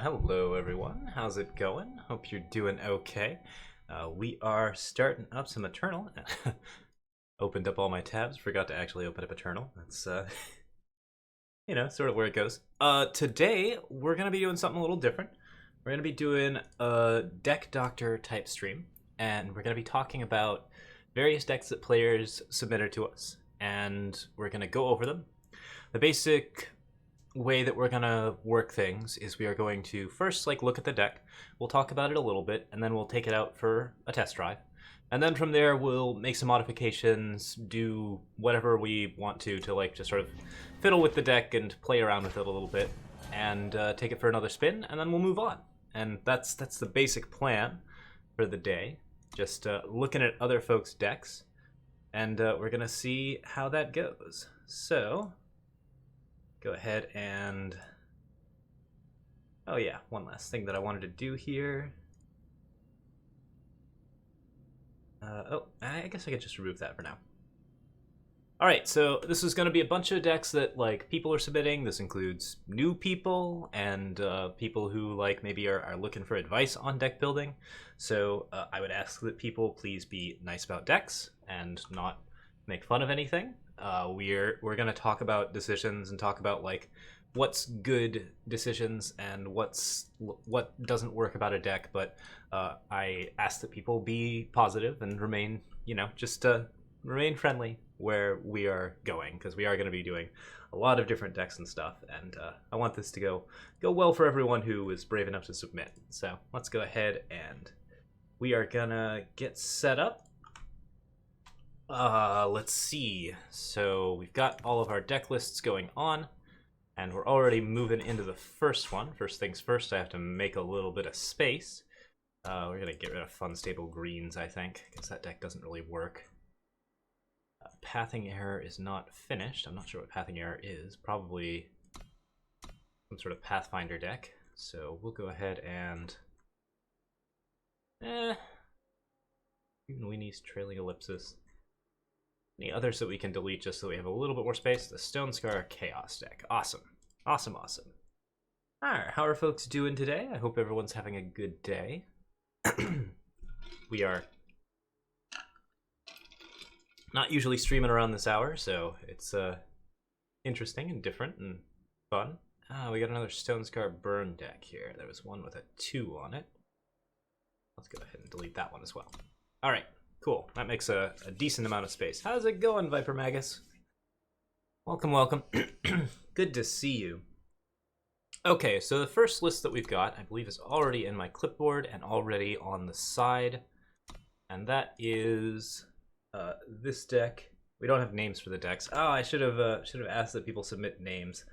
Hello everyone, how's it going? Hope you're doing okay. We are starting up some Eternal. Opened up all my tabs, forgot to actually open up Eternal. That's, sort of where it goes. Today, we're going to be doing something a little different. We're going to be doing a deck doctor type stream, and we're going to be talking about various decks that players submitted to us, and we're going to go over them. The basic way that we're gonna work things is we are going to first look at the deck, we'll talk about it a little bit, and then we'll take it out for a test drive, and then from there we'll make some modifications, do whatever we want to just sort of fiddle with the deck and play around with it a little bit, and take it for another spin, and then we'll move on. And that's the basic plan for the day, just looking at other folks' decks, and we're gonna see how that goes. So go ahead and, oh yeah, one last thing that I wanted to do here. I guess I could just remove that for now. Alright, so this is going to be a bunch of decks that people are submitting. This includes new people and people who maybe are looking for advice on deck building. So I would ask that people please be nice about decks and not make fun of anything. We're going to talk about decisions and talk about what's good decisions and what doesn't work about a deck, but I ask that people be positive and remain, remain friendly where we are going, because we are going to be doing a lot of different decks and stuff, and I want this to go well for everyone who is brave enough to submit. So let's go ahead and we are gonna get set up. Let's see. So we've got all of our deck lists going on, and we're already moving into the first one. First things first, I have to make a little bit of space. We're gonna get rid of Fun Stable Greens, I think, because that deck doesn't really work. Pathing Error is not finished. I'm not sure what Pathing Error is. Probably some sort of Pathfinder deck. So we'll go ahead and even Weenie's Trailing Ellipsis. Any others that we can delete just so we have a little bit more space? The Stone Scar Chaos deck. Awesome. Awesome, awesome. Alright, how are folks doing today? I hope everyone's having a good day. We are not usually streaming around this hour, so it's interesting and different and fun. We got another Stone Scar Burn deck here. There was one with a 2 on it. Let's go ahead and delete that one as well. Alright. Cool. That makes a decent amount of space. How's it going, Viper Magus? Welcome, welcome. Good to see you. Okay, so the first list that we've got, I believe, is already in my clipboard and already on the side. And that is this deck. We don't have names for the decks. Oh, I should have asked that people submit names.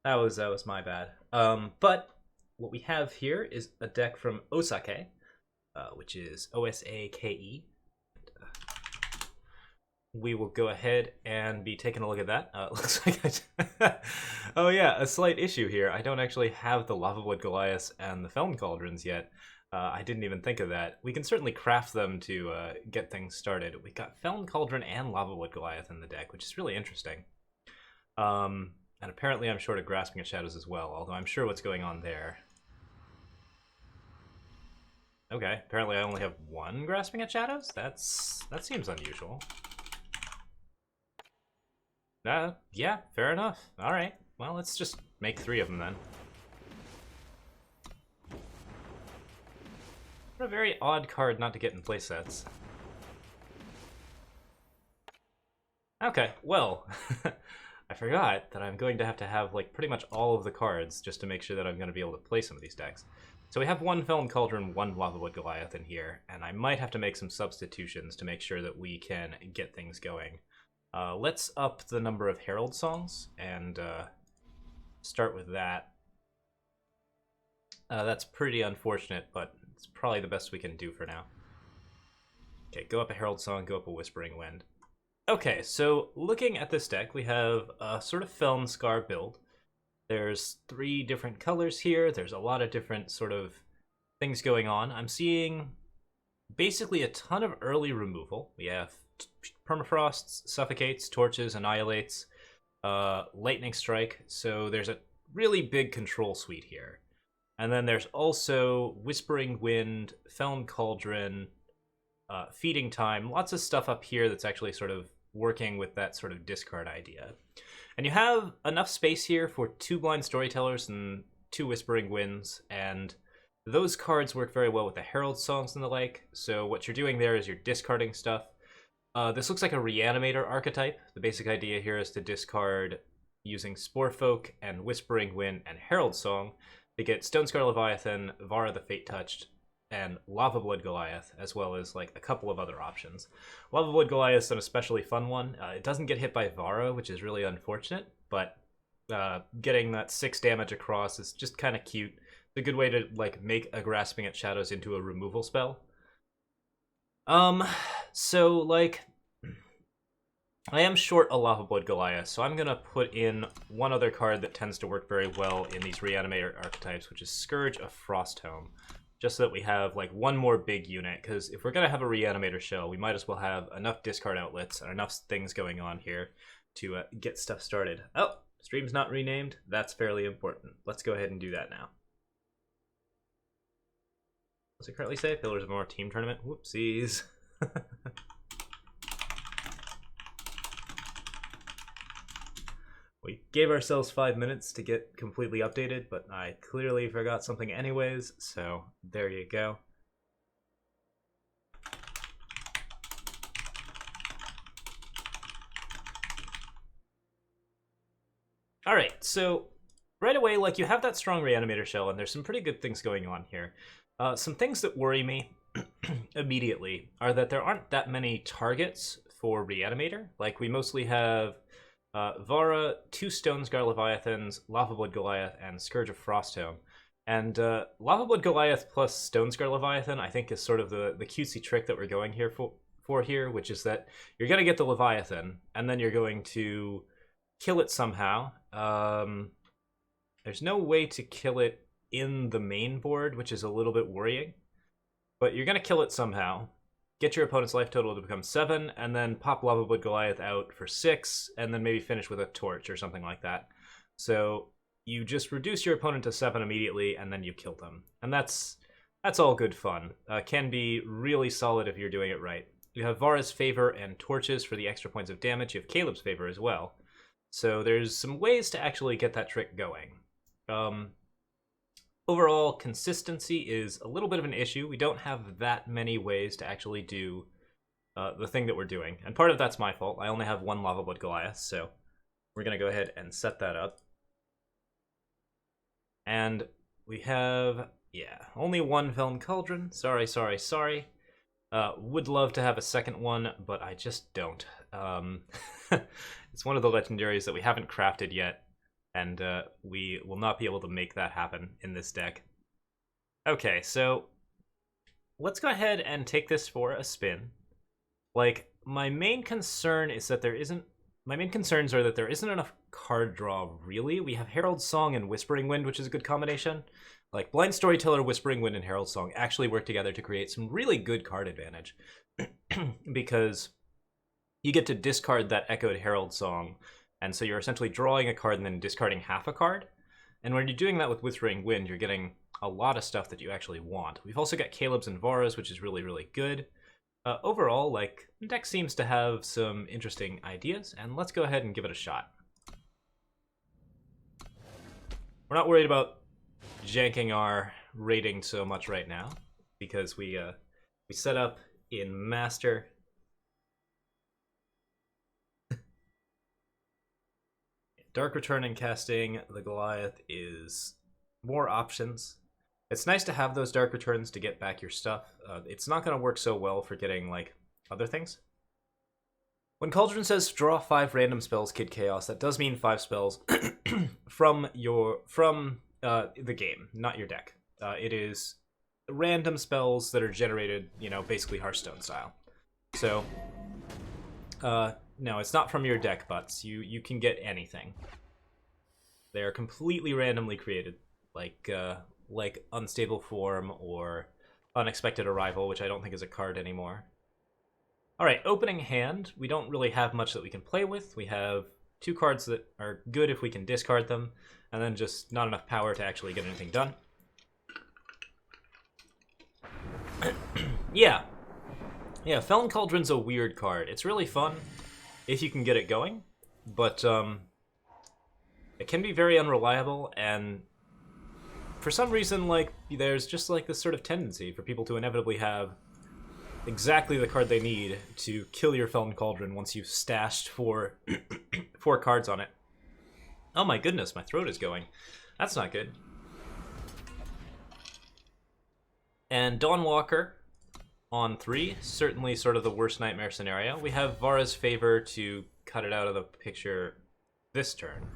That was my bad. But what we have here is a deck from Osake, which is Osake. We will go ahead and be taking a look at that. Looks like oh yeah, a slight issue here. I don't actually have the Lava Wood Goliaths and the Feln Cauldrons yet. I didn't even think of that. We can certainly craft them to get things started. We got Feln Cauldron and Lava Wood Goliath in the deck, which is really interesting. And apparently I'm short of Grasping at Shadows as well, although I'm sure what's going on there. Okay, apparently I only have one Grasping at Shadows? That seems unusual. Yeah, fair enough. Alright, well, let's just make 3 of them then. What a very odd card not to get in playsets. Okay, well, I forgot that I'm going to have pretty much all of the cards just to make sure that I'm going to be able to play some of these decks. So we have one Feln Cauldron, one Lava Wood Goliath in here, and I might have to make some substitutions to make sure that we can get things going. Let's up the number of Herald songs and start with that. That's pretty unfortunate, but it's probably the best we can do for now. Okay, go up a Herald song, go up a Whispering Wind. Okay, so looking at this deck, we have a sort of Feln Scar build. There's 3 different colors here. There's a lot of different sort of things going on. I'm seeing basically a ton of early removal. We have Permafrosts, Suffocates, Torches, Annihilates, Lightning Strike. So there's a really big control suite here. And then there's also Whispering Wind, Feln Cauldron, Feeding Time, lots of stuff up here that's actually sort of working with that sort of discard idea. And you have enough space here for 2 Blind Storytellers and 2 Whispering Winds, and those cards work very well with the Herald Songs and the like, so what you're doing there is you're discarding stuff. This looks like a Reanimator archetype. The basic idea here is to discard using Sporefolk and Whispering Wind and Herald Song to get Stonescar Leviathan, Vara the Fate Touched, and Lava Blood Goliath, as well as like a couple of other options. Lava Blood Goliath is an especially fun one. It doesn't get hit by Vara, which is really unfortunate, but getting that 6 damage across is just kind of cute. It's a good way to like make a Grasping at Shadows into a removal spell. So like, I am short a Lava Blood Goliath, so I'm gonna put in one other card that tends to work very well in these Reanimator archetypes, which is Scourge of Frosthelm. Just so that we have like one more big unit, because if we're gonna have a Reanimator shell, we might as well have enough discard outlets and enough things going on here to get stuff started. Oh, stream's not renamed. That's fairly important. Let's go ahead and do that now. What's it currently say? Pillars of More Team Tournament? Whoopsies. We gave ourselves 5 minutes to get completely updated, but I clearly forgot something anyways, so there you go. Alright, so right away, like, you have that strong Reanimator shell, and there's some pretty good things going on here. Some things that worry me immediately are that there aren't that many targets for Reanimator. Like, we mostly have Vara, 2 Stonescar Leviathans, Lava Blood Goliath, and Scourge of Frosthelm. And Lava Blood Goliath plus Stonescar Leviathan, I think, is sort of the cutesy trick that we're going here for here, which is that you're going to get the Leviathan, and then you're going to kill it somehow. There's no way to kill it in the main board, which is a little bit worrying. But you're going to kill it somehow, get your opponent's life total to become 7, and then pop Lava Blood Goliath out for 6, and then maybe finish with a torch or something like that. So you just reduce your opponent to 7 immediately, and then you kill them. And that's all good fun. Can be really solid if you're doing it right. You have Vara's Favor and Torches for the extra points of damage. You have Caleb's Favor as well. So there's some ways to actually get that trick going. Overall, consistency is a little bit of an issue. We don't have that many ways to actually do the thing that we're doing. And part of that's my fault. I only have 1 Lava Blood Goliath, so we're going to go ahead and set that up. And we have, yeah, only 1 Feln Cauldron. Sorry. Would love to have a second one, but I just don't. It's one of the legendaries that we haven't crafted yet. And we will not be able to make that happen in this deck. Okay, so let's go ahead and take this for a spin. Like, my main concerns are that there isn't enough card draw, really. We have Herald Song and Whispering Wind, which is a good combination. Like, Blind Storyteller, Whispering Wind, and Herald Song actually work together to create some really good card advantage. Because you get to discard that Echoed Herald Song, and so you're essentially drawing a card and then discarding half a card. And when you're doing that with Whispering Wind, you're getting a lot of stuff that you actually want. We've also got Caleb's and Vara's, which is really, really good. Overall, like, the deck seems to have some interesting ideas, and let's go ahead and give it a shot. We're not worried about janking our rating so much right now, because we set up in Master. Dark Return and casting the Goliath is more options. It's nice to have those Dark Returns to get back your stuff. It's not going to work so well for getting, like, other things. When Cauldron says draw 5 random spells, Kid Chaos, that does mean 5 spells from the game, not your deck. It is random spells that are generated, you know, basically Hearthstone style. So, no, it's not from your deck, Butts. You can get anything. They are completely randomly created, like Unstable Form or Unexpected Arrival, which I don't think is a card anymore. Alright, opening hand. We don't really have much that we can play with. We have 2 cards that are good if we can discard them, and then just not enough power to actually get anything done. Yeah. Yeah, Felon Cauldron's a weird card. It's really fun if you can get it going, but it can be very unreliable, and for some reason, like, there's just like this sort of tendency for people to inevitably have exactly the card they need to kill your Felon Cauldron once you've stashed four cards on it. Oh my goodness, my throat is going. That's not good. And Dawnwalker on 3, certainly sort of the worst nightmare scenario. We have Vara's Favor to cut it out of the picture this turn.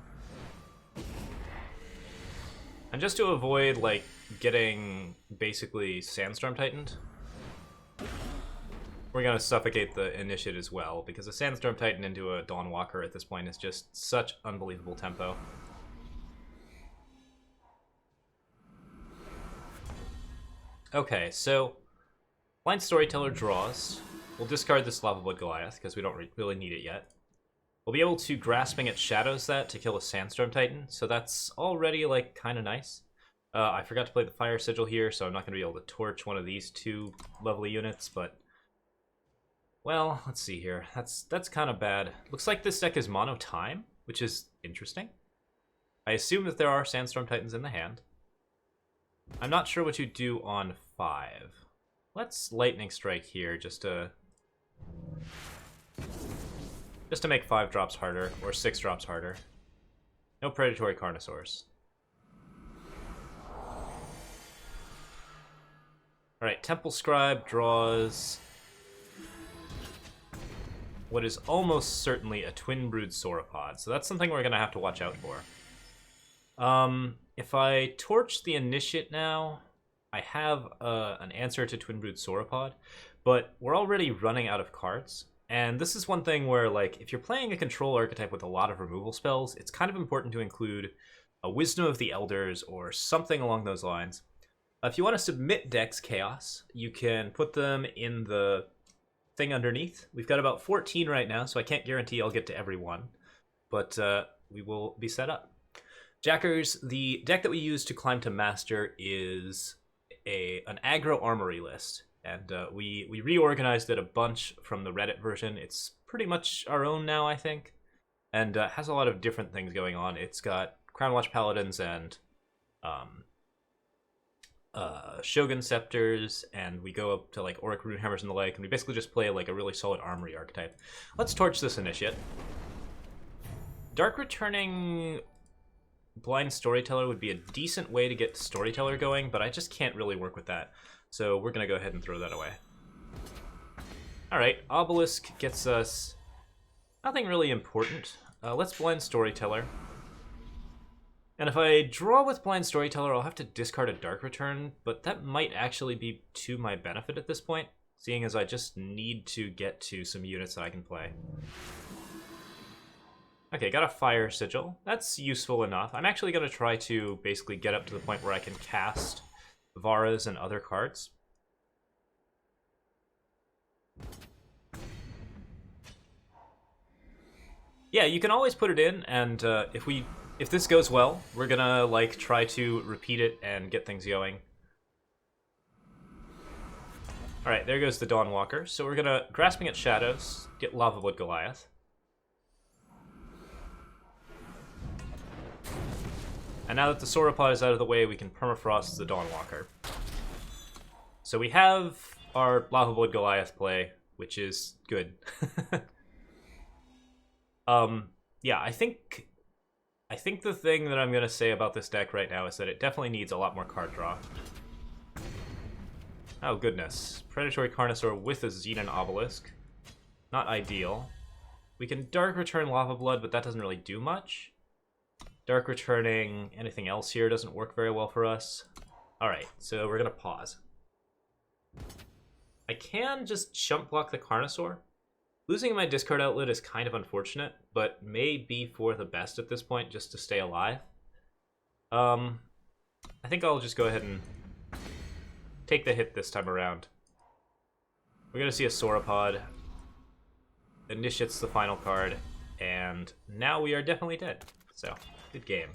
And just to avoid, like, getting basically Sandstorm Titaned, we're going to suffocate the Initiate as well, because a Sandstorm Titan into a Dawnwalker at this point is just such unbelievable tempo. Okay, so Blind Storyteller draws. We'll discard this Lava Blood Goliath, because we don't really need it yet. We'll be able to Grasping at Shadows that to kill a Sandstorm Titan, so that's already, like, kind of nice. I forgot to play the Fire Sigil here, so I'm not going to be able to torch one of these two lovely units, but... well, let's see here. That's kind of bad. Looks like this deck is mono time, which is interesting. I assume that there are Sandstorm Titans in the hand. I'm not sure what you do on 5. Let's Lightning Strike here, just to make 5 drops harder, or 6 drops harder. No Predatory Carnosaurs. Alright, Temple Scribe draws what is almost certainly a Twin Brood Sauropod, so that's something we're going to have to watch out for. If I torch the Initiate now, I have an answer to Twin Brood Sauropod, but we're already running out of cards. And this is one thing where, like, if you're playing a control archetype with a lot of removal spells, it's kind of important to include a Wisdom of the Elders or something along those lines. If you want to submit Dex Chaos, you can put them in the thing underneath. We've got about 14 right now, so I can't guarantee I'll get to every one, but we will be set up. Jackers, the deck that we use to climb to Master is an aggro armory list. And we reorganized it a bunch from the Reddit version. It's pretty much our own now, I think. And has a lot of different things going on. It's got Crown Watch Paladins and Shogun Scepters, and we go up to like Auric Runehammers and the like, and we basically just play like a really solid armory archetype. Let's torch this Initiate. Dark Returning Blind Storyteller would be a decent way to get Storyteller going, but I just can't really work with that. So we're going to go ahead and throw that away. Alright, Obelisk gets us nothing really important. Let's Blind Storyteller. And if I draw with Blind Storyteller, I'll have to discard a Dark Return, but that might actually be to my benefit at this point, seeing as I just need to get to some units that I can play. Okay, got a Fire Sigil. That's useful enough. I'm actually going to try to basically get up to the point where I can cast Vara's and other cards. Yeah, you can always put it in, and if this goes well, we're gonna like try to repeat it and get things going. Alright, there goes the Dawnwalker. So we're gonna Grasping at Shadows, get Lava Blood Goliath. And now that the Sauropod is out of the way, we can Permafrost the Dawnwalker. So we have our Lava Blood Goliath play, which is good. Yeah, I think the thing that I'm going to say about this deck right now is that it definitely needs a lot more card draw. Oh, goodness. Predatory Carnosaur with a Xenon Obelisk. Not ideal. We can Dark Return Lava Blood, but that doesn't really do much. Dark Returning anything else here doesn't work very well for us. Alright, so we're going to pause. I can just Chump Block the Carnosaur. Losing my discard outlet is kind of unfortunate, but may be for the best at this point just to stay alive. I think I'll just go ahead and take the hit this time around. We're going to see a Sauropod. Initiates the final card, and now we are definitely dead. So, good game.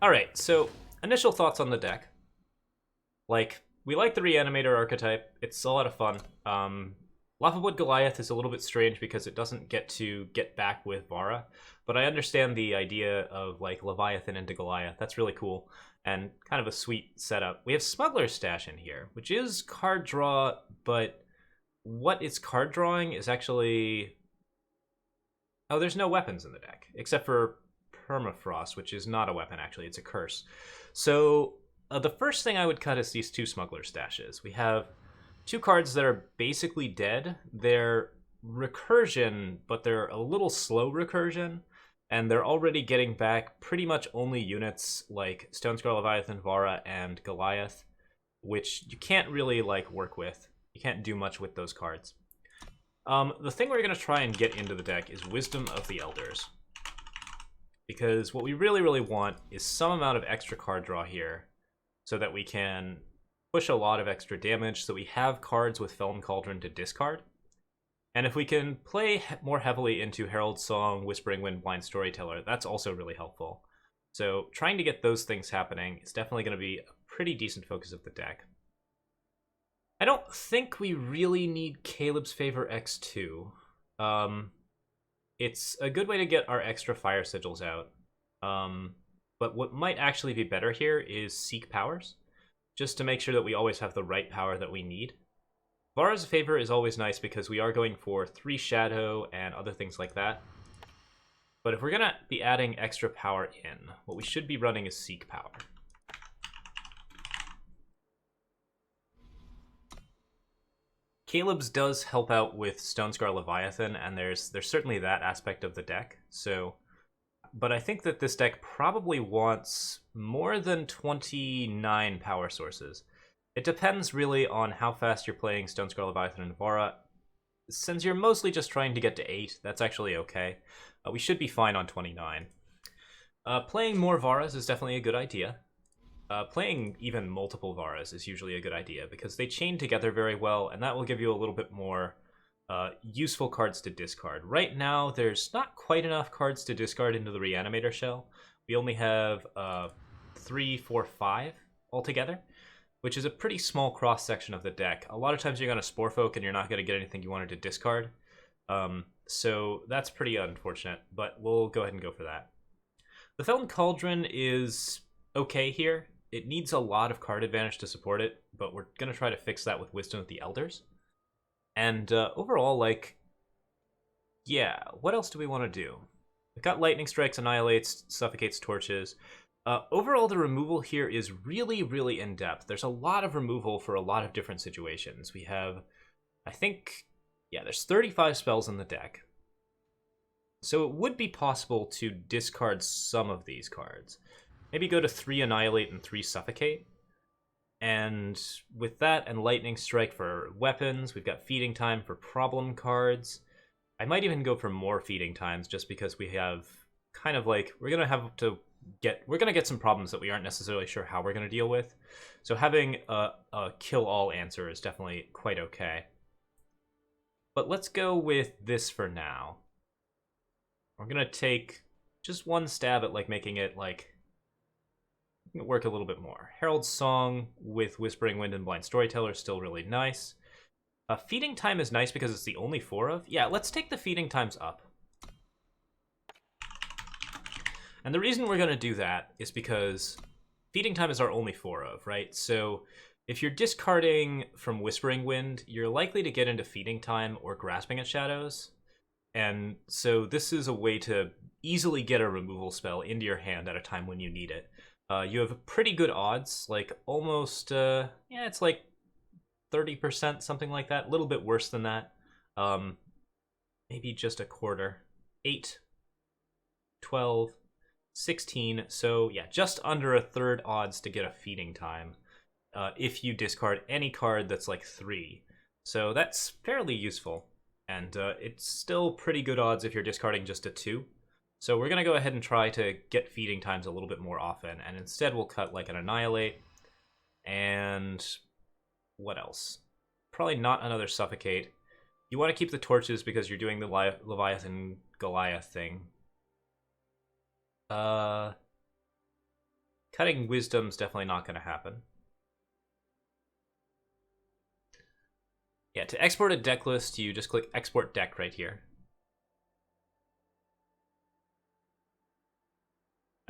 Alright, so initial thoughts on the deck. Like, we like the Reanimator archetype. It's a lot of fun. Lavawood Goliath is a little bit strange because it doesn't get to get back with Vara, but I understand the idea of like Leviathan into Goliath. That's really cool and kind of a sweet setup. We have Smuggler's Stash in here, which is card draw, but what it's card drawing is actually... Oh, there's no weapons in the deck, except for Permafrost, which is not a weapon, actually. It's a curse. So the first thing I would cut is these two Smuggler Stashes. We have two cards that are basically dead. They're recursion, but they're a little slow recursion, and they're already getting back pretty much only units like Stonescar Leviathan, Vara, and Goliath, which you can't really like work with. You can't do much with those cards. The thing we're going to try and get into the deck is Wisdom of the Elders, because what we really want is some amount of extra card draw here so that we can push a lot of extra damage, so we have cards with Felon Cauldron to discard. And if we can play more heavily into Herald Song, Whispering Wind, Blind Storyteller, that's also really helpful. So trying to get those things happening is definitely going to be a pretty decent focus of the deck. I don't think we really need Caleb's Favor X2. It's a good way to get our extra fire sigils out. But what might actually be better here is Seek Powers, just to make sure that we always have the right power that we need. Vara's Favor is always nice because we are going for 3 Shadow and other things like that. But if we're going to be adding extra power in, what we should be running is Seek Power. Caleb's does help out with Stonescar Leviathan, and there's certainly that aspect of the deck. So, but I think that this deck probably wants more than 29 power sources. It depends really on how fast you're playing Stonescar Leviathan and Vara. Since you're mostly just trying to get to 8, that's actually okay. We should be fine on 29. Playing more Varas is definitely a good idea. Playing even multiple Varas is usually a good idea because they chain together very well, and that will give you a little bit more useful cards to discard. Right now, there's not quite enough cards to discard into the Reanimator shell. We only have 3, 4, 5 altogether, which is a pretty small cross-section of the deck. A lot of times you're going to Spore Folk and you're not going to get anything you wanted to discard. So that's pretty unfortunate, but we'll go ahead and go for that. The Felon Cauldron is okay here. It needs a lot of card advantage to support it, but we're going to try to fix that with Wisdom of the Elders. And overall, like, yeah, what else do we want to do? We've got Lightning Strikes, Annihilates, Suffocates, Torches. Overall, the removal here is really in-depth. There's a lot of removal for a lot of different situations. We have, I think, yeah, there's 35 spells in the deck. So it would be possible to discard some of these cards. Maybe go to 3 Annihilate and 3 Suffocate. And with that and Lightning Strike for weapons, we've got Feeding Time for problem cards. I might even go for more Feeding Times just because we have kind of like, we're going to get some problems that we aren't necessarily sure how we're going to deal with. So having a kill-all answer is definitely quite okay. But let's go with this for now. We're going to take just one stab at like making it like work a little bit more. Herald's Song with Whispering Wind and Blind Storyteller is still really nice. Feeding Time is nice because it's the only 4 of. Yeah, let's take the Feeding Times up. And the reason we're going to do that is because Feeding Time is our only 4 of, right? So if you're discarding from Whispering Wind, you're likely to get into Feeding Time or Grasping at Shadows. And so this is a way to easily get a removal spell into your hand at a time when you need it. You have pretty good odds, like almost, yeah, it's like 30%, something like that. A little bit worse than that. Maybe just a quarter. 8, 12, 16. So yeah, just under a third odds to get a Feeding Time if you discard any card that's like 3. So that's fairly useful. And it's still pretty good odds if you're discarding just a 2. So we're going to go ahead and try to get Feeding Times a little bit more often. And instead we'll cut like an Annihilate. And what else? Probably not another Suffocate. You want to keep the Torches because you're doing the Leviathan Goliath thing. Cutting Wisdom's definitely not going to happen. Yeah, to export a deck list, you just click Export Deck right here.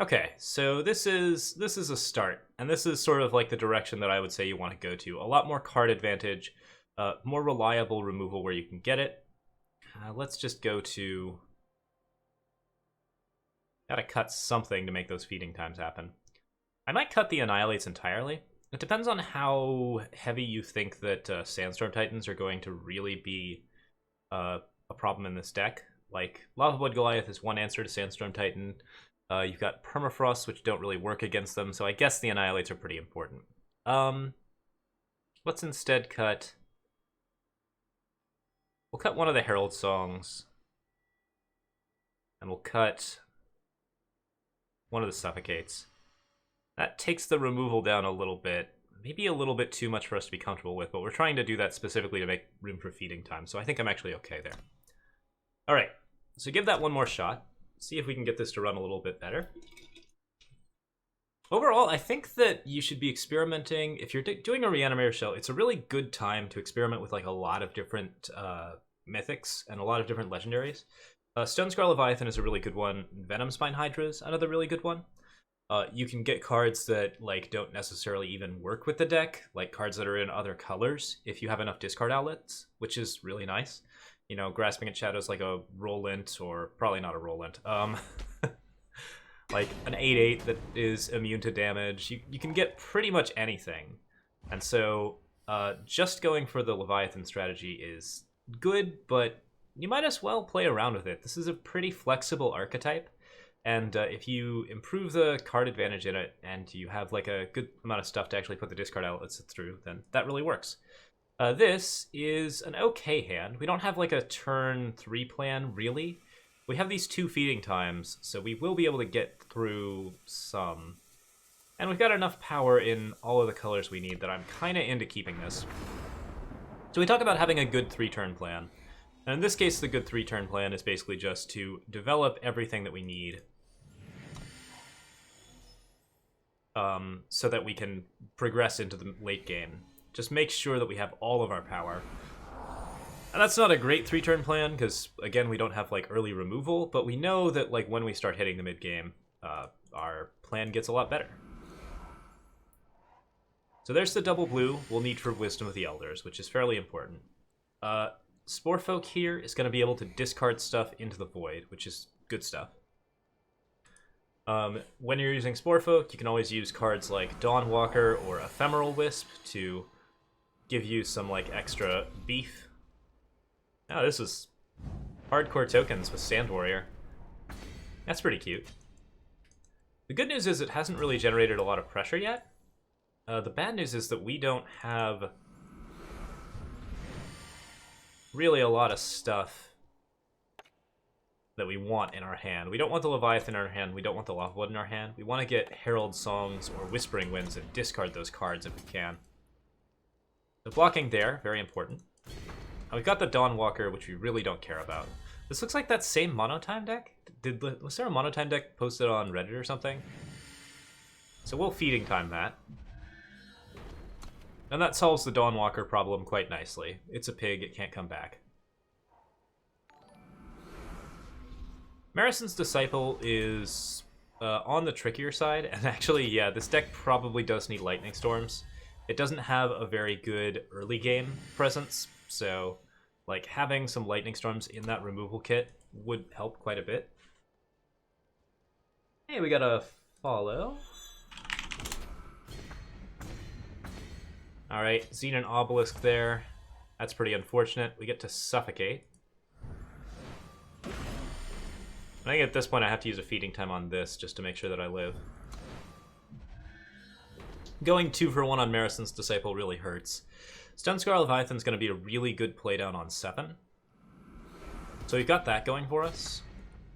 Okay, so this is a start, and this is sort of like the direction that I would say you want to go to. A lot more card advantage, more reliable removal where you can get it. Let's just go to... Gotta cut something to make those feeding times happen. I might cut the Annihilates entirely. It depends on how heavy you think that Sandstorm Titans are going to really be a problem in this deck. Like, Lava Blood Goliath is one answer to Sandstorm Titan. You've got Permafrost, which don't really work against them, so I guess the Annihilates are pretty important. Let's instead cut... We'll cut one of the Herald songs. And we'll cut one of the Suffocates. That takes the removal down a little bit. Maybe a little bit too much for us to be comfortable with, but we're trying to do that specifically to make room for feeding time, so I think I'm actually okay there. Alright, so give that one more shot. See if we can get this to run a little bit better. Overall, I think that you should be experimenting. If you're doing a Reanimator shell, it's a really good time to experiment with like a lot of different mythics and a lot of different legendaries. Stonescar Leviathan is a really good one. Venom Spine Hydra is another really good one. You can get cards that like don't necessarily even work with the deck, like cards that are in other colors if you have enough discard outlets, which is really nice. You know, Grasping at Shadows like a Rollant, or probably not a Rollant. Like an 8/8 that is immune to damage. You can get pretty much anything. And so just going for the Leviathan strategy is good, but you might as well play around with it. This is a pretty flexible archetype. And if you improve the card advantage in it, and you have like a good amount of stuff to actually put the discard outlets through, then that really works. This is an okay hand. We don't have like a turn 3 plan, really. We have these 2 feeding times, so we will be able to get through some. And we've got enough power in all of the colors we need that I'm kind of into keeping this. So we talk about having a good 3-turn plan. And in this case, the good 3-turn plan is basically just to develop everything that we need so that we can progress into the late game. Just make sure that we have all of our power. And that's not a great 3-turn plan, because, again, we don't have, like, early removal, but we know that, like, when we start hitting the mid-game, our plan gets a lot better. So there's the double blue we'll need for Wisdom of the Elders, which is fairly important. Sporefolk here is going to be able to discard stuff into the void, which is good stuff. When you're using Sporefolk, you can always use cards like Dawnwalker or Ephemeral Wisp to give you some like extra beef. Oh, this is hardcore tokens with Sand Warrior. That's pretty cute. The good news is it hasn't really generated a lot of pressure yet. The bad news is that we don't have really a lot of stuff that we want in our hand. We don't want the Leviathan in our hand, we don't want the Lava Blood in our hand. We want to get Herald Songs or Whispering Winds and discard those cards if we can. The blocking there, very important. And we've got the Dawnwalker, which we really don't care about. This looks like that same Monotime deck? Was there a Monotime deck posted on Reddit or something? So we'll Feeding Time that. And that solves the Dawnwalker problem quite nicely. It's a pig, it can't come back. Marison's Disciple is on the trickier side, and actually, yeah, this deck probably does need Lightning Storms. It doesn't have a very good early game presence, so like having some Lightning Storms in that removal kit would help quite a bit. Hey, we got a follow. Alright, Xenon Obelisk there. That's pretty unfortunate. We get to Suffocate. I think at this point I have to use a Feeding Time on this just to make sure that I live. Going 2 for 1 on Marison's Disciple really hurts. Stonescar Leviathan's going to be a really good playdown on 7. So we've got that going for us.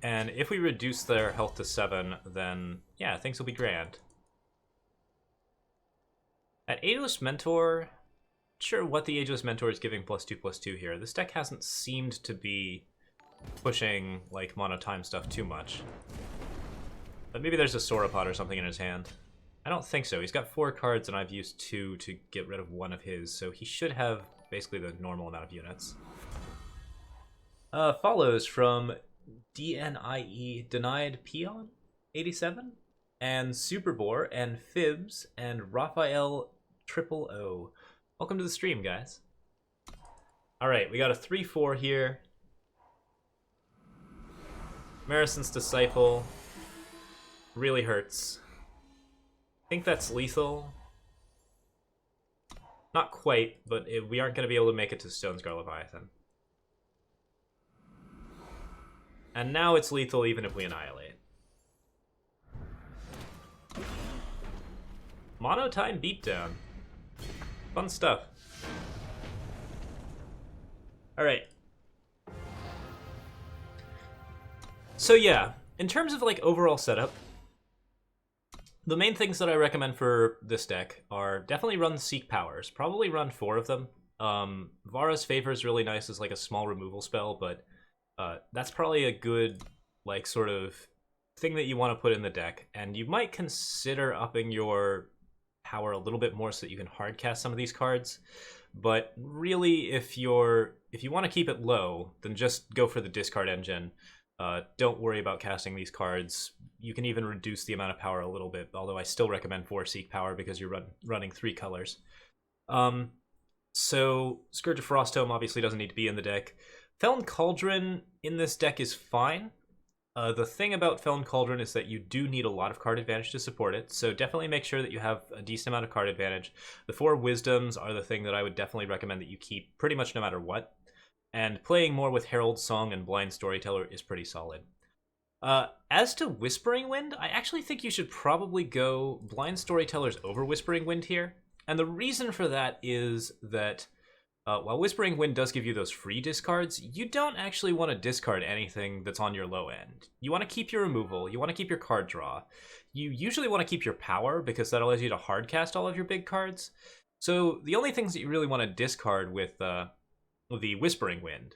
And if we reduce their health to 7, then yeah, things will be grand. At Ageless Mentor, not sure what the Ageless Mentor is giving +2/+2 here. This deck hasn't seemed to be pushing like Monotime stuff too much. But maybe there's a Sauropod or something in his hand. I don't think so. He's got 4 cards, and I've used 2 to get rid of one of his, so he should have basically the normal amount of units. Follows from DNIE Denied Peon 87 and Superbore and Fibs and Raphael Triple O. Welcome to the stream, guys. All right, we got a 3/4 here. Marison's Disciple really hurts. I think that's lethal. Not quite, but we aren't going to be able to make it to Stonescar Leviathan. And now it's lethal even if we annihilate. Mono time beatdown. Fun stuff. Alright. So yeah, in terms of like overall setup, the main things that I recommend for this deck are definitely run Seek Powers. Probably run 4 of them. Vara's Favor is really nice as like a small removal spell, but that's probably a good like sort of thing that you want to put in the deck. And you might consider upping your power a little bit more so that you can hard cast some of these cards. But really, if you want to keep it low, then just go for the discard engine. Don't worry about casting these cards. You can even reduce the amount of power a little bit, although I still recommend 4 Seek Power because you're running 3 colors. So Scourge of Frostome obviously doesn't need to be in the deck. Felon Cauldron in this deck is fine. The thing about Felon Cauldron is that you do need a lot of card advantage to support it, so definitely make sure that you have a decent amount of card advantage. The 4 Wisdoms are the thing that I would definitely recommend that you keep pretty much no matter what. And playing more with Herald's Song and Blind Storyteller is pretty solid. As to Whispering Wind, I actually think you should probably go Blind Storytellers over Whispering Wind here. And the reason for that is that while Whispering Wind does give you those free discards, you don't actually want to discard anything that's on your low end. You want to keep your removal, you want to keep your card draw. You usually want to keep your power because that allows you to hard cast all of your big cards. So the only things that you really want to discard with the Whispering Wind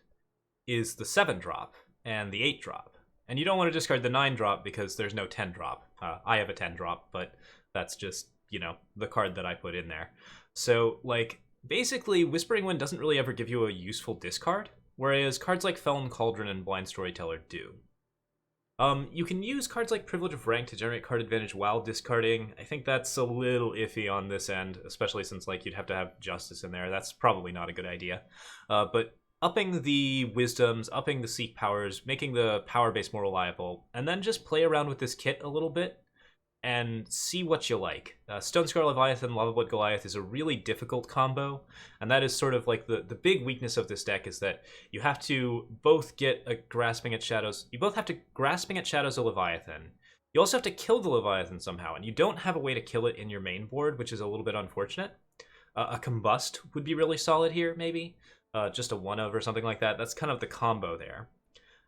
is the 7-drop and the 8-drop. And you don't want to discard the 9-drop because there's no 10-drop. I have a 10-drop, but that's just, you know, the card that I put in there. So, like, basically, Whispering Wind doesn't really ever give you a useful discard, whereas cards like Felon Cauldron and Blind Storyteller do. You can use cards like Privilege of Rank to generate card advantage while discarding. I think that's a little iffy on this end, especially since like you'd have to have Justice in there. That's probably not a good idea. But upping the Wisdoms, upping the Seek Powers, making the power base more reliable, and then just play around with this kit a little bit and see what you like. Stonescar Leviathan, Lava Blood Goliath is a really difficult combo, and that is sort of like the big weakness of this deck is that you have to both get a Grasping at Shadows. You both have to Grasping at Shadows a Leviathan. You also have to kill the Leviathan somehow, and you don't have a way to kill it in your main board, which is a little bit unfortunate. A Combust would be really solid here, maybe. Just a 1-of or something like that. That's kind of the combo there.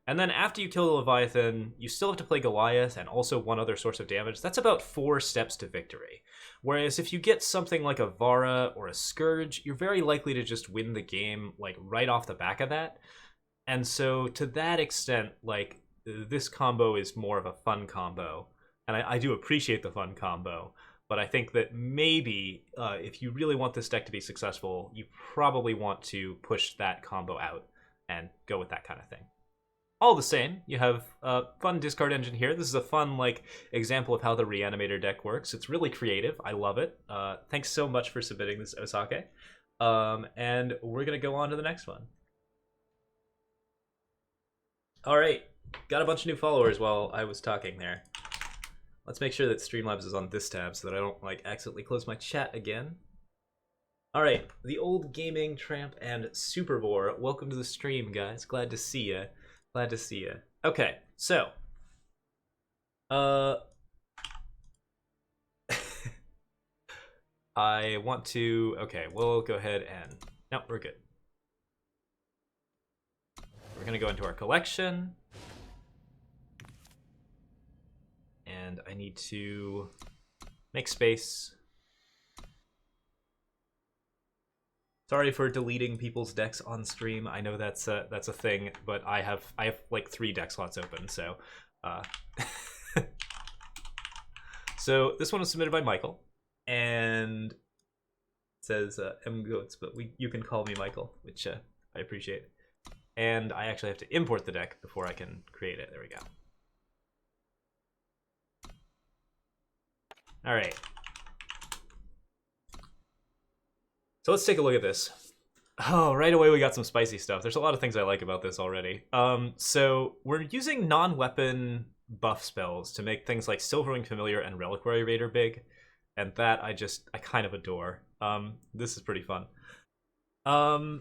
And then after you kill the Leviathan, you still have to play Goliath and also one other source of damage. That's about 4 steps to victory. Whereas if you get something like a Vara or a Scourge, you're very likely to just win the game like right off the back of that. And so to that extent, like this combo is more of a fun combo. And I do appreciate the fun combo. But I think that maybe if you really want this deck to be successful, you probably want to push that combo out and go with that kind of thing. All the same, you have a fun discard engine here. This is a fun like example of how the Reanimator deck works. It's really creative. I love it. Thanks so much for submitting this, Osake. And we're going to go on to the next one. All right. Got a bunch of new followers while I was talking there. Let's make sure that Streamlabs is on this tab so that I don't like accidentally close my chat again. All right. The Old Gaming Tramp and Superbore. Welcome to the stream, guys. Glad to see you. Glad to see you. Okay, so I want to, okay, we'll go ahead and, no, we're good. We're gonna go into our collection. And I need to make space. Sorry for deleting people's decks on stream. I know that's a thing, but I have like 3 deck slots open, so So this one was submitted by Michael, and it says M Goats, but you can call me Michael, which I appreciate. And I actually have to import the deck before I can create it. There we go. All right. So let's take a look at this. Oh, right away we got some spicy stuff. There's a lot of things I like about this already. So we're using non-weapon buff spells to make things like Silverwing Familiar and Reliquary Raider big, and that I kind of adore. This is pretty fun. Oh,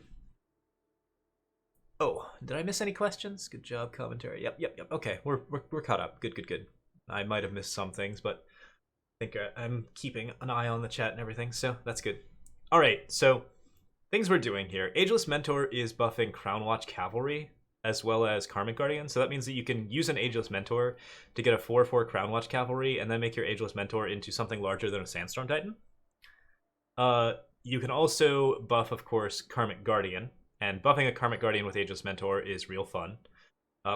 did I miss any questions? Good job, commentary. Yep. Okay, we're caught up. Good. I might have missed some things, but I think I'm keeping an eye on the chat and everything, so that's good. All right, so things we're doing here. Ageless Mentor is buffing Crownwatch Cavalry as well as Karmic Guardian, so that means that you can use an Ageless Mentor to get a 4/4 Crownwatch Cavalry and then make your Ageless Mentor into something larger than a Sandstorm Titan. You can also buff, of course, Karmic Guardian, and buffing a Karmic Guardian with Ageless Mentor is real fun.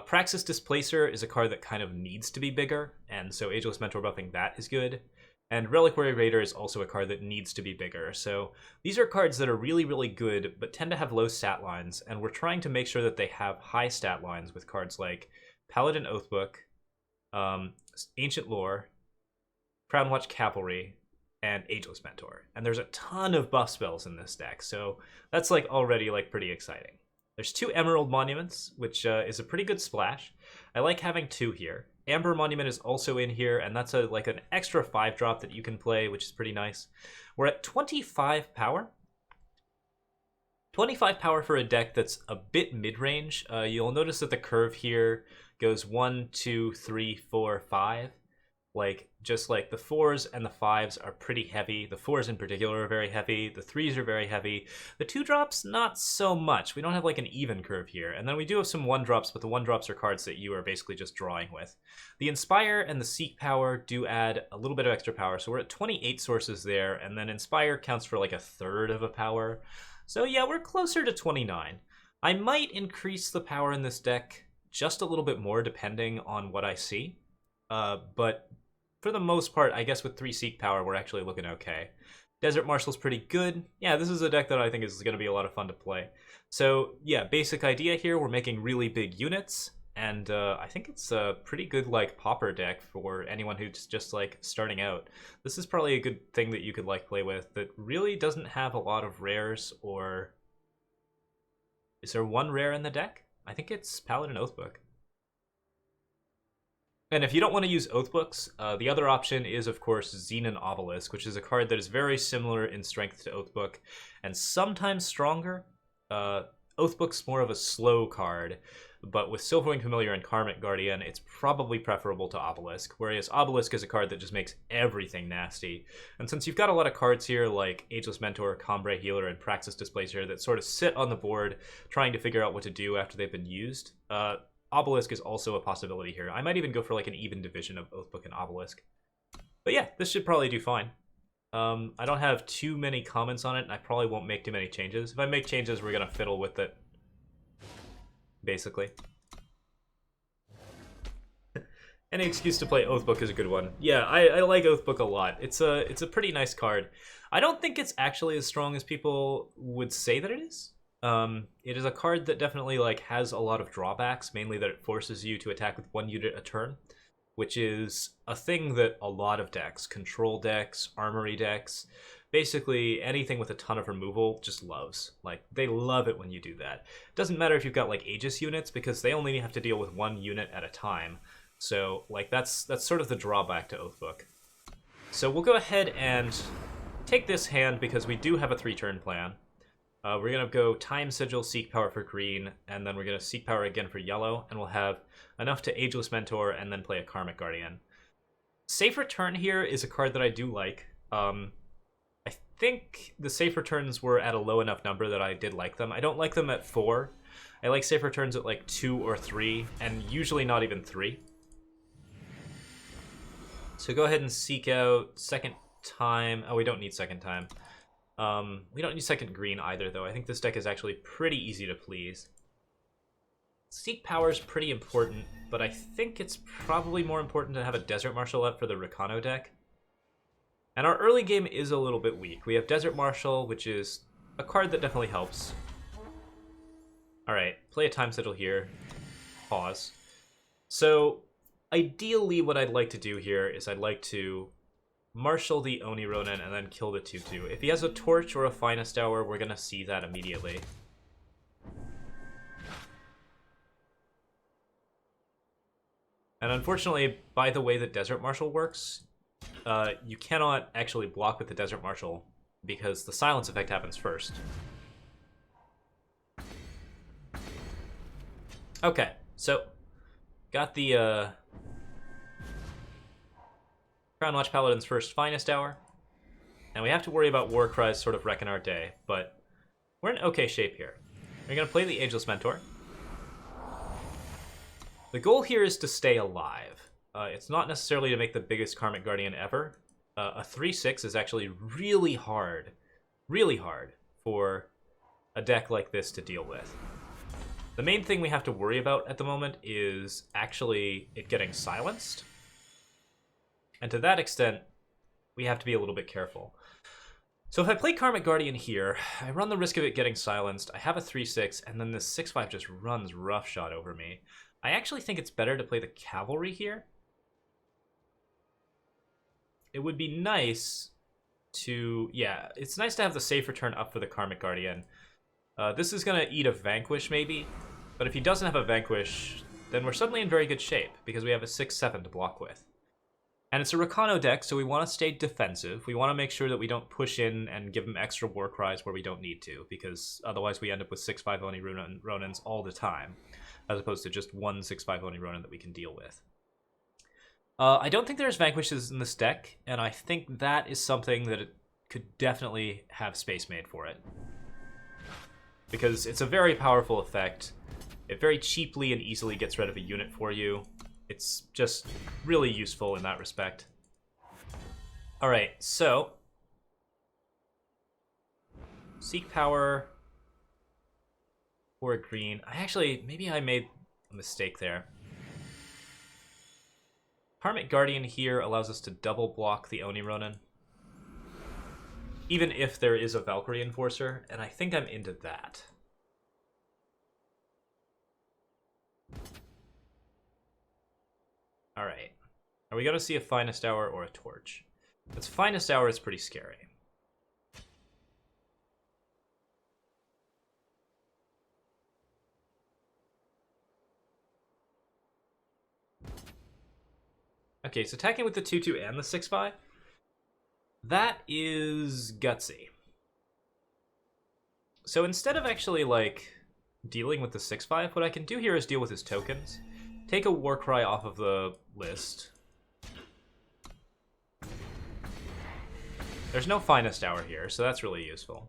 Praxis Displacer is a card that kind of needs to be bigger, and so Ageless Mentor buffing that is good. And Reliquary Raider is also a card that needs to be bigger. So these are cards that are really, really good, but tend to have low stat lines, and we're trying to make sure that they have high stat lines with cards like Paladin Oathbook, Ancient Lore, Crownwatch Cavalry, and Ageless Mentor. And there's a ton of buff spells in this deck, so that's like already like pretty exciting. There's 2 Emerald Monuments, which is a pretty good splash. I like having 2 here. Amber Monument is also in here, and that's like an extra 5-drop that you can play, which is pretty nice. We're at 25 power. 25 power for a deck that's a bit mid-range. You'll notice that the curve here goes 1, 2, 3, 4, 5. Like, just like the 4s and the 5s are pretty heavy. The 4s in particular are very heavy. The 3s are very heavy. The 2-drops, not so much. We don't have like an even curve here. And then we do have some 1-drops, but the 1-drops are cards that you are basically just drawing with. The Inspire and the Seek power do add a little bit of extra power. So we're at 28 sources there, and then Inspire counts for like a third of a power. So yeah, we're closer to 29. I might increase the power in this deck just a little bit more depending on what I see. But for the most part, I guess with 3 Seek power, we're actually looking okay. Desert Marshal's pretty good. Yeah, this is a deck that I think is going to be a lot of fun to play. So yeah, basic idea here, we're making really big units, and I think it's a pretty good like popper deck for anyone who's just like starting out. This is probably a good thing that you could like play with that really doesn't have a lot of rares. Or is there 1 rare in the deck? I think it's Paladin Oathbook. And if you don't want to use Oathbooks, the other option is, of course, Xenon Obelisk, which is a card that is very similar in strength to Oathbook, and sometimes stronger. Oathbook's more of a slow card, but with Silverwing Familiar and Karmic Guardian, it's probably preferable to Obelisk, whereas Obelisk is a card that just makes everything nasty. And since you've got a lot of cards here like Ageless Mentor, Combre Healer, and Praxis Displacer that sort of sit on the board trying to figure out what to do after they've been used, Obelisk is also a possibility here. I might even go for like an even division of Oathbook and Obelisk. But yeah, this should probably do fine. I don't have too many comments on it, and I probably won't make too many changes. If I make changes, we're going to fiddle with it, basically. Any excuse to play Oathbook is a good one. Yeah, I like Oathbook a lot. It's a pretty nice card. I don't think it's actually as strong as people would say that it is. It is a card that definitely like has a lot of drawbacks, mainly that it forces you to attack with 1 unit a turn, which is a thing that a lot of decks, control decks, armory decks, basically anything with a ton of removal just loves. Like, they love it when you do that. It doesn't matter if you've got like Aegis units, because they only have to deal with 1 unit at a time. So like that's sort of the drawback to Oathbook. So we'll go ahead and take this hand because we do have a 3-turn plan. We're going to go Time Sigil, Seek Power for green, and then we're going to Seek Power again for yellow, and we'll have enough to Ageless Mentor and then play a Karmic Guardian. Safe Return here is a card that I do like. I think the Safe Returns were at a low enough number that I did like them. I don't like them at 4. I like Safe Returns at like 2 or 3, and usually not even 3. So go ahead and seek out Second Time. Oh, we don't need Second Time. We don't need second green either, though. I think this deck is actually pretty easy to please. Seek Power is pretty important, but I think it's probably more important to have a Desert Marshal up for the Recano deck. And our early game is a little bit weak. We have Desert Marshal, which is a card that definitely helps. Alright, play a time sigil here. Pause. So, ideally what I'd like to do here is I'd like to Marshal the Oni Ronin and then kill the 2/2. If he has a Torch or a Finest Hour, we're going to see that immediately. And unfortunately, by the way the Desert Marshal works, you cannot actually block with the Desert Marshal because the silence effect happens first. Okay, so got the Crown Watch Paladin's first Finest Hour, and we have to worry about War Cries sort of wrecking our day, but we're in okay shape here. We're going to play the Ageless Mentor. The goal here is to stay alive. It's not necessarily to make the biggest Karmic Guardian ever. A 3/6 is actually really hard for a deck like this to deal with. The main thing we have to worry about at the moment is actually it getting silenced. And to that extent, we have to be a little bit careful. So if I play Karmic Guardian here, I run the risk of it getting silenced. I have a 3/6, and then this 6/5 just runs roughshod over me. I actually think it's better to play the Cavalry here. It would be nice to... Yeah, it's nice to have the safe return up for the Karmic Guardian. This is going to eat a Vanquish, maybe. But if he doesn't have a Vanquish, then we're suddenly in very good shape, because we have a 6/7 to block with. And it's a Rakano deck, so we want to stay defensive. We want to make sure that we don't push in and give him extra War Cries where we don't need to, because otherwise we end up with 6/5 Oni Ronins all the time, as opposed to just one 6/5 Oni Ronin that we can deal with. I don't think there's Vanquishes in this deck, and I think that is something that it could definitely have space made for it. Because it's a very powerful effect. It very cheaply and easily gets rid of a unit for you. It's just really useful in that respect. Alright, so... Seek Power... or green. Maybe I made a mistake there. Karmic Guardian here allows us to double block the Oni Ronin, even if there is a Valkyrie Enforcer, and I think I'm into that. Alright. Are we going to see a Finest Hour or a Torch? If it's Finest Hour, it's pretty scary. Okay, so attacking with the 2/2 and the 6/5, that is gutsy. So instead of actually, like, dealing with the 6/5, what I can do here is deal with his tokens. Take a Warcry off of the list. There's no Finest Hour here, so that's really useful.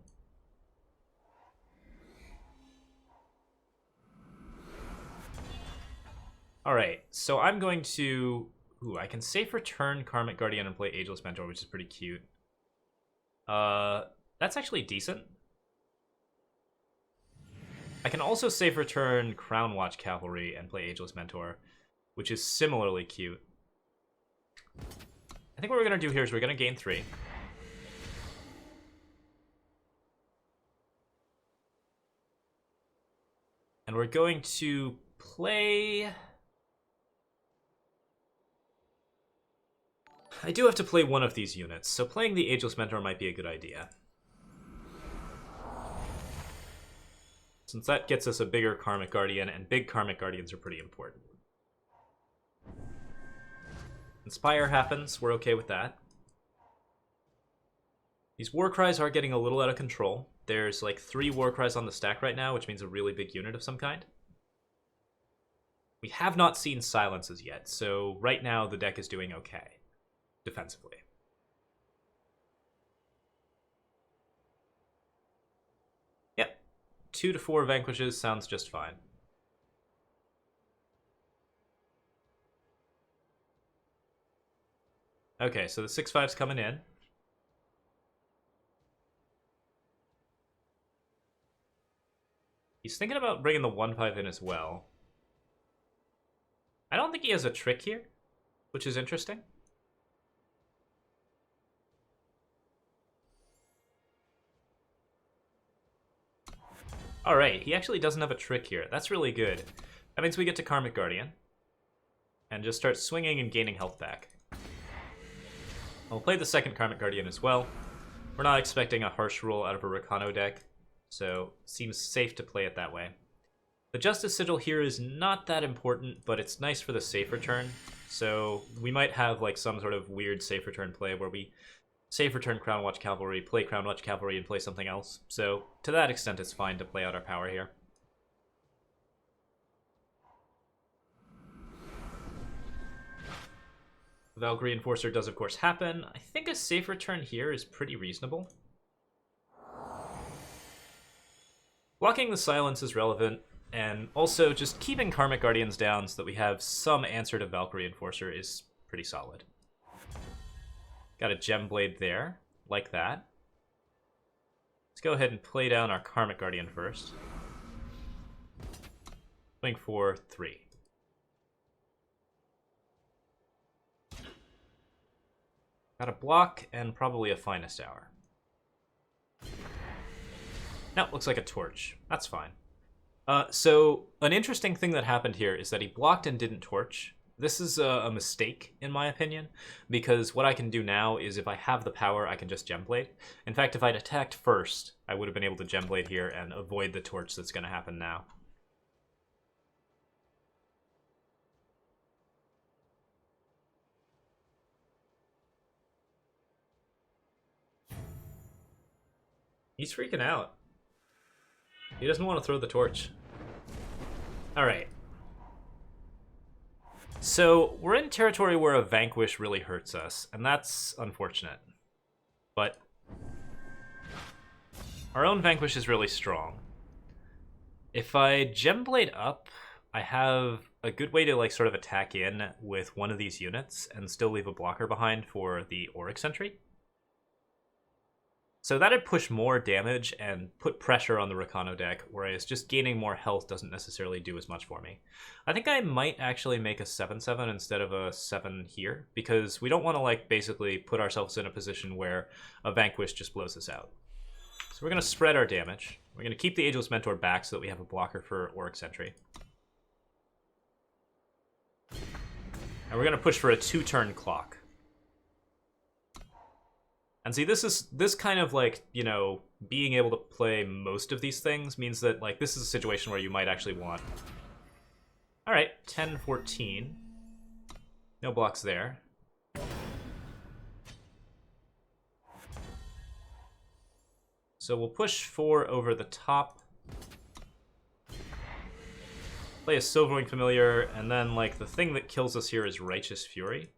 Alright, so I'm going to... Ooh, I can safe return Karmic Guardian and play Ageless Mentor, which is pretty cute. That's actually decent. I can also safe return Crown Watch Cavalry and play Ageless Mentor, which is similarly cute. I think what we're going to do here is we're going to gain 3. And we're going to play... I do have to play one of these units, so playing the Ageless Mentor might be a good idea. Since that gets us a bigger Karmic Guardian, and big Karmic Guardians are pretty important. Inspire happens, we're okay with that. These War Cries are getting a little out of control. There's like 3 War Cries on the stack right now, which means a really big unit of some kind. We have not seen silences yet, so right now the deck is doing okay. Defensively. Yep. 2 to 4 Vanquishes sounds just fine. Okay, so the 6/5's coming in. He's thinking about bringing the 1/5 in as well. I don't think he has a trick here, which is interesting. Alright, he actually doesn't have a trick here. That's really good. That means we get to Karmic Guardian. And just start swinging and gaining health back. I'll play the second Karmic Guardian as well. We're not expecting a harsh roll out of a Rakano deck, so seems safe to play it that way. The Justice Sigil here is not that important, but it's nice for the safe return. So we might have like some sort of weird safe return play where we safe return Crown Watch Cavalry, play Crown Watch Cavalry, and play something else. So to that extent, it's fine to play out our power here. Valkyrie Enforcer does, of course, happen. I think a safe return here is pretty reasonable. Blocking the silence is relevant, and also just keeping Karmic Guardians down so that we have some answer to Valkyrie Enforcer is pretty solid. Got a Gem Blade there, like that. Let's go ahead and play down our Karmic Guardian first. Swing for 3. Got a block and probably a Finest Hour. No, looks like a Torch. That's fine. So an interesting thing that happened here is that he blocked and didn't Torch. This is a mistake, in my opinion, because what I can do now is if I have the power, I can just Gemblade. In fact, if I'd attacked first, I would have been able to Gemblade here and avoid the Torch that's going to happen now. He's freaking out. He doesn't want to throw the torch. Alright. So, we're in territory where a Vanquish really hurts us, and that's unfortunate. But our own Vanquish is really strong. If I Gemblade up, I have a good way to like sort of attack in with one of these units and still leave a blocker behind for the Auric Sentry. So that'd push more damage and put pressure on the Rakano deck, whereas just gaining more health doesn't necessarily do as much for me. I think I might actually make a 7/7 instead of a 7 here, because we don't want to like basically put ourselves in a position where a Vanquish just blows us out. So we're going to spread our damage. We're going to keep the Ageless Mentor back so that we have a blocker for Auric Sentry. And we're going to push for a 2-turn clock. And see, this kind of like, you know, being able to play most of these things means that like this is a situation where you might actually want. All right, 10-14. No blocks there. So we'll push 4 over the top. Play a Silverwing Familiar, and then like the thing that kills us here is Righteous Fury.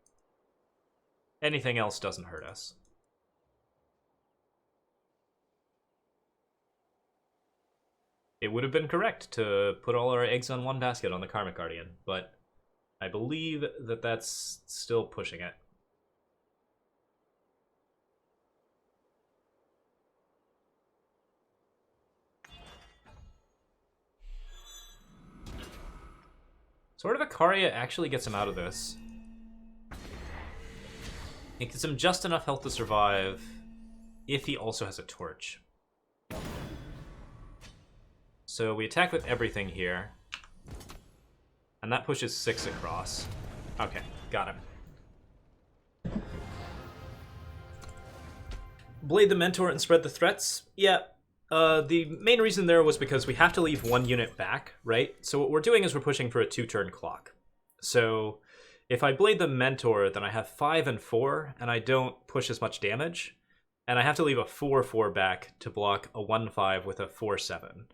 Anything else doesn't hurt us. It would have been correct to put all our eggs on one basket on the Karmic Guardian, but I believe that that's still pushing it. Sword of Ikaria actually gets him out of this. It gives him just enough health to survive if he also has a torch. So we attack with everything here. And that pushes 6 across. Okay, got him. Blade the Mentor and spread the threats? Yeah, the main reason there was because we have to leave one unit back, right? So what we're doing is we're pushing for a 2-turn clock. So if I Blade the Mentor, then I have 5 and 4, and I don't push as much damage. And I have to leave a 4/4 back to block a 1/5 with a 4/7.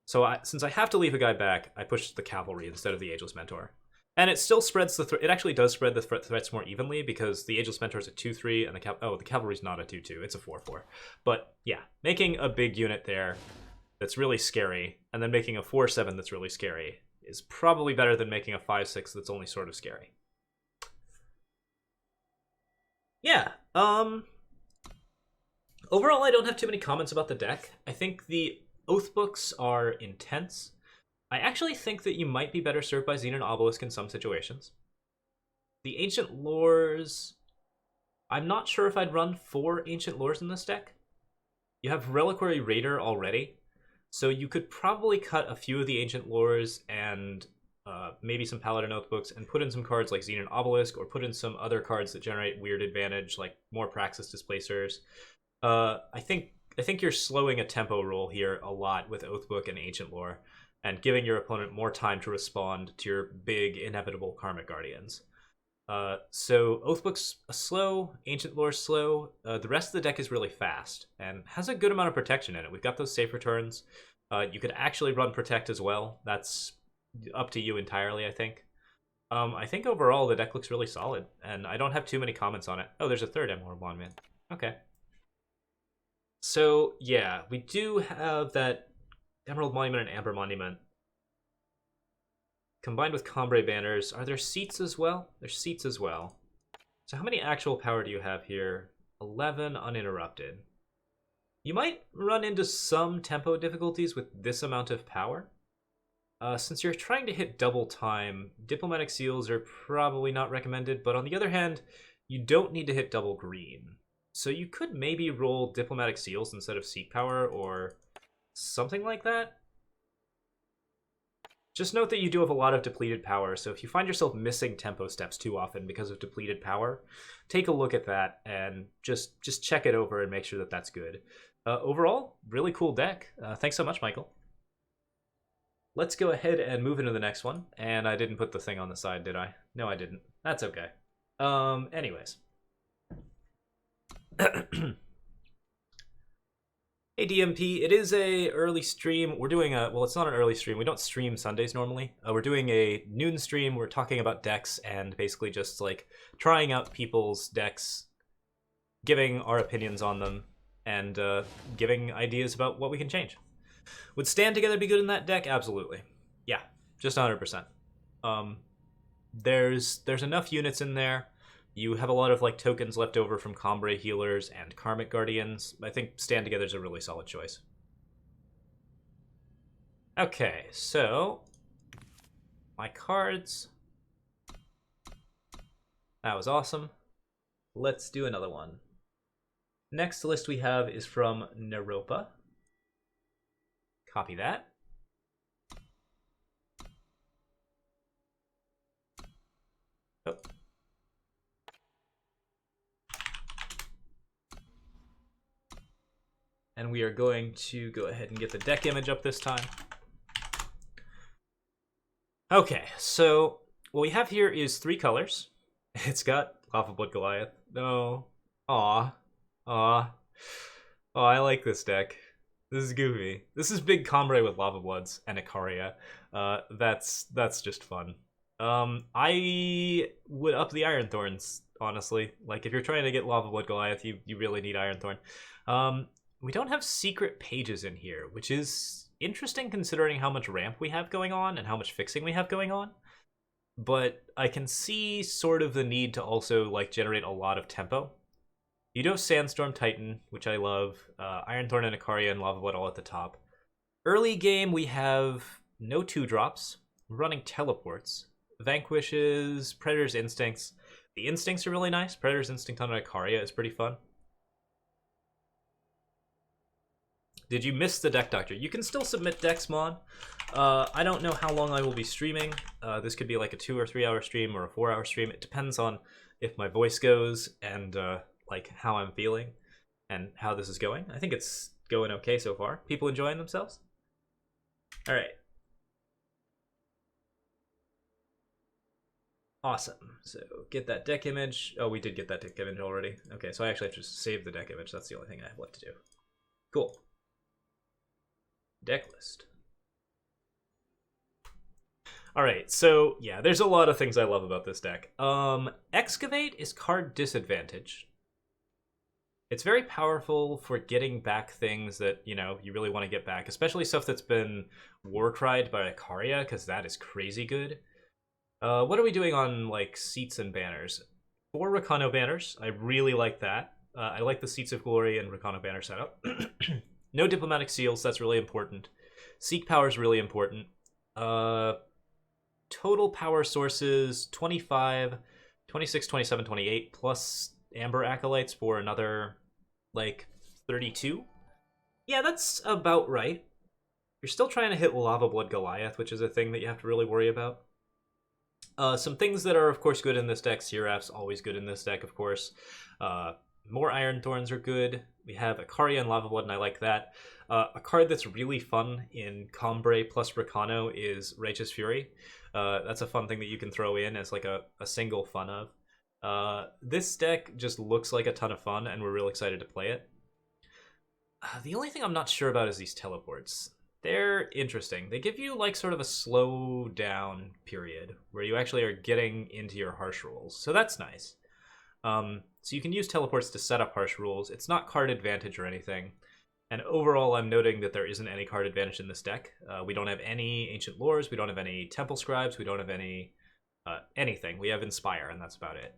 So since I have to leave a guy back, I push the Cavalry instead of the Ageless Mentor. And it still spreads the it actually does spread the threats more evenly because the Ageless Mentor is a 2/3 and the Cavalry's not a 2/2, it's a 4/4. But yeah, making a big unit there that's really scary and then making a 4/7 that's really scary is probably better than making a 5/6 that's only sort of scary. Yeah, overall I don't have too many comments about the deck. I think the Oath books are intense. I actually think that you might be better served by Xenon Obelisk in some situations. The Ancient Lores, I'm not sure if I'd run 4 Ancient Lores in this deck. You have Reliquary Raider already. So you could probably cut a few of the ancient lores and maybe some Paladin Notebooks and put in some cards like Xenon Obelisk, or put in some other cards that generate weird advantage, like more Praxis Displacers. I think you're slowing a tempo roll here a lot with Oathbook and Ancient Lore, and giving your opponent more time to respond to your big, inevitable Karmic Guardians. So Oathbook's slow, Ancient Lore's slow. The rest of the deck is really fast and has a good amount of protection in it. We've got those safe returns. You could actually run Protect as well. That's up to you entirely, I think. I think overall the deck looks really solid, and I don't have too many comments on it. Oh, there's a third Emerald Monument. Okay. So, yeah, we do have that Emerald Monument and Amber Monument combined with Combre banners. Are there seats as well? There's seats as well. So how many actual power do you have here? 11 uninterrupted. You might run into some tempo difficulties with this amount of power. Since you're trying to hit double time, Diplomatic Seals are probably not recommended, but on the other hand, you don't need to hit double green. So you could maybe roll Diplomatic Seals instead of Seat Power, or something like that. Just note that you do have a lot of depleted power, so if you find yourself missing tempo steps too often because of depleted power, take a look at that and just check it over and make sure that that's good. Overall, really cool deck. Thanks so much, Michael. Let's go ahead and move into the next one. And I didn't put the thing on the side, did I? No, I didn't. That's okay. Anyways. Hey DMP, it is a early stream. We're doing a, well, it's not an early stream. We don't stream Sundays normally. We're doing a noon stream. We're talking about decks and basically just like trying out people's decks, giving our opinions on them, and giving ideas about what we can change. Would Stand Together be good in that deck? Absolutely. Yeah, just 100%. There's enough units in there. You have a lot of like tokens left over from Combre Healers and Karmic Guardians. I think Stand Together is a really solid choice. Okay, so my cards. That was awesome. Let's do another one. Next list we have is from Naropa. Copy that. Oh. And we are going to go ahead and get the deck image up this time. Okay, so what we have here is 3 colors. It's got Lava Blood Goliath. No. Aw. Aw. Oh, I like this deck. This is goofy. This is big Combre with Lava Bloods and Icaria. That's just fun. I would up the Iron Thorns, honestly. Like, if you're trying to get Lava Blood Goliath, you really need Iron Thorn. We don't have secret pages in here, which is interesting considering how much ramp we have going on and how much fixing we have going on. But I can see sort of the need to also like generate a lot of tempo. You do have Sandstorm Titan, which I love, Iron Thorn and Icaria and Lava Blood all at the top. Early game, we have no 2-drops. We're running Teleports. Vanquishes, Predator's Instincts. The Instincts are really nice. Predator's Instinct on Icaria is pretty fun. Did you miss the Deck Doctor? You can still submit decks, Mon. I don't know how long I will be streaming. This could be like a 2 or 3 hour stream or a 4 hour stream. It depends on if my voice goes and like how I'm feeling and how this is going. I think it's going okay so far. People enjoying themselves? All right. Awesome. So get that deck image. Oh, we did get that deck image already. Okay, so I actually have to save the deck image. That's the only thing I have left to do. Cool. Deck list. Alright, so yeah, there's a lot of things I love about this deck. Excavate is card disadvantage. It's very powerful for getting back things that, you know, you really want to get back, especially stuff that's been war-cried by Icaria, because that is crazy good. What are we doing on, like, seats and banners? 4 Rakano banners. I really like that. I like the Seats of Glory and Rakano banner setup. No Diplomatic Seals, that's really important. Seek Power is really important. Total power sources, 25, 26, 27, 28, plus Amber Acolytes for another, like, 32. Yeah, that's about right. You're still trying to hit Lava Blood Goliath, which is a thing that you have to really worry about. Some things that are, of course, good in this deck. Seraph's always good in this deck, of course. More Iron Thorns are good. We have Ikaria and Lava Blood, and I like that. A card that's really fun in Combre plus Rakano is Righteous Fury. That's a fun thing that you can throw in as like a single fun of. This deck just looks like a ton of fun, and we're real excited to play it. The only thing I'm not sure about is these teleports. They're interesting. They give you like sort of a slow down period where you actually are getting into your harsh rules. So that's nice. So you can use teleports to set up harsh rules. It's not card advantage or anything. And overall, I'm noting that there isn't any card advantage in this deck. We don't have any Ancient Lores. We don't have any Temple Scribes. We don't have any anything. We have Inspire, and that's about it.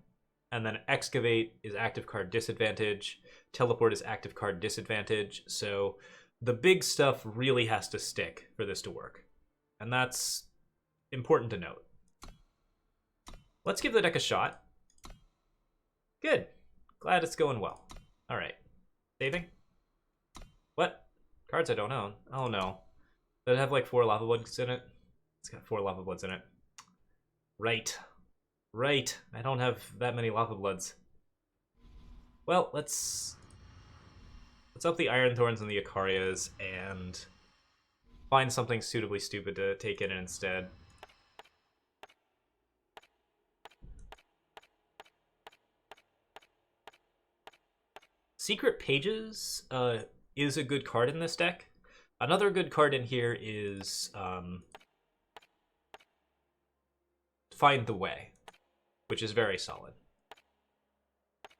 And then Excavate is active card disadvantage. Teleport is active card disadvantage. So the big stuff really has to stick for this to work. And that's important to note. Let's give the deck a shot. Good. Glad it's going well. All right. Saving? What? Cards I don't own. Oh no. Does it have like 4 Lava Bloods in it? It's got 4 Lava Bloods in it. Right. Right. I don't have that many Lava Bloods. Well, let's up the Iron Thorns and the Ikarias and find something suitably stupid to take in instead. Secret Pages is a good card in this deck. Another good card in here is Find the Way, which is very solid.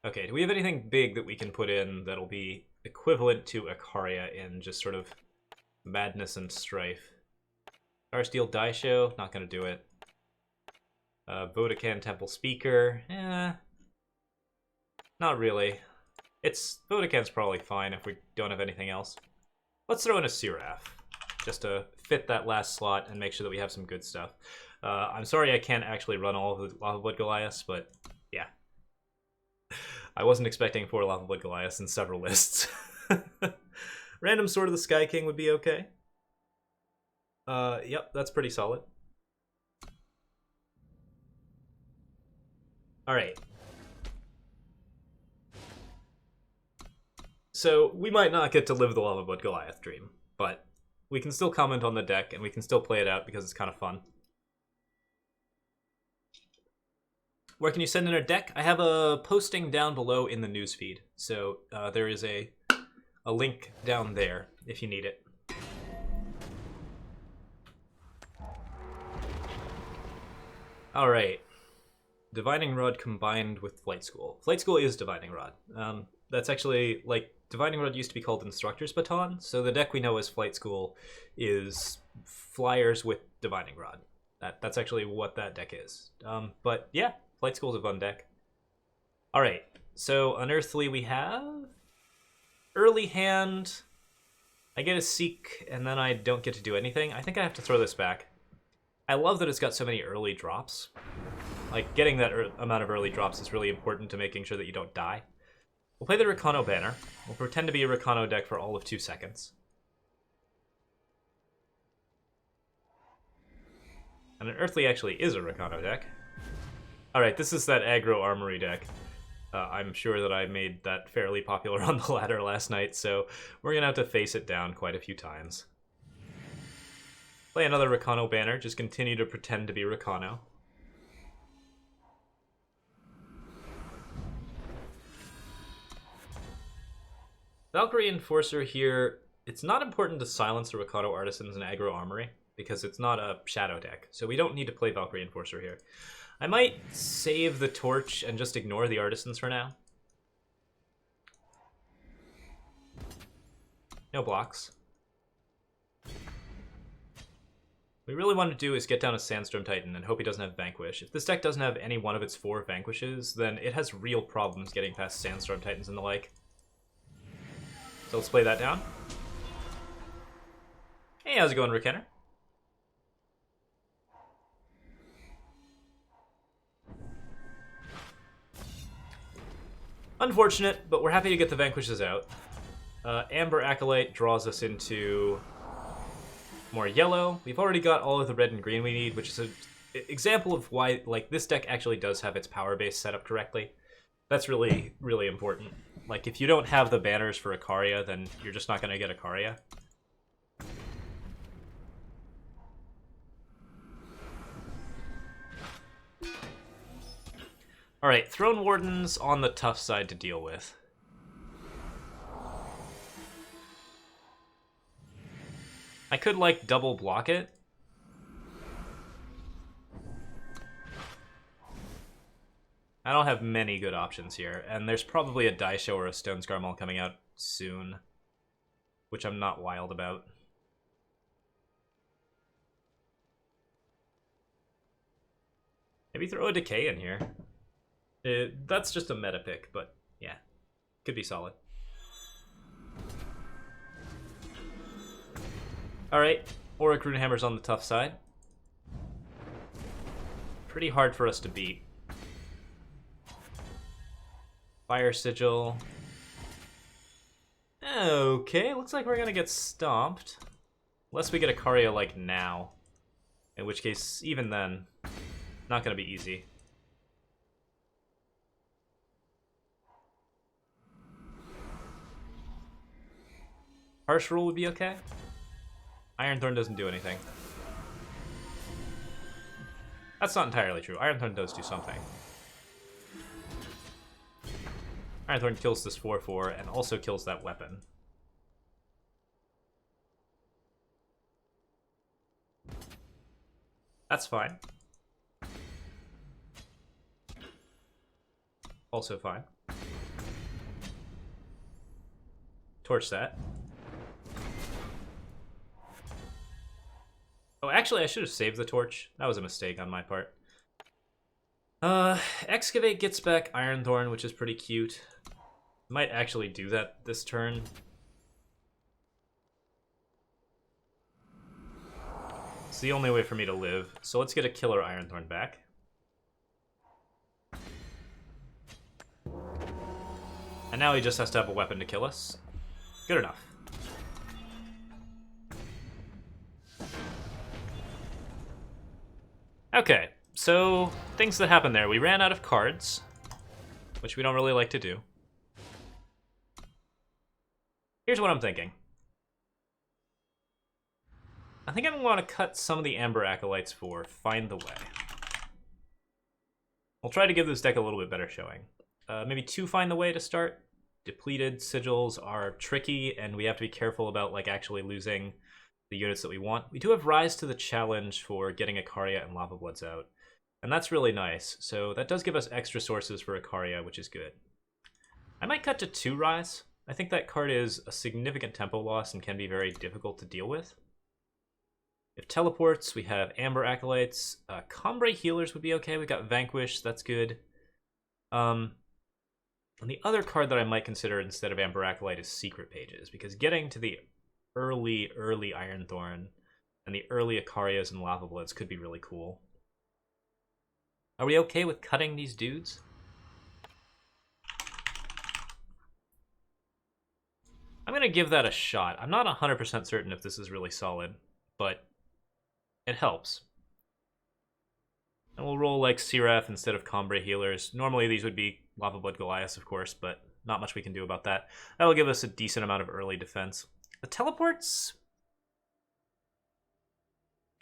Okay, do we have anything big that we can put in that'll be equivalent to Ikaria in just sort of madness and strife? Starsteel Daisho, not gonna do it. Vodachan Temple Speaker, not really. Vodachan's probably fine if we don't have anything else. Let's throw in a Seraph, just to fit that last slot and make sure that we have some good stuff. I'm sorry I can't actually run all of the Lava Blood Goliaths, but yeah. I wasn't expecting 4 Lava Blood Goliaths in several lists. Random Sword of the Sky King would be okay. Yep, that's pretty solid. Alright. So, we might not get to live the Lava Blood Goliath dream, but we can still comment on the deck, and we can still play it out because it's kind of fun. Where can you send in a deck? I have a posting down below in the newsfeed, so there is a link down there if you need it. Alright. Divining Rod combined with Flight School. Flight School is Divining Rod. That's actually, like, Divining Rod used to be called Instructor's Baton, so the deck we know as Flight School is Flyers with Divining Rod. That's actually what that deck is. But yeah, Flight School's a fun deck. Alright, so Unearthly we have. Early hand. I get a Seek, and then I don't get to do anything. I think I have to throw this back. I love that it's got so many early drops. Like, getting that amount of early drops is really important to making sure that you don't die. We'll play the Rakano banner. We'll pretend to be a Rakano deck for all of 2 seconds. And an Earthly actually is a Rakano deck. Alright, this is that aggro armory deck. I'm sure that I made that fairly popular on the ladder last night, so we're gonna have to face it down quite a few times. Play another Rakano banner, just continue to pretend to be Rakano. Valkyrie Enforcer here, it's not important to silence the Rakano Artisans and aggro armory, because it's not a shadow deck, so we don't need to play Valkyrie Enforcer here. I might save the torch and just ignore the Artisans for now. No blocks. What we really want to do is get down a Sandstorm Titan and hope he doesn't have Vanquish. If this deck doesn't have any one of its 4 Vanquishes, then it has real problems getting past Sandstorm Titans and the like. So let's play that down. Hey, how's it going, Rick Kenner? Unfortunate, but we're happy to get the Vanquishes out. Amber Acolyte draws us into More yellow. We've already got all of the red and green we need, which is an example of why like this deck actually does have its power base set up correctly. That's really, really important. Like, if you don't have the banners for Ikaria, then you're just not going to get Ikaria. Alright, Throne Warden's on the tough side to deal with. I could, like, double block it. I don't have many good options here, and there's probably a Daisho or a Stone Scar coming out soon, which I'm not wild about. Maybe throw a Decay in here. That's just a meta pick, but yeah, could be solid. Alright, Auric Runehammer's on the tough side. Pretty hard for us to beat. Fire Sigil. Okay, looks like we're gonna get stomped. Unless we get Ikaria like now. In which case, even then, not gonna be easy. Harsh Rule would be okay. Ironthorn doesn't do anything. That's not entirely true. Ironthorn does do something. Ironthorn kills this 4/4 and also kills that weapon. That's fine. Also fine. Torch that. Oh, actually, I should have saved the torch. That was a mistake on my part. Excavate gets back Ironthorn, which is pretty cute. Might actually do that this turn. It's the only way for me to live. So let's get a killer Ironthorn back. And now he just has to have a weapon to kill us. Good enough. Okay, so things that happened there. We ran out of cards, which we don't really like to do. Here's what I'm thinking. I think I'm going to want to cut some of the Amber Acolytes for Find the Way. I'll try to give this deck a little bit better showing. Maybe 2 Find the Way to start. Depleted sigils are tricky, and we have to be careful about like actually losing the units that we want. We do have Rise to the Challenge for getting Ikaria and Lava Bloods out, and that's really nice. So that does give us extra sources for Ikaria, which is good. I might cut to 2 Rise. I think that card is a significant tempo loss and can be very difficult to deal with. If teleports, we have Amber Acolytes. Combre Healers would be okay. We got Vanquish, that's good. And the other card that I might consider instead of Amber Acolyte is Secret Pages, because getting to the early Ironthorn and the early Ikarias and Lava Bloods could be really cool. Are we okay with cutting these dudes? I'm going to give that a shot. I'm not 100% certain if this is really solid, but it helps. And we'll roll like Seraph instead of Combre Healers. Normally these would be Lava Blood Goliaths, of course, but not much we can do about that. That'll give us a decent amount of early defense. The teleports?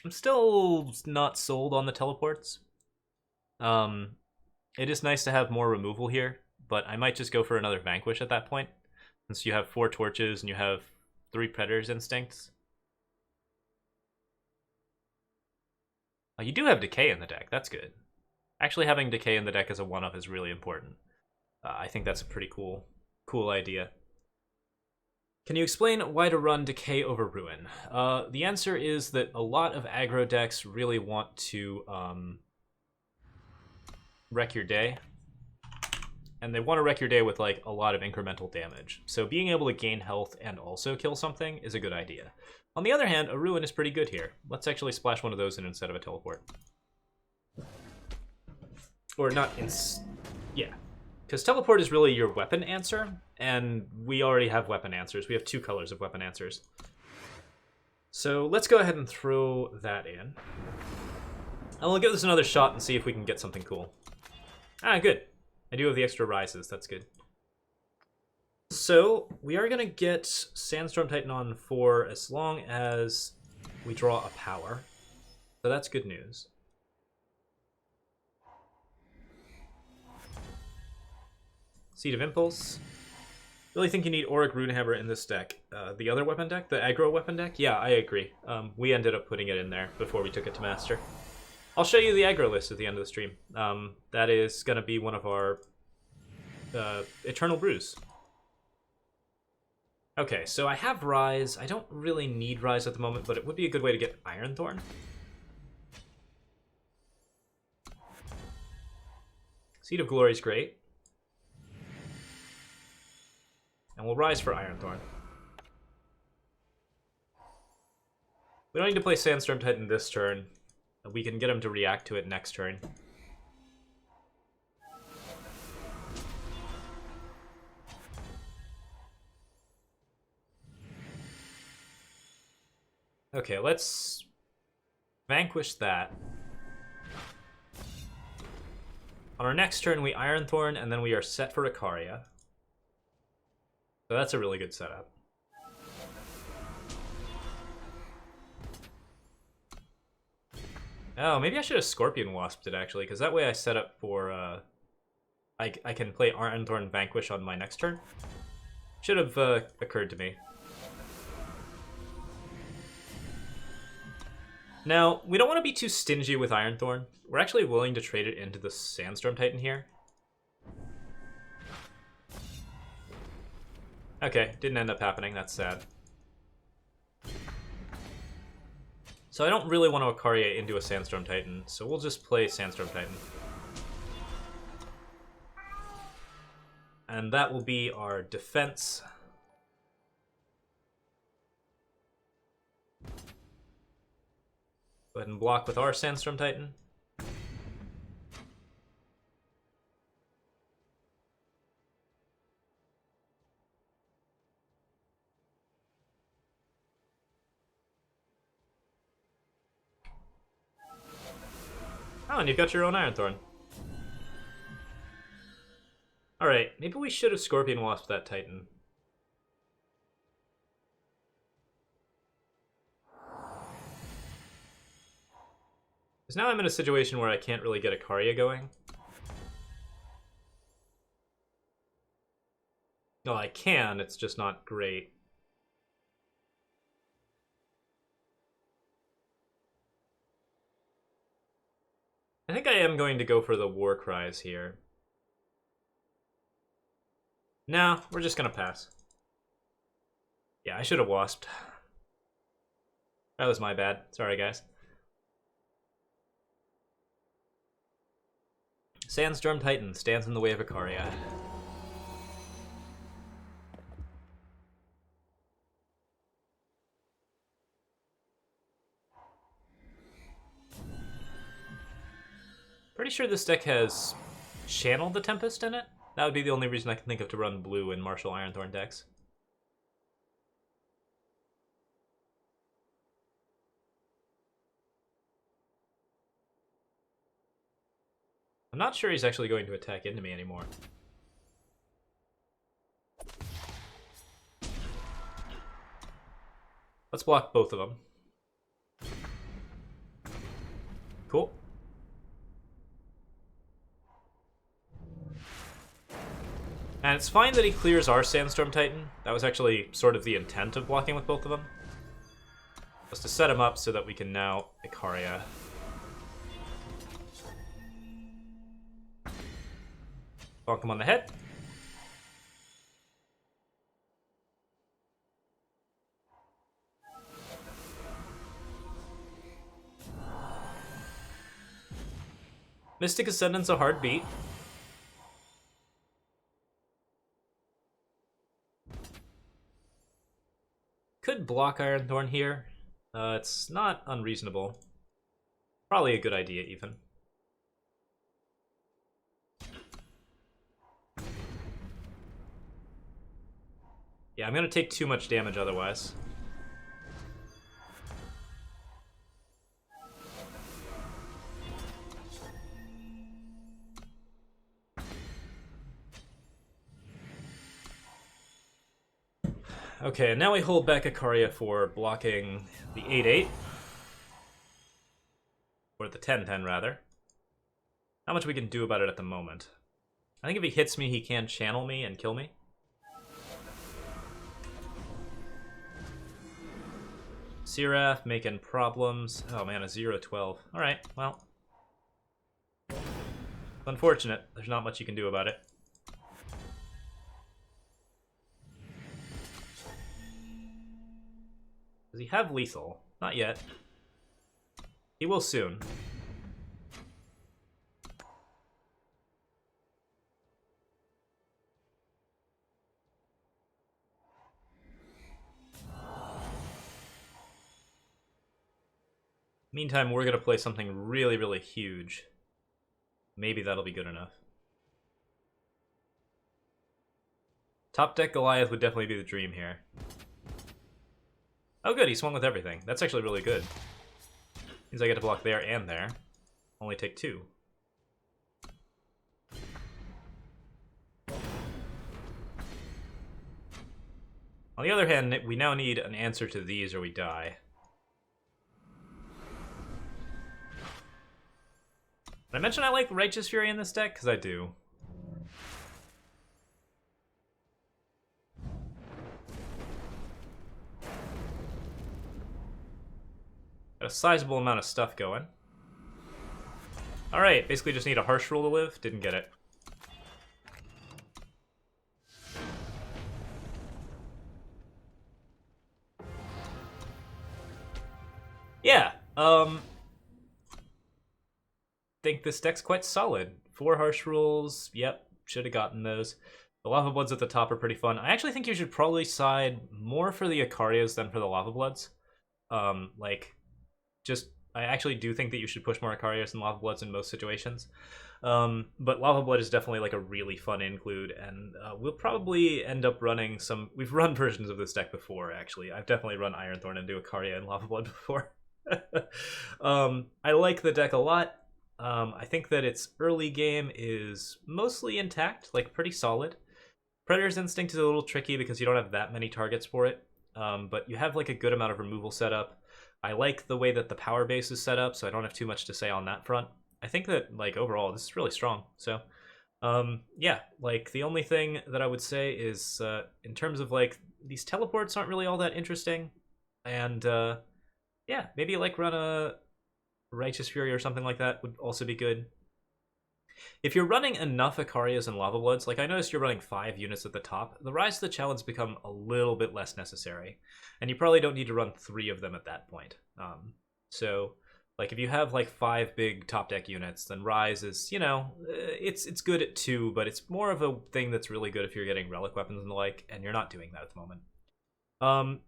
I'm still not sold on the teleports. It is nice to have more removal here, but I might just go for another Vanquish at that point, since you have 4 torches and you have 3 Predator's Instincts. Oh, you do have Decay in the deck, that's good. Actually having Decay in the deck as a 1-up is really important. I think that's a pretty cool idea. Can you explain why to run Decay over Ruin? The answer is that a lot of aggro decks really want to wreck your day. And they want to wreck your day with like a lot of incremental damage. So being able to gain health and also kill something is a good idea. On the other hand, a Ruin is pretty good here. Let's actually splash one of those in instead of a teleport. Or not in... yeah. Because teleport is really your weapon answer, and we already have weapon answers. We have 2 colors of weapon answers. So let's go ahead and throw that in. And we'll give this another shot and see if we can get something cool. Ah, good. I do have the extra rises, that's good. So, we are going to get Sandstorm Titan on for as long as we draw a power. So that's good news. Seed of Impulse. Really think you need Auric Runehammer in this deck. The other weapon deck, the aggro weapon deck? Yeah, I agree. We ended up putting it in there before we took it to Master. I'll show you the aggro list at the end of the stream. That is going to be one of our Eternal Brews. Okay, so I have Rise. I don't really need Rise at the moment, but it would be a good way to get Ironthorn. Seed of Glory is great. And we'll Rise for Ironthorn. We don't need to play Sandstorm Titan this turn. We can get him to react to it next turn. Okay, let's vanquish that. On our next turn, we Ironthorn, and then we are set for Icaria. So that's a really good setup. Oh, maybe I should have Scorpion Wasped it, actually, because that way I set up for... I can play Ironthorn Vanquish on my next turn. Should have occurred to me. Now, we don't want to be too stingy with Ironthorn. We're actually willing to trade it into the Sandstorm Titan here. Okay, didn't end up happening. That's sad. So I don't really want to Icaria into a Sandstorm Titan, so we'll just play Sandstorm Titan. And that will be our defense. Go ahead and block with our Sandstorm Titan. Oh, and you've got your own Ironthorn. Alright, maybe we should have Scorpion Wasp that Titan. Because now I'm in a situation where I can't really get Icaria going. No, I can, it's just not great. I think I am going to go for the War Cries here. No, we're just gonna pass. Yeah, I should have wasped. That was my bad. Sorry, guys. Sandstorm Titan stands in the way of Icaria. Pretty sure this deck has Channel the Tempest in it. That would be the only reason I can think of to run blue in Martial Ironthorn decks. I'm not sure he's actually going to attack into me anymore. Let's block both of them. Cool. And it's fine that he clears our Sandstorm Titan. That was actually sort of the intent of blocking with both of them. Was to set him up so that we can now Icaria. Bonk him on the head. Mystic Ascendant's a hard beat. Could block Ironthorn here. It's not unreasonable. Probably a good idea, even. Yeah, I'm gonna take too much damage otherwise. Okay, now we hold back Ikaria for blocking the 8-8. Or the 10-10, rather. Not much we can do about it at the moment. I think if he hits me, he can channel me and kill me. Seraph making problems. Oh man, a 0-12. Alright, well. Unfortunate. There's not much you can do about it. Does he have lethal? Not yet. He will soon. Meantime, we're going to play something really, really huge. Maybe that'll be good enough. Top deck Goliath would definitely be the dream here. Oh good, he swung with everything. That's actually really good. Means I get to block there and there. Only take 2. On the other hand, we now need an answer to these or we die. Did I mention I like Righteous Fury in this deck? Because I do. Got a sizable amount of stuff going. Alright, basically just need a Harsh Rule to live. Didn't get it. Yeah, think this deck's quite solid. 4 Harsh Rules, yep, should have gotten those. The Lava Bloods at the top are pretty fun. I actually think you should probably side more for the Icarias than for the Lava Bloods. I actually do think that you should push more Icarias than Lava Bloods in most situations. But Lava Blood is definitely like a really fun include, and we'll probably end up running some... We've run versions of this deck before, actually. I've definitely run Ironthorn into Icaria and Lava Blood before. I like the deck a lot. I think that its early game is mostly intact, like pretty solid. Predator's Instinct is a little tricky because you don't have that many targets for it, but you have like a good amount of removal set up. I like the way that the power base is set up, so I don't have too much to say on that front. I think that like overall this is really strong. So yeah, like the only thing that I would say is in terms of like these teleports aren't really all that interesting, and yeah, maybe like run a Righteous Fury or something like that would also be good. If you're running enough Icarias and Lava Bloods, like I noticed you're running 5 units at the top, the Rise to the Challenge become a little bit less necessary. And you probably don't need to run 3 of them at that point. So, like if you have like 5 big top deck units, then Rise is, you know, it's good at 2, but it's more of a thing that's really good if you're getting relic weapons and the like, and you're not doing that at the moment.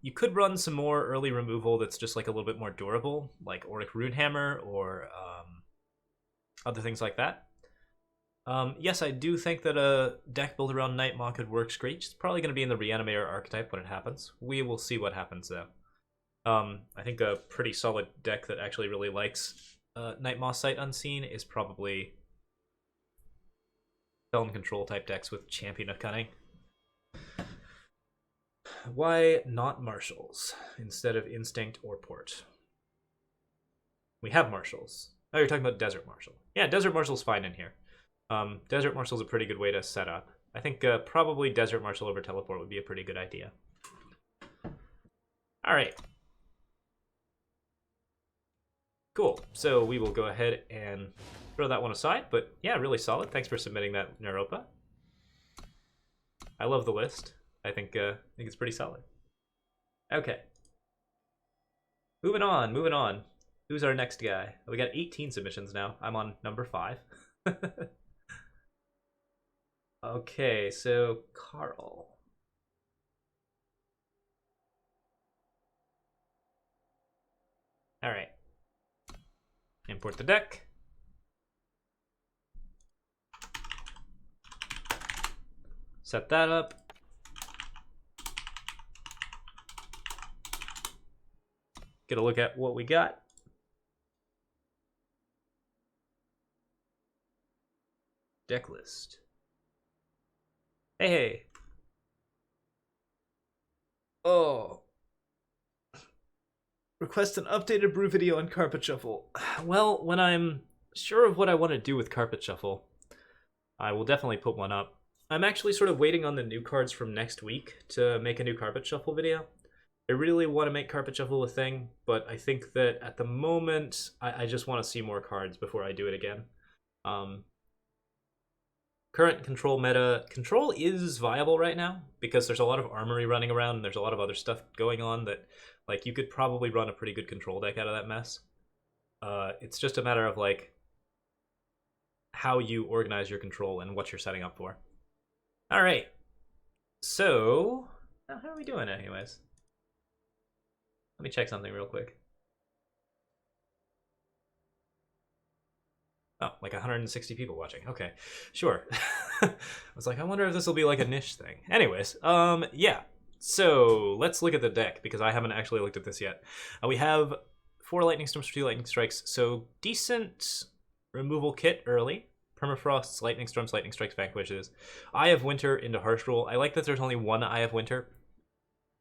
You could run some more early removal that's just like a little bit more durable, like Auric Runehammer or other things like that. Yes, I do think that a deck built around Nightmaw could work great. It's probably going to be in the Reanimator archetype when it happens. We will see what happens though. I think a pretty solid deck that actually really likes Nightmaw Sight Unseen is probably Felon Control type decks with Champion of Cunning. Why not Marshals instead of Instinct or Port? We have Marshals. Oh, you're talking about Desert Marshal. Yeah, Desert Marshal's fine in here. Desert Marshal's a pretty good way to set up. I think probably Desert Marshal over Teleport would be a pretty good idea. Alright. Cool. So we will go ahead and throw that one aside. But yeah, really solid. Thanks for submitting that, Naropa. I love the list. I think it's pretty solid. Okay. Moving on, moving on. Who's our next guy? We got 18 submissions now. I'm on number 5. Okay, so Carl. All right. Import the deck. Set that up. Get a look at what we got. Deck list. Hey, hey. Oh. Request an updated brew video on Carpet Shuffle. Well, when I'm sure of what I want to do with Carpet Shuffle, I will definitely put one up. I'm actually sort of waiting on the new cards from next week to make a new Carpet Shuffle video. I really want to make Carpet Shuffle a thing, but I think that at the moment, I just want to see more cards before I do it again. Current control meta, control is viable right now because there's a lot of armory running around and there's a lot of other stuff going on that, like, you could probably run a pretty good control deck out of that mess. It's just a matter of, like, how you organize your control and what you're setting up for. All right. So, how are we doing anyways? Let me check something real quick. Oh, like 160 people watching. Okay, sure. I was like, I wonder if this will be like a niche thing. Anyways, yeah. So let's look at the deck because I haven't actually looked at this yet. We have 4 lightning storms for 2 lightning strikes. So decent removal kit early. Permafrosts, lightning storms, lightning strikes, vanquishes. Eye of Winter into Harsh Rule. I like that there's only 1 Eye of Winter.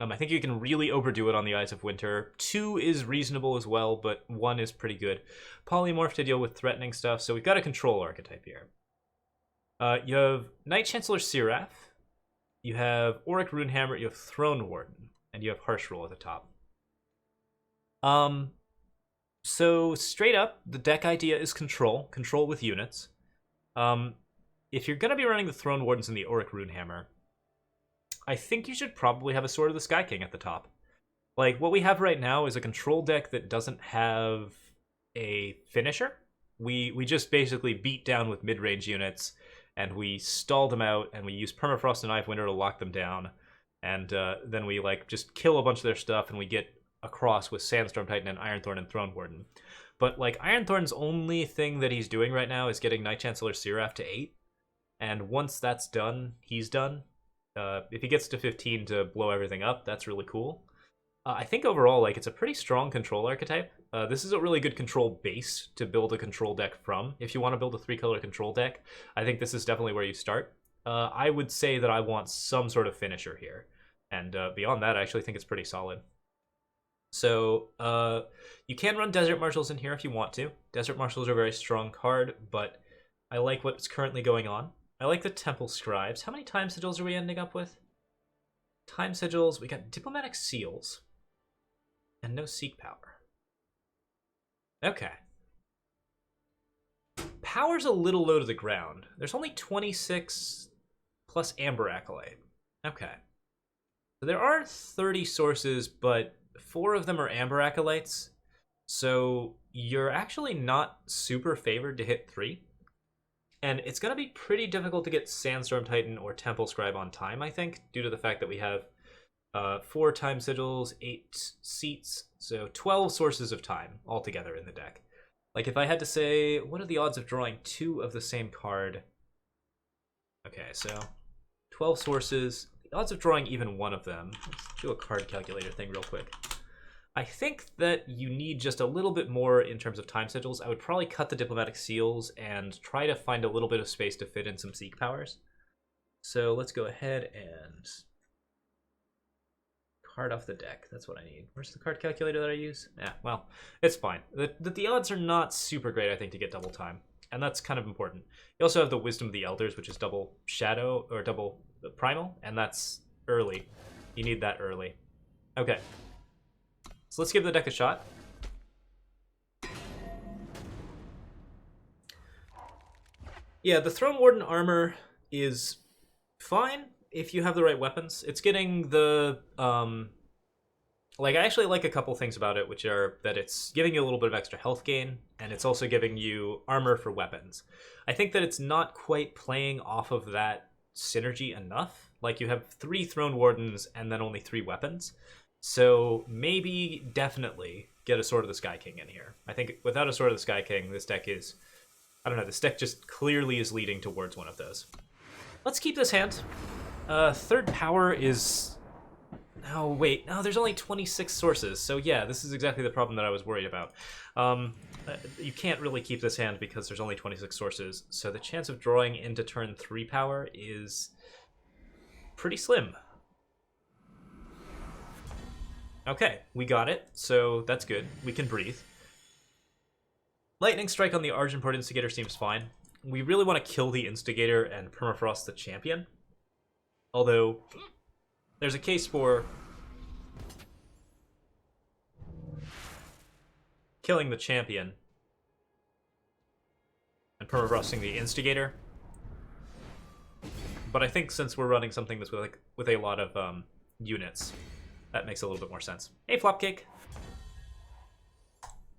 I think you can really overdo it on the Eyes of Winter. 2 is reasonable as well, but 1 is pretty good. Polymorph to deal with threatening stuff, so we've got a control archetype here. You have Knight Chancellor Seraph, you have Auric Runehammer, you have Throne Warden, and you have Harsh Rule at the top. So straight up, the deck idea is control with units. If you're going to be running the Throne Wardens and the Auric Runehammer, I think you should probably have a Sword of the Sky King at the top. Like, what we have right now is a control deck that doesn't have a finisher. We just basically beat down with mid-range units, and we stall them out, and we use Permafrost and Eye of Winter to lock them down, and then we, like, just kill a bunch of their stuff, and we get across with Sandstorm Titan and Ironthorn and Throne Warden. But, like, Ironthorn's only thing that he's doing right now is getting Knight Chancellor Seraph to 8, and once that's done, he's done. If he gets to 15 to blow everything up, that's really cool. I think overall, like, it's a pretty strong control archetype. This is a really good control base to build a control deck from. If you want to build a 3-color control deck, I think this is definitely where you start. I would say that I want some sort of finisher here. And beyond that, I actually think it's pretty solid. So, you can run Desert Marshals in here if you want to. Desert Marshals are a very strong card, but I like what's currently going on. I like the Temple Scribes. How many Time Sigils are we ending up with? Time Sigils, we got Diplomatic Seals. And no Seek Power. Okay. Power's a little low to the ground. There's only 26 plus Amber Acolyte. Okay. So there are 30 sources, but 4 of them are Amber Acolytes. So you're actually not super favored to hit 3. And it's going to be pretty difficult to get Sandstorm Titan or Temple Scribe on time, I think, due to the fact that we have 4 Time Sigils, 8 seats, so 12 sources of time altogether in the deck. Like, if I had to say, what are the odds of drawing 2 of the same card? Okay, so 12 sources. The odds of drawing even 1 of them. Let's do a card calculator thing real quick. I think that you need just a little bit more in terms of Time Sigils. I would probably cut the Diplomatic Seals and try to find a little bit of space to fit in some Seek Powers. So let's go ahead and card off the deck. That's what I need. Where's the card calculator that I use? Yeah, well, it's fine. The odds are not super great, I think, to get double time. And that's kind of important. You also have the Wisdom of the Elders, which is double Shadow, or double Primal, and that's early. You need that early. Okay. So let's give the deck a shot. Yeah, the Throne Warden armor is fine if you have the right weapons. It's getting the, like, I actually like a couple things about it, which are that it's giving you a little bit of extra health gain, and it's also giving you armor for weapons. I think that it's not quite playing off of that synergy enough. Like, you have 3 Throne Wardens and then only 3 weapons. So maybe, definitely, get a Sword of the Sky King in here. I think without a Sword of the Sky King, this deck is, I don't know, this deck just clearly is leading towards one of those. Let's keep this hand. Third power is, oh wait, no, there's only 26 sources. So yeah, this is exactly the problem that I was worried about. You can't really keep this hand because there's only 26 sources. So the chance of drawing into turn 3 power is pretty slim. Okay, we got it, so that's good. We can breathe. Lightning Strike on the Argenport Instigator seems fine. We really want to kill the Instigator and permafrost the champion. Although, there's a case for killing the champion and permafrosting the Instigator. But I think since we're running something that's with a lot of units, that makes a little bit more sense. Hey, Flopcake!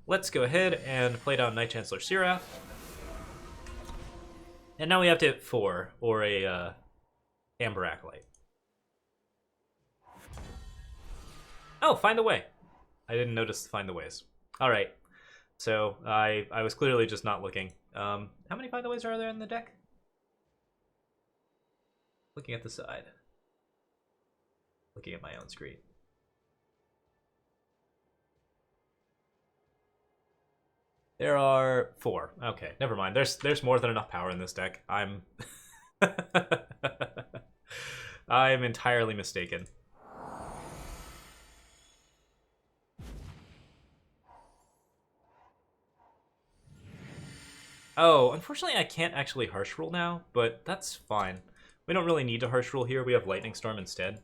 Let's go ahead and play down Knight Chancellor Seraph. And now we have to hit 4, or a Amber Acolyte. Oh, Find a Way! I didn't notice Find the Ways. Alright, so I was clearly just not looking. How many Find the Ways are there in the deck? Looking at the side. Looking at my own screen. There are 4. Okay, never mind. There's more than enough power in this deck. I'm I'm entirely mistaken. Oh, unfortunately I can't actually Harsh Rule now, but that's fine. We don't really need to Harsh Rule here. We have Lightning Storm instead.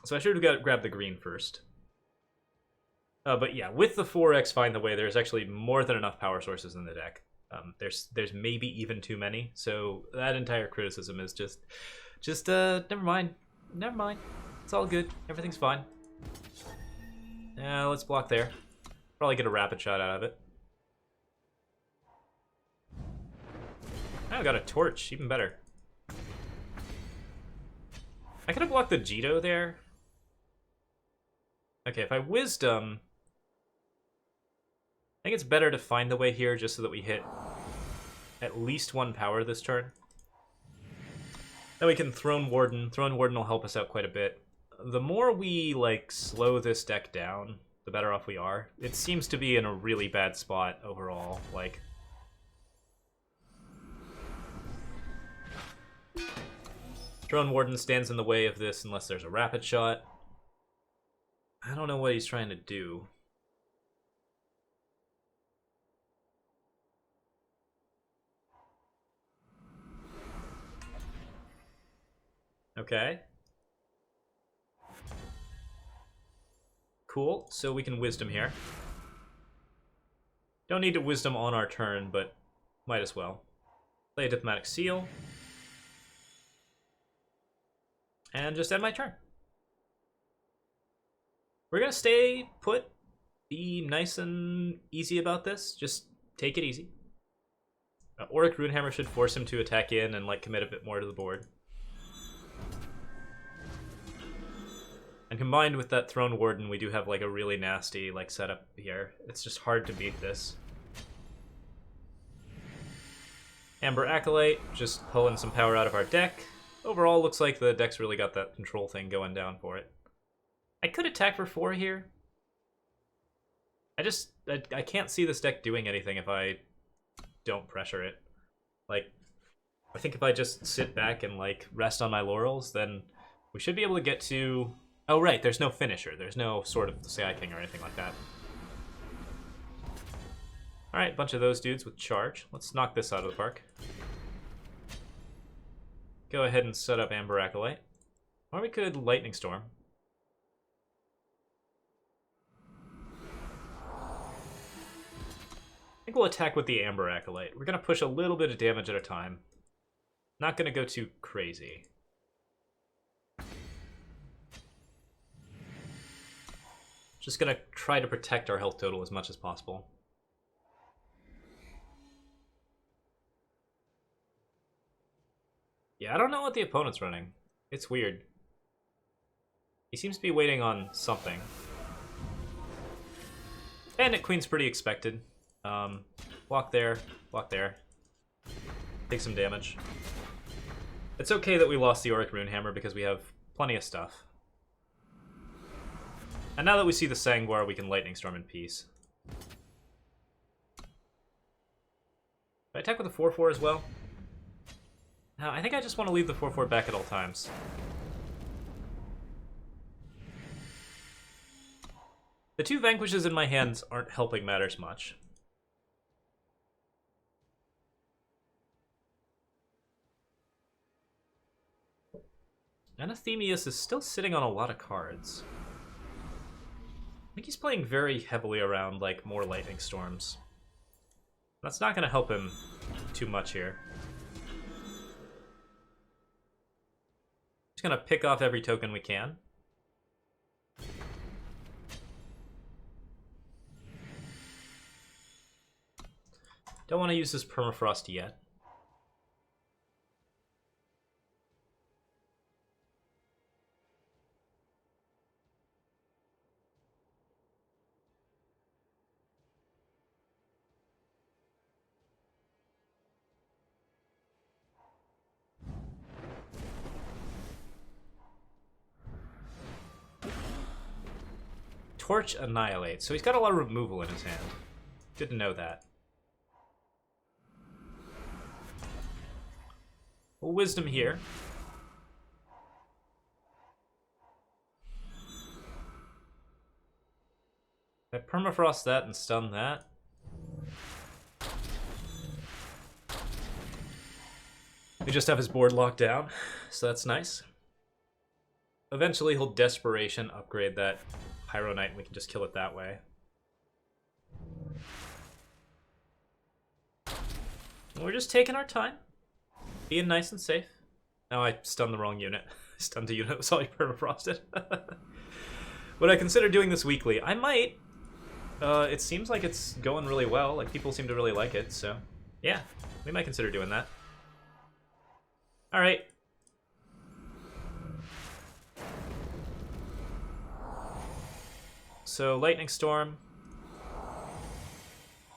So I should have grabbed the green first. But yeah, with the 4x Find the Way, there's actually more than enough power sources in the deck. There's maybe even too many, so that entire criticism is just never mind. Never mind. It's all good. Everything's fine. Let's block there. Probably get a rapid shot out of it. I got a torch, even better. I could have blocked the Jito there. Okay, if I Wisdom, I think it's better to Find the Way here just so that we hit at least 1 power this turn. Then we can Throne Warden. Throne Warden will help us out quite a bit. The more we, like, slow this deck down, the better off we are. It seems to be in a really bad spot overall, like... Throne Warden stands in the way of this unless there's a rapid shot. I don't know what he's trying to do. Okay. Cool, so we can Wisdom here. Don't need to Wisdom on our turn, but might as well. Play a Diplomatic Seal. And just end my turn. We're gonna stay put, be nice and easy about this. Just take it easy. Auric Runehammer should force him to attack in and like commit a bit more to the board. And combined with that Throne Warden, we do have like a really nasty like setup here. It's just hard to beat this. Amber Acolyte, just pulling some power out of our deck. Overall, looks like the deck's really got that control thing going down for it. I could attack for 4 here. I can't see this deck doing anything if I don't pressure it. Like, I think if I just sit back and like rest on my laurels, then we should be able to get to... Oh right, there's no finisher. There's no Sword of the Sky King or anything like that. Alright, bunch of those dudes with charge. Let's knock this out of the park. Go ahead and set up Amber Acolyte. Or we could Lightning Storm. I think we'll attack with the Amber Acolyte. We're going to push a little bit of damage at a time. Not going to go too crazy. Just going to try to protect our health total as much as possible. Yeah, I don't know what the opponent's running. It's weird. He seems to be waiting on something. Bandit Queen's pretty expected. Block there, block there. Take some damage. It's okay that we lost the Auric Runehammer because we have plenty of stuff. And now that we see the Sangwar, we can Lightning Storm in peace. I attack with a 4-4 as well? Now, I think I just want to leave the 4-4 back at all times. The 2 Vanquishes in my hands aren't helping matters much. Anathemius is still sitting on a lot of cards. I think he's playing very heavily around, like, more lightning storms. That's not going to help him too much here. Just going to pick off every token we can. Don't want to use this permafrost yet. Torch Annihilate. So he's got a lot of removal in his hand. Didn't know that. We'll Wisdom here. I permafrost that and stun that. We just have his board locked down, so that's nice. Eventually he'll Desperation upgrade that Pyro Knight and we can just kill it that way. And we're just taking our time. Being nice and safe. Now I stunned the wrong unit. Stunned a unit was all he permafrosted. Would I consider doing this weekly? I might. It seems like it's going really well. Like, people seem to really like it, so yeah, we might consider doing that. Alright. So, Lightning Storm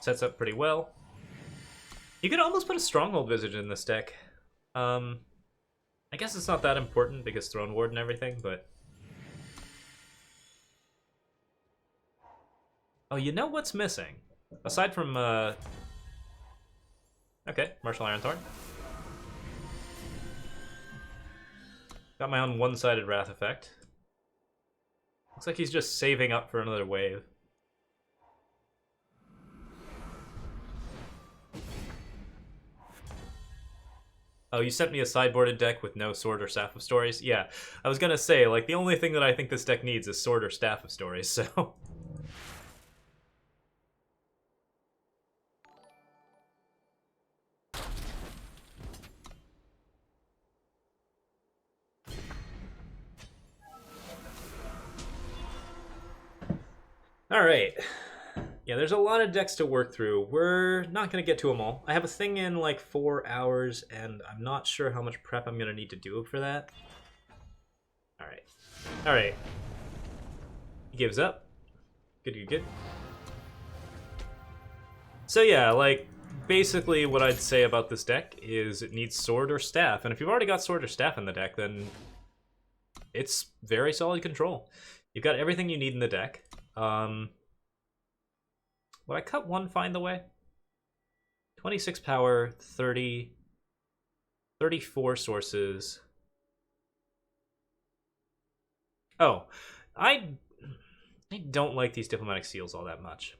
sets up pretty well. You could almost put a Stronghold Visage in this deck. I guess it's not that important because Throne Ward and everything, but... Oh, you know what's missing? Aside from, okay, Martial Ironthorn. Got my own one-sided Wrath effect. Looks like he's just saving up for another wave. Oh, you sent me a sideboarded deck with no Sword or Staff of Stories? Yeah, I was gonna say, like, the only thing that I think this deck needs is Sword or Staff of Stories, so... Alright. Yeah, there's a lot of decks to work through. We're not going to get to them all. I have a thing in like 4 hours, and I'm not sure how much prep I'm going to need to do for that. Alright. Alright. He gives up. Good, good, good. So yeah, like, basically what I'd say about this deck is it needs Sword or Staff. And if you've already got Sword or Staff in the deck, then it's very solid control. You've got everything you need in the deck. Would I cut one Find the Way? 26 power, 30, 34 sources. Oh, I don't like these Diplomatic Seals all that much.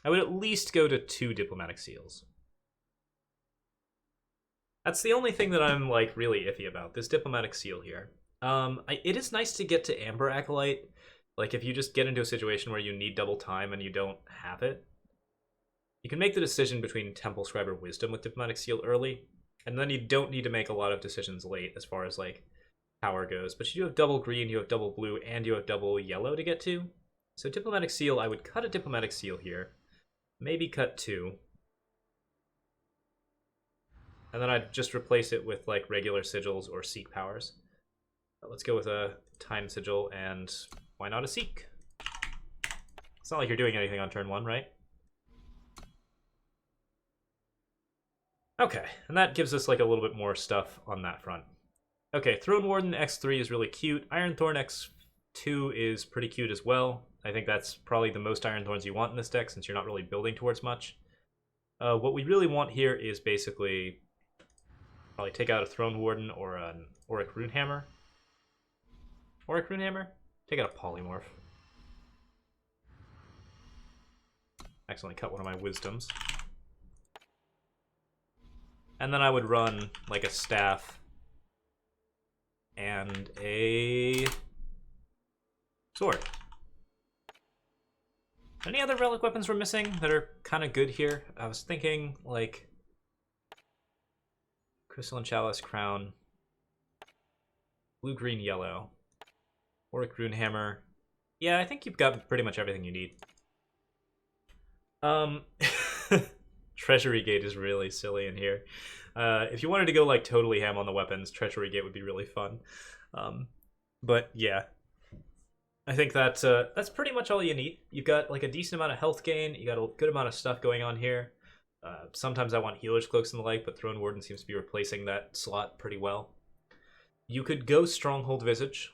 I would at least go to 2 Diplomatic Seals. That's the only thing that I'm like really iffy about, this Diplomatic Seal here. It is nice to get to Amber Acolyte. Like, if you just get into a situation where you need double time and you don't have it, you can make the decision between Temple Scribe or Wisdom with Diplomatic Seal early, and then you don't need to make a lot of decisions late as far as, like, power goes. But you have double green, you have double blue, and you have double yellow to get to. So Diplomatic Seal, I would cut a Diplomatic Seal here. Maybe cut 2. And then I'd just replace it with, like, regular sigils or Seek powers. But let's go with a Time Sigil and... why not a Seek? It's not like you're doing anything on turn 1, right? Okay, and that gives us like a little bit more stuff on that front. Okay, Throne Warden X3 is really cute. Ironthorn X2 is pretty cute as well. I think that's probably the most Ironthorns you want in this deck since you're not really building towards much. What we really want here is basically probably take out a Throne Warden or an Auric Runehammer. Auric Runehammer? Take out a Polymorph. Accidentally cut one of my wisdoms. And then I would run like a staff and a sword. Any other relic weapons we're missing that are kind of good here? I was thinking like crystalline chalice, crown, blue, green, yellow, auric rune hammer. Yeah, I think you've got pretty much everything you need. Treasury Gate is really silly in here. If you wanted to go like totally ham on the weapons, Treasury Gate would be really fun. But yeah, I think that's pretty much all you need. You've got like a decent amount of health gain. You got a good amount of stuff going on here. Sometimes I want healer's cloaks and the like, but Throne Warden seems to be replacing that slot pretty well. You could go Stronghold Visage.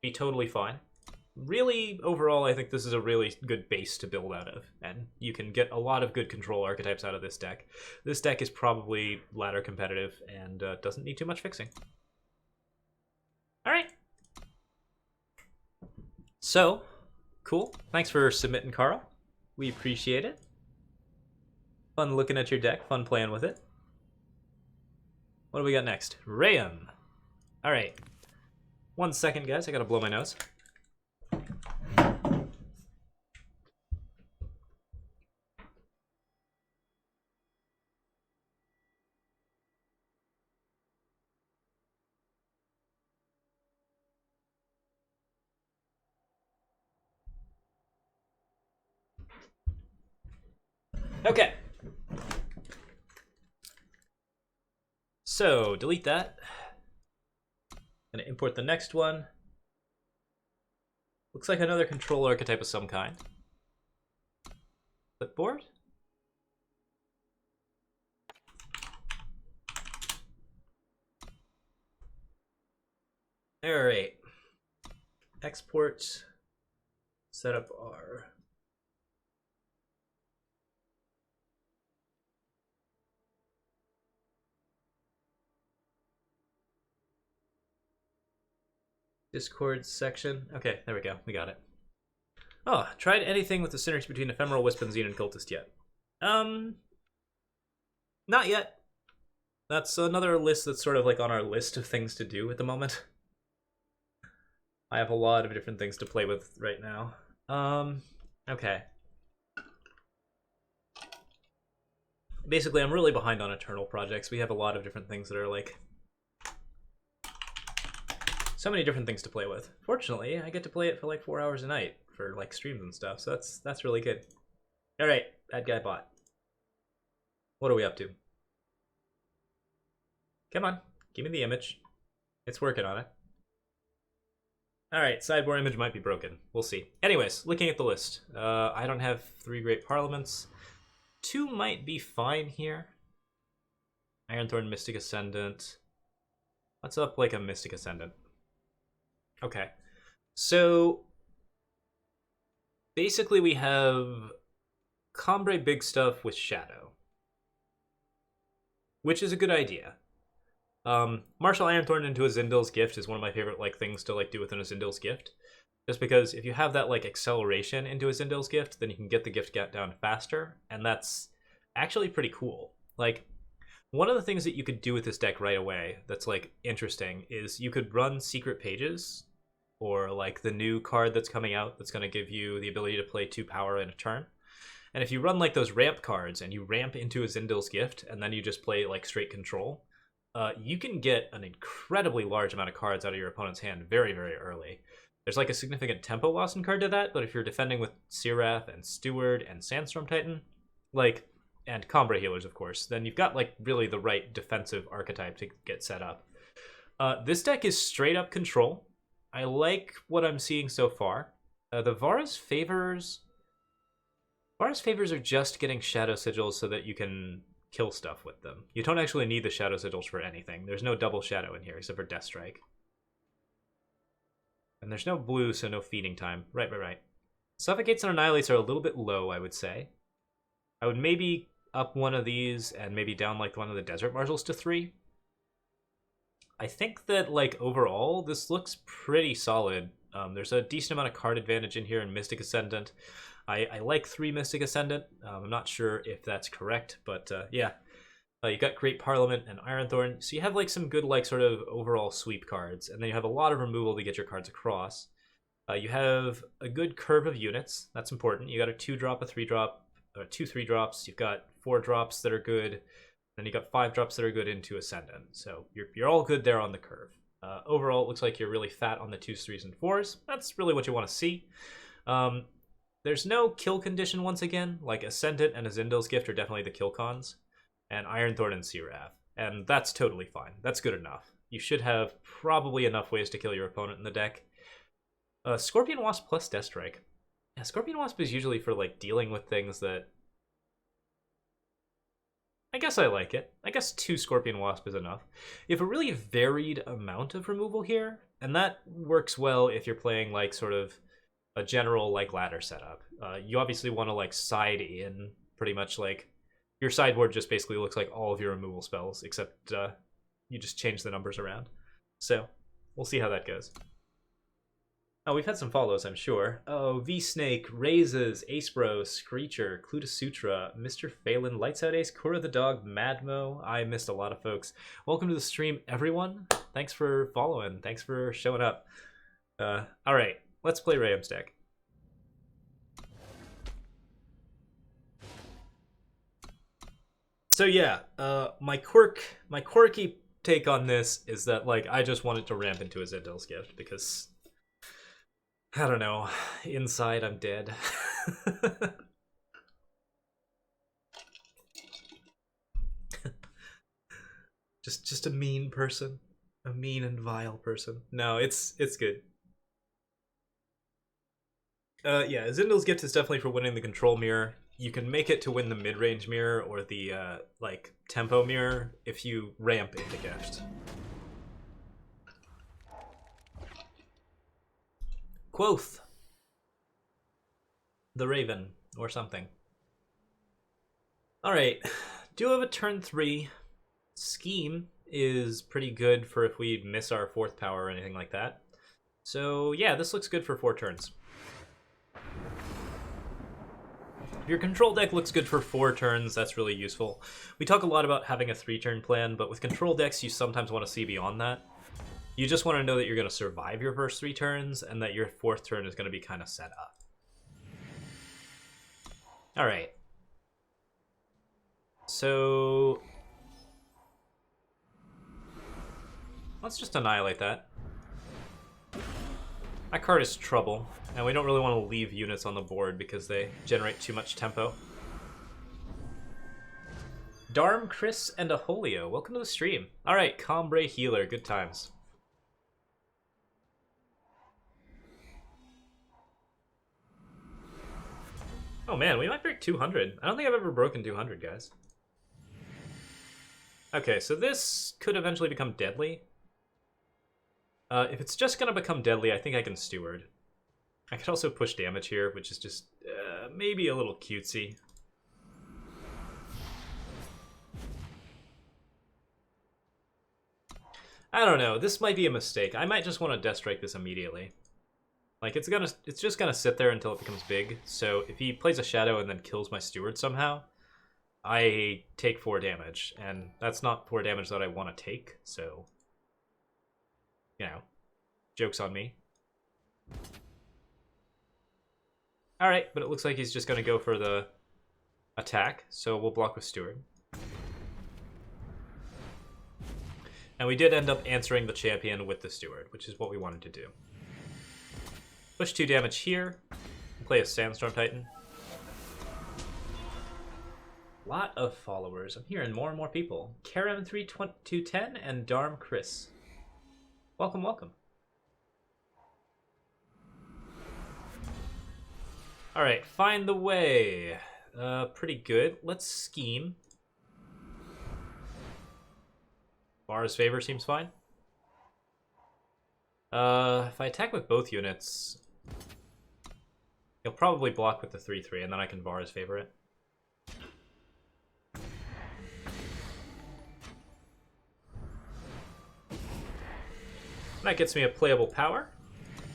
Be totally fine. Really, overall, I think this is a really good base to build out of, and you can get a lot of good control archetypes out of this deck. This deck is probably ladder competitive and doesn't need too much fixing. All right. So, cool. Thanks for submitting, Carl. We appreciate it. Fun looking at your deck, fun playing with it. What do we got next? Rayum. All right. 1 second, guys. I gotta blow my nose. Okay. So, delete that. Gonna import the next one. Looks like another control archetype of some kind. Clipboard? Alright. Export. Set up our Discord section. Okay, there we go. We got it. Oh, tried anything with the synergy between Ephemeral Wisp and Xenon Cultist yet? Not yet. That's another list that's sort of like on our list of things to do at the moment. I have a lot of different things to play with right now. Okay. Basically, I'm really behind on Eternal projects. We have a lot of different things that are like so many different things to play with. Fortunately, I get to play it for like 4 hours a night for like streams and stuff, so that's really good. All right, bad guy bot. What are we up to? Come on, give me the image. It's working on it. All right, sideboard image might be broken. We'll see. Anyways, looking at the list, I don't have 3 Great Parliaments. 2 might be fine here. Ironthorn, Mystic Ascendant. What's up like a Mystic Ascendant? Okay, so basically we have combre big stuff with Shadow, which is a good idea. Martial Ironthorn into a Zindil's Gift is one of my favorite like things to like do within a Zindil's Gift, just because if you have that like acceleration into a Zindil's Gift, then you can get the gift down faster, and that's actually pretty cool. Like, one of the things that you could do with this deck right away that's like interesting is you could run Secret Pages, or like the new card that's coming out that's going to give you the ability to play 2 power in a turn. And if you run like those ramp cards and you ramp into a Zindil's Gift and then you just play like straight control, you can get an incredibly large amount of cards out of your opponent's hand very, very early. There's like a significant tempo loss in card to that, but if you're defending with Sirath and Steward and Sandstorm Titan, like, and Combre Healers, of course, then you've got like really the right defensive archetype to get set up. This deck is straight up control. I like what I'm seeing so far. The Vara's Favors are just getting Shadow Sigils so that you can kill stuff with them. You don't actually need the Shadow Sigils for anything. There's no double Shadow in here except for Death Strike. And there's no blue, so no feeding time. Right. Suffocates and Annihilates are a little bit low, I would say. I would maybe up one of these and maybe down like one of the Desert Marshals to 3. I think that like overall this looks pretty solid There's a decent amount of card advantage in here in Mystic Ascendant. I like 3 Mystic Ascendant. I'm not sure if that's correct, but yeah. You got Great Parliament and Ironthorn, so you have like some good like sort of overall sweep cards, and then you have a lot of removal to get your cards across. You have a good curve of units. That's important. You got a 2-drop, a 3-drop, or 2 3-drops. You've got 4 drops that are good. Then you got 5 drops that are good into Ascendant. So you're all good there on the curve. Overall, it looks like you're really fat on the 2s, 3s, and 4s. That's really what you want to see. There's no kill condition once again. Like Ascendant and Azindal's Gift are definitely the kill cons. And Ironthorn and Searath. And that's totally fine. That's good enough. You should have probably enough ways to kill your opponent in the deck. Scorpion Wasp plus Death Strike. Yeah, Scorpion Wasp is usually for like dealing with things that... I guess I like it. I guess 2 Scorpion Wasp is enough. You have a really varied amount of removal here, and that works well if you're playing like sort of a general like ladder setup. You obviously want to like side in pretty much like... Your sideboard just basically looks like all of your removal spells, except you just change the numbers around. So, we'll see how that goes. Oh, we've had some follows, I'm sure. Oh, V-Snake, Raises, Acebro, Screecher, Clutasutra, Mr. Phelan, Lights Out Ace, Kura the Dog, Madmo. I missed a lot of folks. Welcome to the stream, everyone. Thanks for following. Thanks for showing up. Alright, let's play Rayam's deck. So yeah, my quirky take on this is that like I just wanted to ramp into a Azindal's Gift because I don't know, inside I'm dead. just a mean person, a mean and vile person. No, it's good. Yeah, Azindal's Gift is definitely for winning the control mirror. You can make it to win the mid-range mirror or the like tempo mirror if you ramp into Gift. Quoth the Raven or something. Alright, do have a turn 3. Scheme is pretty good for if we miss our 4th power or anything like that. So yeah, this looks good for 4 turns. If your control deck looks good for 4 turns, that's really useful. We talk a lot about having a 3-turn plan, but with control decks, you sometimes want to see beyond that. You just want to know that you're going to survive your first 3 turns, and that your 4th turn is going to be kind of set up. Alright. So... let's just annihilate that. That card is trouble, and we don't really want to leave units on the board because they generate too much tempo. Darm, Chris, and Aholio, welcome to the stream. Alright, Combre Healer, good times. Oh man, we might break 200. I don't think I've ever broken 200, guys. Okay, so this could eventually become deadly. If it's just going to become deadly, I think I can Steward. I could also push damage here, which is just maybe a little cutesy. I don't know. This might be a mistake. I might just want to Death Strike this immediately. Like, it's just gonna sit there until it becomes big. So if he plays a Shadow and then kills my Steward somehow, I take 4 damage, and that's not 4 damage that I want to take. So, you know, joke's on me. All right, but it looks like he's just gonna go for the attack. So we'll block with Steward. And we did end up answering the champion with the Steward, which is what we wanted to do. Push 2 damage here. Play a Sandstorm Titan. Lot of followers. I'm hearing more and more people. Karam3210 and Darm Chris. Welcome, welcome. Alright, find the way. Pretty good. Let's scheme. Mara's Favor seems fine. If I attack with both units, he'll probably block with the 3/3, and then I can Vara's Favor it. That gets me a playable power.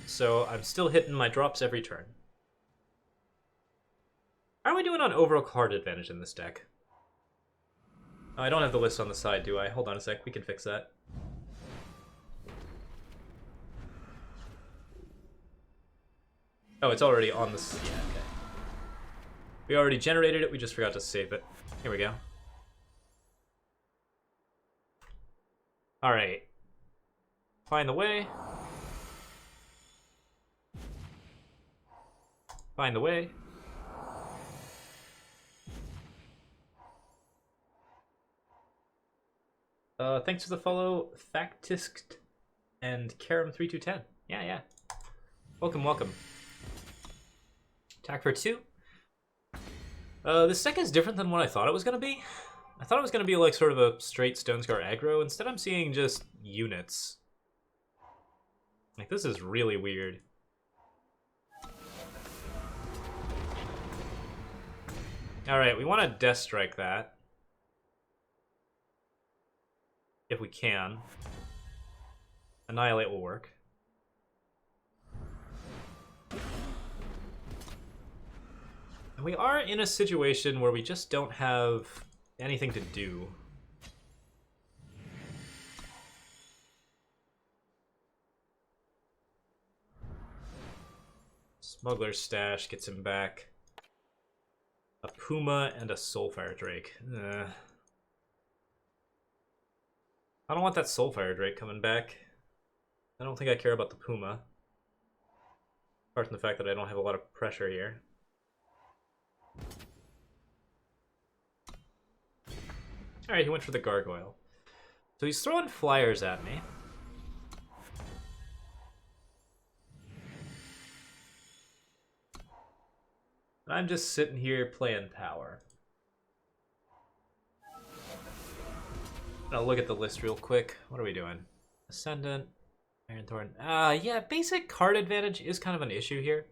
so I'm still hitting my drops every turn. How are we doing on overall card advantage in this deck? Oh, I don't have the list on the side, do I? Hold on a sec, we can fix that. Oh, it's already on the... yeah, okay. We already generated it, we just forgot to save it. Here we go. Alright. Find the way. Find the way. Thanks for the follow, Factisk and Karam3210. Yeah. Welcome, welcome. Attack for 2. This deck is different than what I thought it was going to be. I thought it was going to be like sort of a straight Stonescar aggro. Instead I'm seeing just units. Like, this is really weird. Alright, we want to Death Strike that. If we can. Annihilate will work. And we are in a situation where we just don't have anything to do. Smuggler's Stash gets him back. A Puma and a Soulfire Drake. I don't want that Soulfire Drake coming back. I don't think I care about the Puma. Apart from the fact that I don't have a lot of pressure here. Alright, he went for the Gargoyle. So he's throwing flyers at me. I'm just sitting here playing power. I'll look at the list real quick. What are we doing? Ascendant, Iron Thorn. Yeah, basic card advantage is kind of an issue here.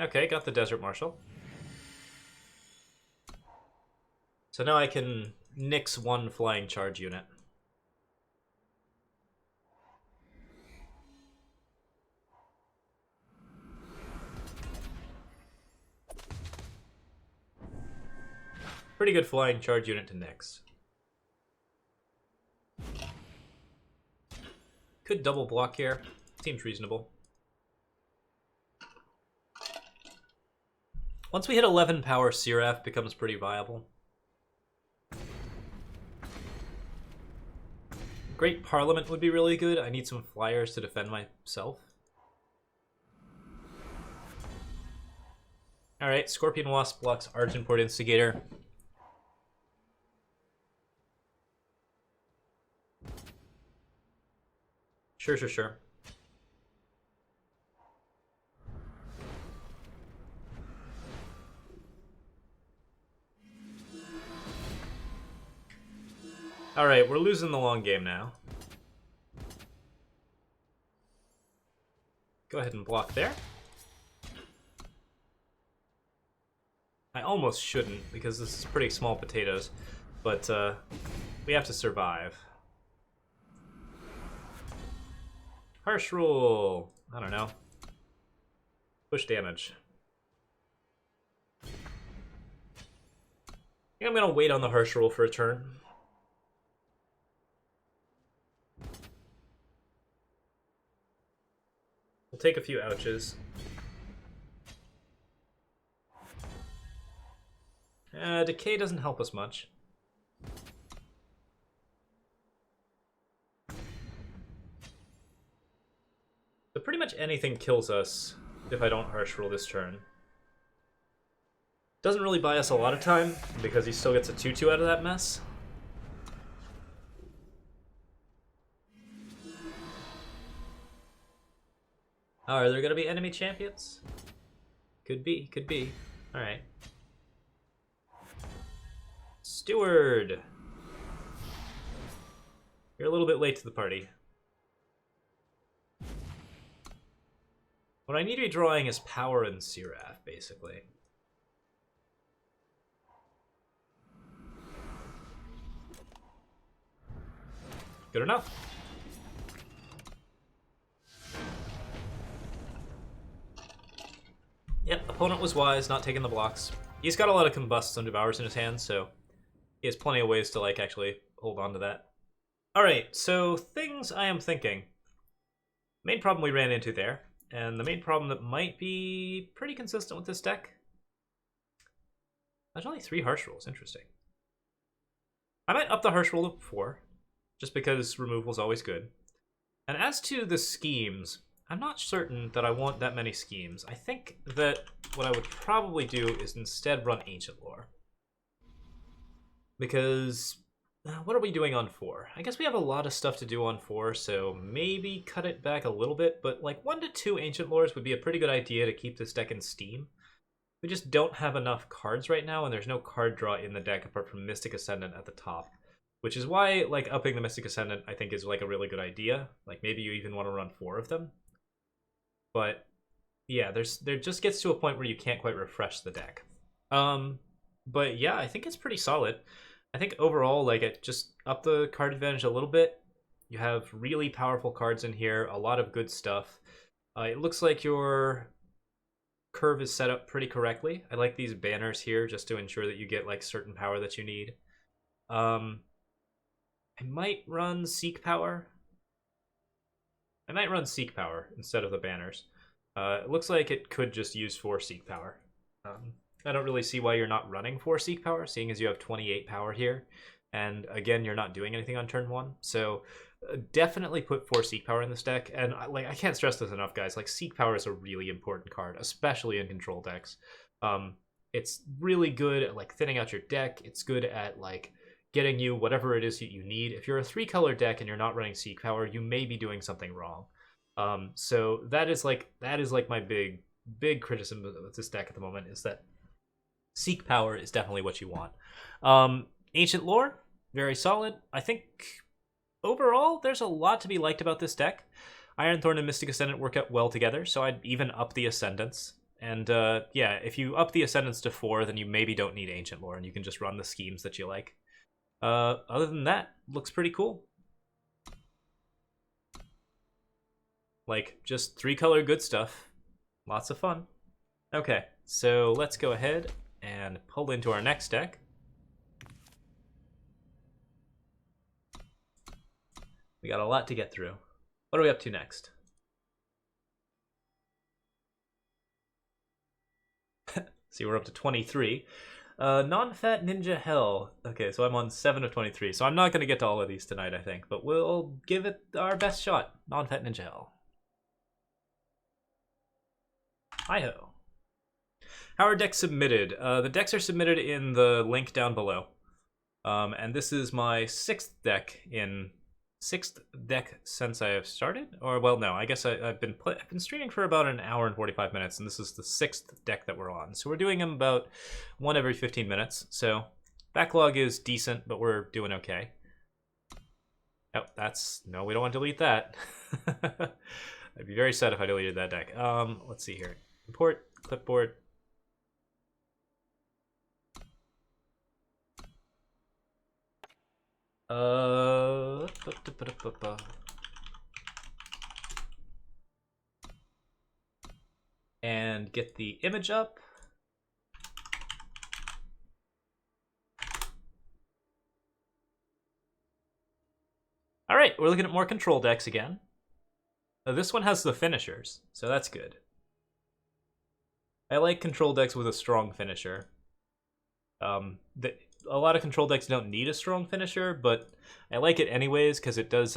Okay, got the Desert Marshal. So now I can nix one flying charge unit. Pretty good flying charge unit to nix. Could double block here. Seems reasonable. Once we hit 11 power, Seraph becomes pretty viable. Great Parliament would be really good. I need some flyers to defend myself. Alright, Scorpion Wasp blocks Argenport Instigator. Sure. Alright, we're losing the long game now. Go ahead and block there. I almost shouldn't, because this is pretty small potatoes, but we have to survive. Harsh Rule! I don't know. Push damage. I think I'm gonna wait on the Harsh Rule for a turn. We'll take a few ouches. Decay doesn't help us much. But pretty much anything kills us if I don't Harsh Rule this turn. Doesn't really buy us a lot of time, because he still gets a 2-2 out of that mess. Oh, are there gonna be enemy champions? Could be. Alright. Steward! You're a little bit late to the party. What I need to be drawing is Power and Seraph, basically. Good enough. Yep, opponent was wise, not taking the blocks. He's got a lot of Combusts and Devours in his hand, so he has plenty of ways to, like, actually hold on to that. Alright, so things I am thinking. Main problem we ran into there, and the main problem that might be pretty consistent with this deck. There's only 3 Harsh Rules, interesting. I might up the Harsh Rule to 4, just because removal is always good. And as to the schemes, I'm not certain that I want that many schemes. I think that what I would probably do is instead run Ancient Lore. Because, what are we doing on 4? I guess we have a lot of stuff to do on 4, so maybe cut it back a little bit, but like 1 to 2 Ancient Lores would be a pretty good idea to keep this deck in Steam. We just don't have enough cards right now, and there's no card draw in the deck apart from Mystic Ascendant at the top. Which is why, like, upping the Mystic Ascendant, I think, is, like, a really good idea. Like, maybe you even want to run 4 of them. But, yeah, there just gets to a point where you can't quite refresh the deck. But, yeah, I think it's pretty solid. I think overall, like, it just up the card advantage a little bit. You have really powerful cards in here, a lot of good stuff. It looks like your curve is set up pretty correctly. I like these banners here just to ensure that you get, like, certain power that you need. I might run Seek Power. I might run Seek Power instead of the banners. It looks like it could just use 4 Seek Power. I don't really see why you're not running 4 Seek Power, seeing as you have 28 power here. And again, you're not doing anything on turn 1. So definitely put 4 Seek Power in this deck. And like, I can't stress this enough, guys. Like, Seek Power is a really important card, especially in control decks. It's really good at, like, thinning out your deck. It's good at, like, getting you whatever it is that you need. If you're a 3-color deck and you're not running Seek Power, you may be doing something wrong. So that is like my big criticism of this deck at the moment, is that Seek Power is definitely what you want. Ancient Lore, very solid. I think overall there's a lot to be liked about this deck. Ironthorn and Mystic Ascendant work out well together, so I'd even up the Ascendants. And yeah, if you up the Ascendants to 4, then you maybe don't need Ancient Lore, and you can just run the schemes that you like. Other than that, looks pretty cool. Like, just 3-color good stuff. Lots of fun. Okay, so let's go ahead and pull into our next deck. We got a lot to get through. What are we up to next? See, we're up to 23. Non-fat Ninja Hell. Okay, so I'm on 7 of 23. So I'm not going to get to all of these tonight, I think. But we'll give it our best shot. Non-fat Ninja Hell. Hi-ho. How are decks submitted? The decks are submitted in the link down below. And this is my 6th deck since I have started. Or, well, no, I guess I've been streaming for about an hour and 45 minutes, and this is the 6th deck that we're on. So we're doing them about 1 every 15 minutes. So backlog is decent, but we're doing okay. Oh, no, we don't want to delete that. I'd be very sad if I deleted that deck. Let's see here. Import, clipboard. And get the image up. All right, we're looking at more control decks again. This one has the finishers, so that's good. I like control decks with a strong finisher. A lot of control decks don't need a strong finisher, but I like it anyways because it does.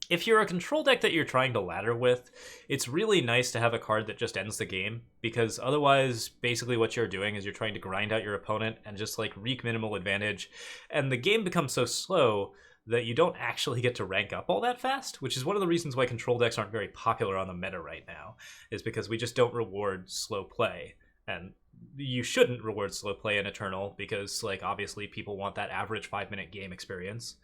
If you're a control deck that you're trying to ladder with, it's really nice to have a card that just ends the game, because otherwise, basically what you're doing is you're trying to grind out your opponent and just like wreak minimal advantage, and the game becomes so slow that you don't actually get to rank up all that fast, which is one of the reasons why control decks aren't very popular on the meta right now, is because we just don't reward slow play. And you shouldn't reward slow play in Eternal, because, like, obviously people want that average 5-minute game experience.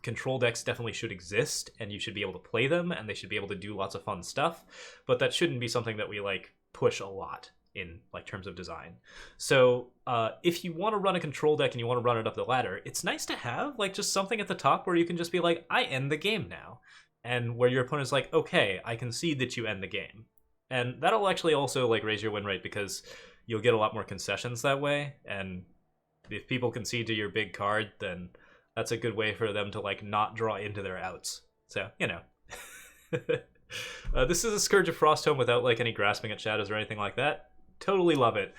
Control decks definitely should exist, and you should be able to play them, and they should be able to do lots of fun stuff, but that shouldn't be something that we like push a lot in like terms of design. So if you want to run a control deck and you want to run it up the ladder, it's nice to have like just something at the top where you can just be like, I end the game now, and where your opponent's like, okay, I concede that you end the game, and that'll actually also like raise your win rate because you'll get a lot more concessions that way, and if people concede to your big card, then that's a good way for them to like not draw into their outs. So, you know. This is a Scourge of Frostholm without like any grasping at shadows or anything like that. Totally love it.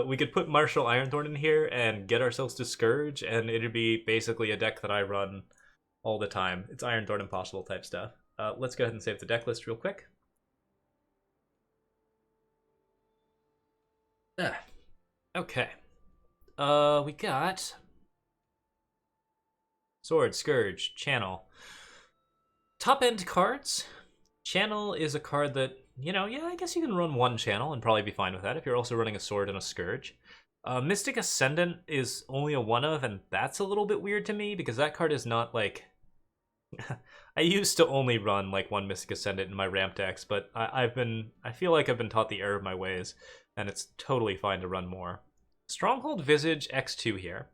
We could put Martial Ironthorn in here and get ourselves to Scourge, and it'd be basically a deck that I run all the time. It's Ironthorn Impossible type stuff. Let's go ahead and save the deck list real quick. Okay. We got Sword, Scourge, Channel. Top end cards. Channel is a card that, you know, yeah, I guess you can run one Channel and probably be fine with that if you're also running a Sword and a Scourge. Mystic Ascendant is only a one of, and that's a little bit weird to me because that card is not like... I used to only run like one Mystic Ascendant in my ramp decks, but I feel like I've been taught the error of my ways, and it's totally fine to run more. Stronghold Visage X2 here.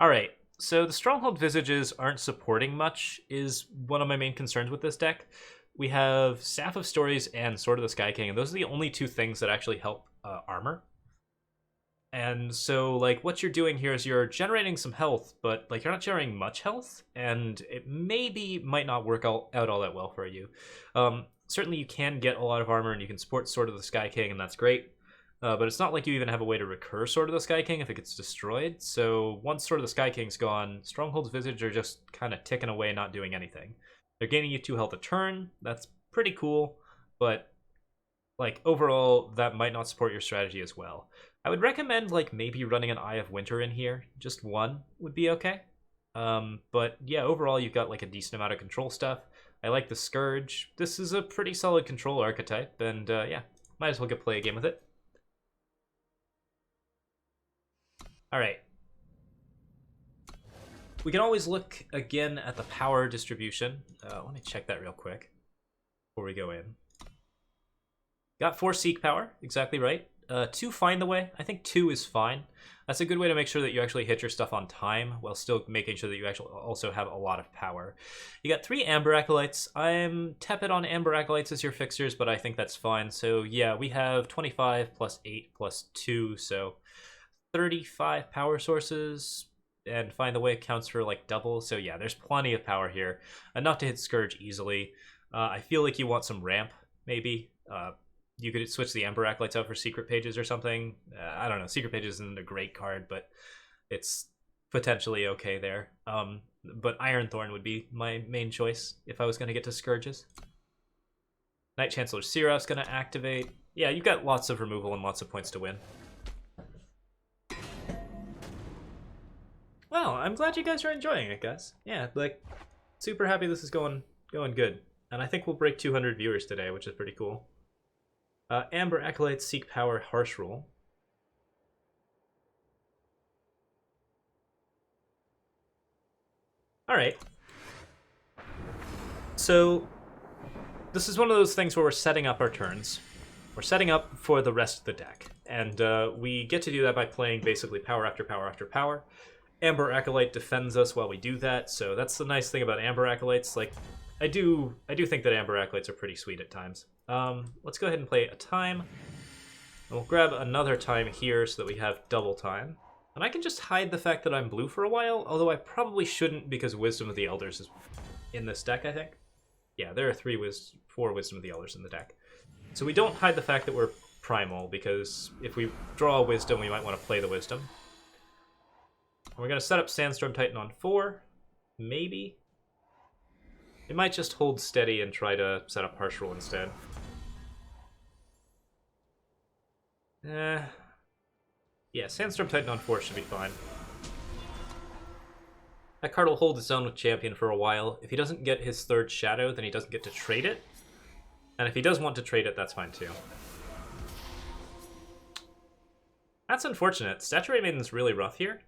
Alright, so the Stronghold Visages aren't supporting much is one of my main concerns with this deck. We have Staff of Stories and Sword of the Sky King, and those are the only two things that actually help armor. And so, like, what you're doing here is you're generating some health, but, like, you're not generating much health, and it might not work out all that well for you. Certainly you can get a lot of armor, and you can support Sword of the Sky King, and that's great. But it's not like you even have a way to recur Sword of the Sky King if it gets destroyed. So once Sword of the Sky King's gone, Stronghold's Visage are just kind of ticking away, not doing anything. They're gaining you 2 health a turn. That's pretty cool, but like overall, that might not support your strategy as well. I would recommend like maybe running an Eye of Winter in here. Just one would be okay. But yeah, overall you've got like a decent amount of control stuff. I like the Scourge. This is a pretty solid control archetype, and yeah, might as well go play a game with it. Alright. We can always look again at the power distribution. Let me check that real quick before we go in. Got 4 Seek power, exactly right. 2 Find the Way. I think 2 is fine. That's a good way to make sure that you actually hit your stuff on time while still making sure that you actually also have a lot of power. You got 3 Amber Acolytes. I'm tepid on Amber Acolytes as your fixers, but I think that's fine. So yeah, we have 25 plus 8 plus 2, so 35 power sources, and Find the Way counts for like double. So yeah, there's plenty of power here. Enough to hit Scourge easily. I feel like you want some ramp, maybe. You could switch the Amber Acolytes out for Secret Pages or something. I don't know. Secret Pages isn't a great card, but it's potentially okay there. But Ironthorn would be my main choice if I was going to get to Scourges. Night Chancellor Seraph's going to activate. Yeah, you've got lots of removal and lots of points to win. Well, I'm glad you guys are enjoying it, guys. Yeah, like, super happy this is going good. And I think we'll break 200 viewers today, which is pretty cool. Amber Acolytes, Seek Power, Harsh Rule. Alright. So, this is one of those things where we're setting up our turns. We're setting up for the rest of the deck. And we get to do that by playing basically power after power after power. Amber Acolyte defends us while we do that, so that's the nice thing about Amber Acolytes. Like, I do think that Amber Acolytes are pretty sweet at times. Let's go ahead and play a time. And we'll grab another time here so that we have double time. And I can just hide the fact that I'm blue for a while, although I probably shouldn't because Wisdom of the Elders is in this deck, I think. Yeah, there are 4 Wisdom of the Elders in the deck. So we don't hide the fact that we're primal, because if we draw a Wisdom, we might want to play the Wisdom. We're going to set up Sandstorm Titan on 4, maybe. It might just hold steady and try to set up Harsh Rule instead. Yeah, Sandstorm Titan on 4 should be fine. That card will hold its own with Champion for a while. If he doesn't get his 3rd Shadow, then he doesn't get to trade it. And if he does want to trade it, that's fine too. That's unfortunate. Statuary Maiden's really rough here.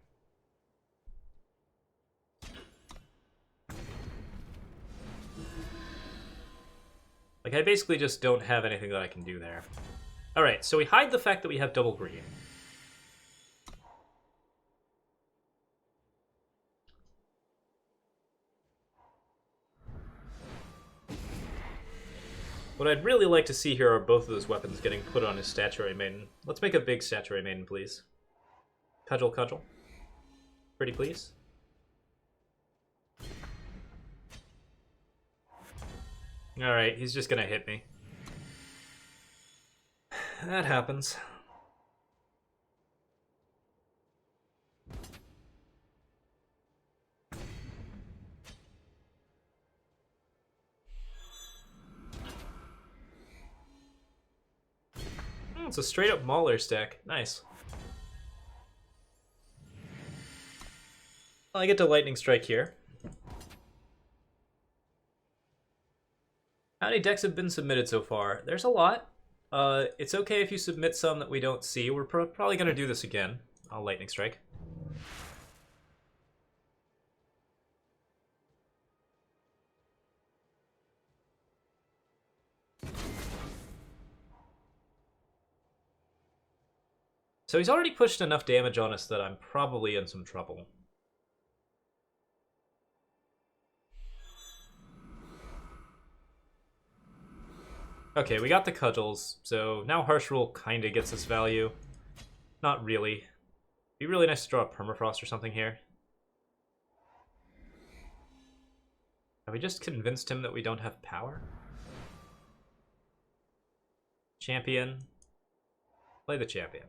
Like, I basically just don't have anything that I can do there. Alright, so we hide the fact that we have double green. What I'd really like to see here are both of those weapons getting put on his Statuary Maiden. Let's make a big Statuary Maiden, please. Cudgel, cudgel. Pretty please. Alright, he's just gonna hit me. That happens. It's a straight up Mauler stack. Nice. Well, I get to Lightning Strike here. How many decks have been submitted so far? There's a lot. It's okay if you submit some that we don't see. We're probably going to do this again. I'll Lightning Strike. So he's already pushed enough damage on us that I'm probably in some trouble. Okay, we got the cudgels, so now Harsh Rule kind of gets us value. Not really. It'd be really nice to draw a Permafrost or something here. Have we just convinced him that we don't have power? Champion. Play the champion.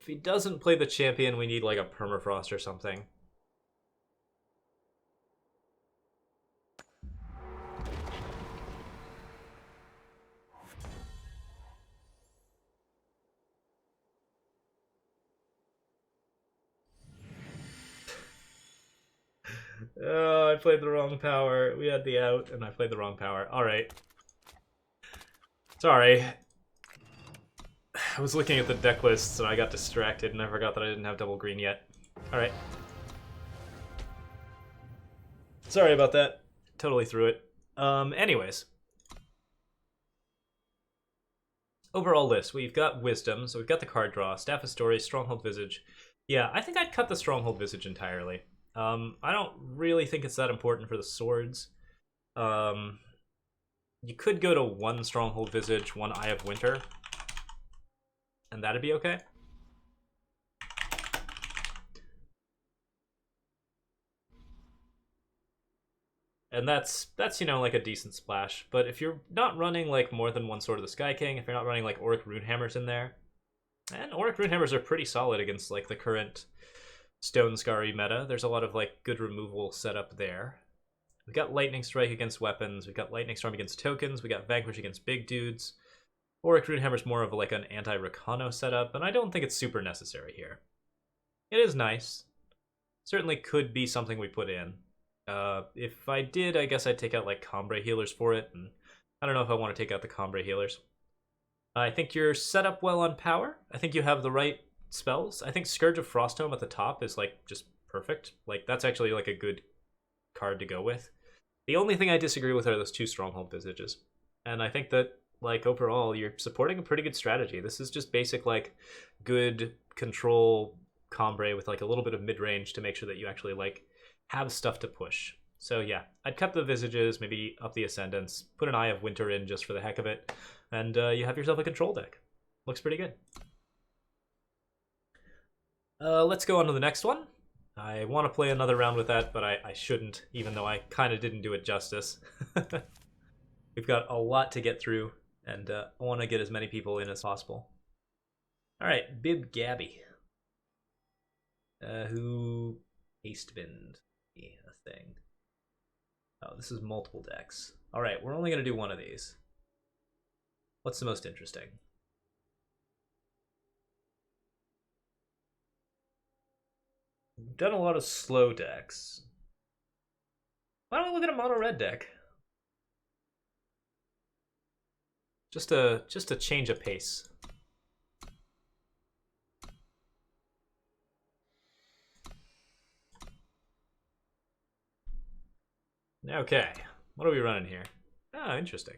If he doesn't play the champion, we need like a Permafrost or something. Oh, I played the wrong power. We had the out, and I played the wrong power. Alright. Sorry. I was looking at the deck lists, and I got distracted, and I forgot that I didn't have double green yet. Alright. Sorry about that. Totally threw it. Anyways. Overall list, we've got Wisdom, so we've got the card draw, Staff of Story, Stronghold Visage. Yeah, I think I'd cut the Stronghold Visage entirely. I don't really think it's that important for the swords. You could go to one Stronghold Visage, one Eye of Winter, and that'd be okay. And that's you know, like a decent splash. But if you're not running like more than one Sword of the Sky King, if you're not running like Auric Runehammers in there, and Auric Runehammers are pretty solid against like the current Stone Scarry meta. There's a lot of like good removal set up there. We got Lightning Strike against weapons. We got Lightning Storm against tokens. We got Vanquish against big dudes. Auric Runehammer's more of like an anti-Rakano setup, and I don't think it's super necessary here. It is nice. Certainly could be something we put in. If I did, I guess I'd take out like combre healers for it, and I don't know if I want to take out the combre healers. I think you're set up well on power. I think you have the right spells. I think Scourge of Frostome at the top is like just perfect. Like that's actually like a good card to go with. The only thing I disagree with are those two Stronghold Visages. And I think that like overall you're supporting a pretty good strategy. This is just basic like good control combre with like a little bit of mid-range to make sure that you actually like have stuff to push. So yeah, I'd cut the Visages, maybe up the Ascendants, put an Eye of Winter in just for the heck of it, and you have yourself a control deck. Looks pretty good. Let's go on to the next one. I want to play another round with that, but I shouldn't, even though I kind of didn't do it justice. We've got a lot to get through, and I want to get as many people in as possible. Alright, Bib Gabby. Who Hastebend a thing. Oh, this is multiple decks. Alright, we're only going to do one of these. What's the most interesting? We've done a lot of slow decks. Why don't we look at a mono red deck? Just a change of pace. Okay, what are we running here? Ah, interesting.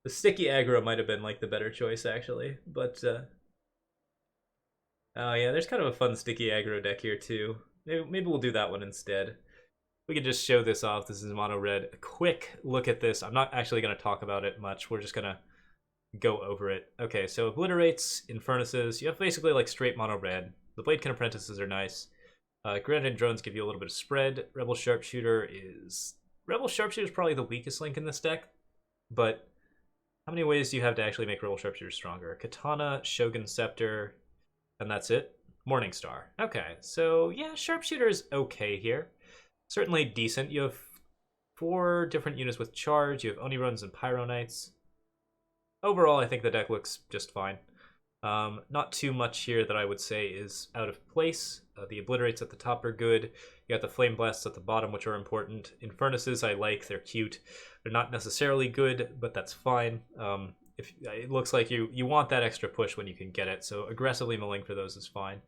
The sticky aggro might have been like the better choice actually, but oh yeah, there's kind of a fun sticky aggro deck here too. Maybe we'll do that one instead. We can just show this off. This is mono red. A quick look at this. I'm not actually going to talk about it much. We're just going to go over it. Okay, so obliterates, infurnaces. You have basically like straight mono red. The Bladekin Apprentices are nice. Granite drones give you a little bit of spread. Rebel Sharpshooter is probably the weakest link in this deck, but how many ways do you have to actually make Rebel Sharpshooter stronger? Katana, Shogun Scepter, and that's it. Morningstar. Okay, so yeah, Sharpshooter is okay here. Certainly decent. You have 4 different units with charge. You have Oni runs and Pyro Knights. Overall, I think the deck looks just fine. Not too much here that I would say is out of place. The obliterates at the top are good. You got the flame blasts at the bottom, which are important. Infurnaces I like. They're cute. They're not necessarily good, but that's fine. If it looks like you want that extra push when you can get it, so aggressively milling for those is fine.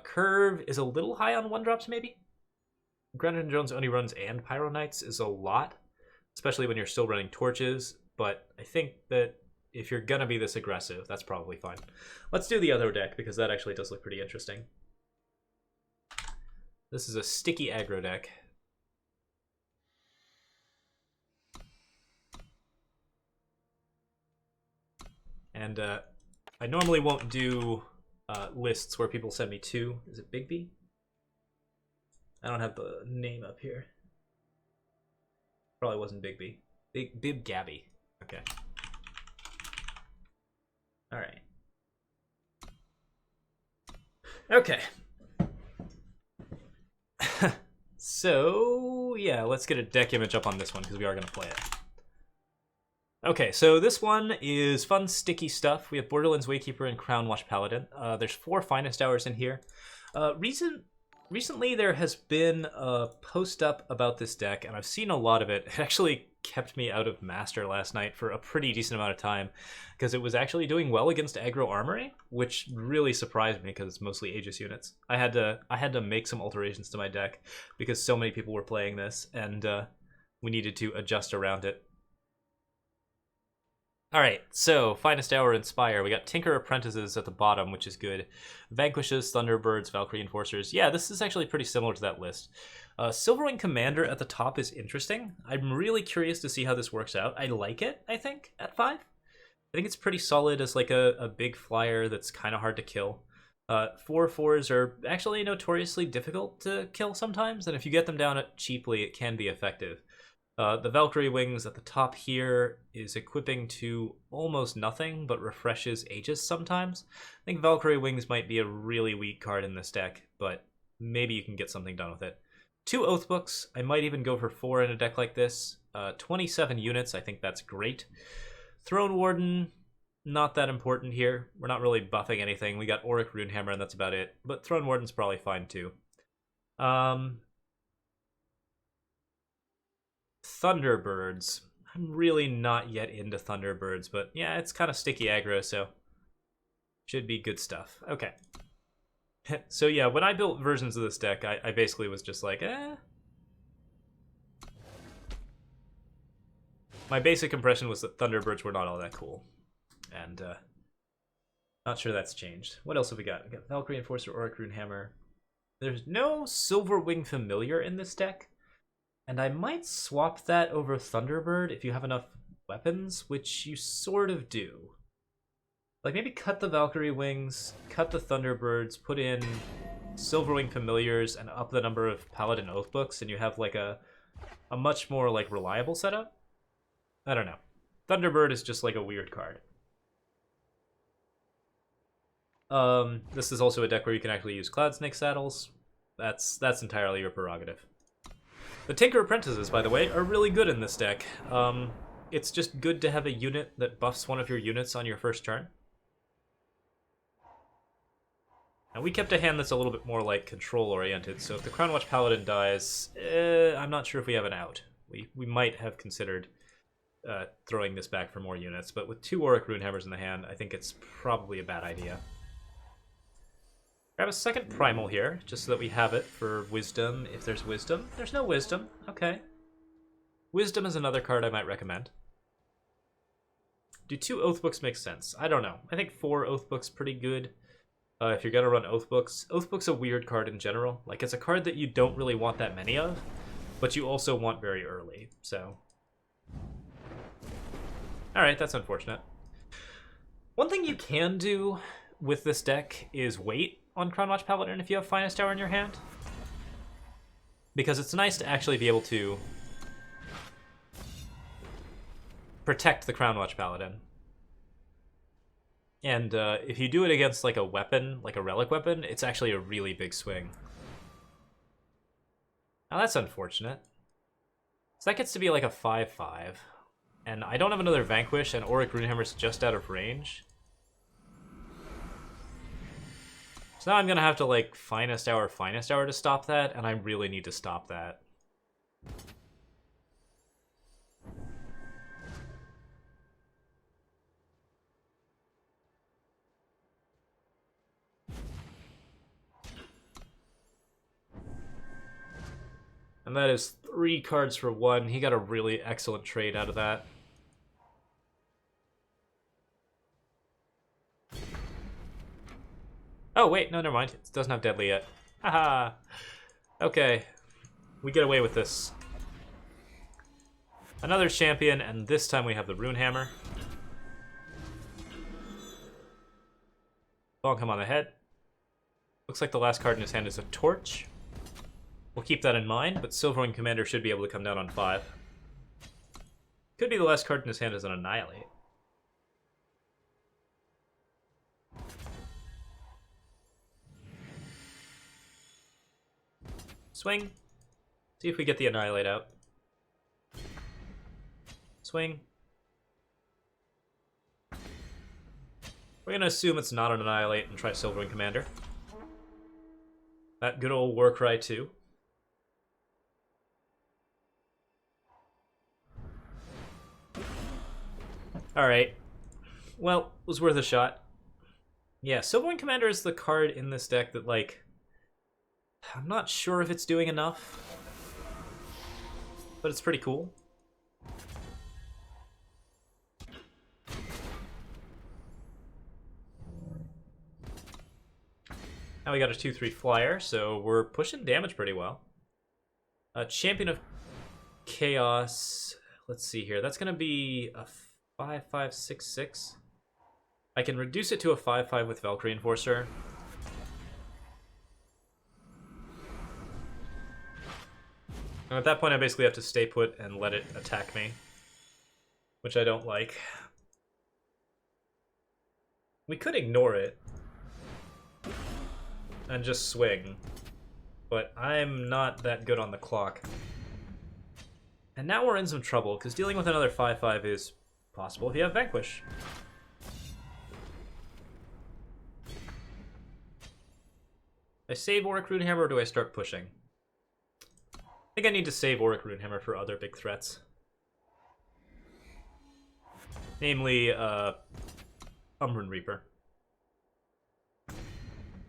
Curve is a little high on 1-drops maybe. Granite Jones Oni runs and Pyro Knights is a lot, especially when you're still running torches, but I think that if you're gonna be this aggressive, that's probably fine. Let's do the other deck, because that actually does look pretty interesting. This is a sticky aggro deck. And I normally won't do lists where people send me 2. Is it Big B? I don't have the name up here. Probably wasn't Big B. Bib Gabby. Okay. All right. Okay. So, yeah, let's get a deck image up on this one because we are going to play it. Okay, so this one is fun, sticky stuff. We have Borderlands Waykeeper and Crown Watch Paladin. There's 4 Finest Hours in here. Recently, there has been a post up about this deck, and I've seen a lot of it. It actually kept me out of Master last night for a pretty decent amount of time, because it was actually doing well against aggro armory, which really surprised me because it's mostly Aegis units. I had to make some alterations to my deck because so many people were playing this, and we needed to adjust around it. Alright, so Finest Hour, Inspire. We got Tinker Apprentices at the bottom, which is good. Vanquishes, Thunderbirds, Valkyrie Enforcers. Yeah, this is actually pretty similar to that list. Silverwing Commander at the top is interesting. I'm really curious to see how this works out. I like it, I think, at 5. I think it's pretty solid as like a big flyer that's kind of hard to kill. 4/4s are actually notoriously difficult to kill sometimes, and if you get them down cheaply, it can be effective. The Valkyrie Wings at the top here is equipping to almost nothing, but refreshes Aegis sometimes. I think Valkyrie Wings might be a really weak card in this deck, but maybe you can get something done with it. 2 Oath Books. I might even go for 4 in a deck like this. 27 units, I think that's great. Throne Warden, not that important here. We're not really buffing anything. We got Auric Runehammer, and that's about it. But Throne Warden's probably fine too. Thunderbirds. I'm really not yet into Thunderbirds, but yeah, it's kind of sticky aggro, so should be good stuff. Okay. So yeah, when I built versions of this deck, I basically was just like, My basic impression was that Thunderbirds were not all that cool. And not sure that's changed. What else have we got? We got Valkyrie Enforcer, Auric Runehammer. There's no Silverwing Familiar in this deck. And I might swap that over Thunderbird if you have enough weapons, which you sort of do. Like maybe cut the Valkyrie Wings, cut the Thunderbirds, put in Silverwing Familiars, and up the number of Paladin Oath Books, and you have like a much more like reliable setup. I don't know. Thunderbird is just like a weird card. This is also a deck where you can actually use Cloud Snake Saddles. That's entirely your prerogative. The Tinker Apprentices, by the way, are really good in this deck. It's just good to have a unit that buffs one of your units on your first turn. And we kept a hand that's a little bit more like control-oriented, so if the Crown Watch Paladin dies, I'm not sure if we have an out. We might have considered throwing this back for more units, but with 2 Auric Runehammers in the hand, I think it's probably a bad idea. Grab a second primal here, just so that we have it for wisdom, if there's wisdom. There's no wisdom. Okay. Wisdom is another card I might recommend. Do 2 Oath Books make sense? I don't know. I think 4 Oath Books pretty good. If you're gonna run Oath Books. Oath Books a weird card in general. Like, it's a card that you don't really want that many of, but you also want very early, so... Alright, that's unfortunate. One thing you can do with this deck is wait on Crownwatch Paladin if you have Finest Hour in your hand. Because it's nice to actually be able to protect the Crownwatch Paladin. And if you do it against like a weapon, like a relic weapon, it's actually a really big swing. Now that's unfortunate. So that gets to be like a 5/5. And I don't have another Vanquish, and Auric Runehammer's just out of range. So now I'm gonna have to like Finest Hour to stop that, and I really need to stop that. And that is 3 cards for 1. He got a really excellent trade out of that. Oh, wait, no, never mind. It doesn't have Deadly yet. Haha. Okay. We get away with this. Another champion, and this time we have the Runehammer. Bonk him on the head. Looks like the last card in his hand is a Torch. We'll keep that in mind, but Silverwing Commander should be able to come down on 5. Could be the last card in his hand is an Annihilate. Swing. See if we get the Annihilate out. Swing. We're gonna assume it's not an Annihilate and try Silverwing Commander. That good old Warcry 2. Alright. Well, was worth a shot. Yeah, Silverwing Commander is the card in this deck that, like, I'm not sure if it's doing enough, but it's pretty cool. Now we got a 2/3 flyer, so we're pushing damage pretty well. Champion of Chaos. Let's see here. That's going to be a 5/5/6/6. I can reduce it to a 5/5 with Valkyrie Enforcer. And at that point, I basically have to stay put and let it attack me, which I don't like. We could ignore it and just swing, but I'm not that good on the clock. And now we're in some trouble, because dealing with another 5/5 is possible if you have Vanquish. I save Auric Runehammer, or do I start pushing? I think I need to save Auric Runehammer for other big threats. Namely, Umbran Reaper.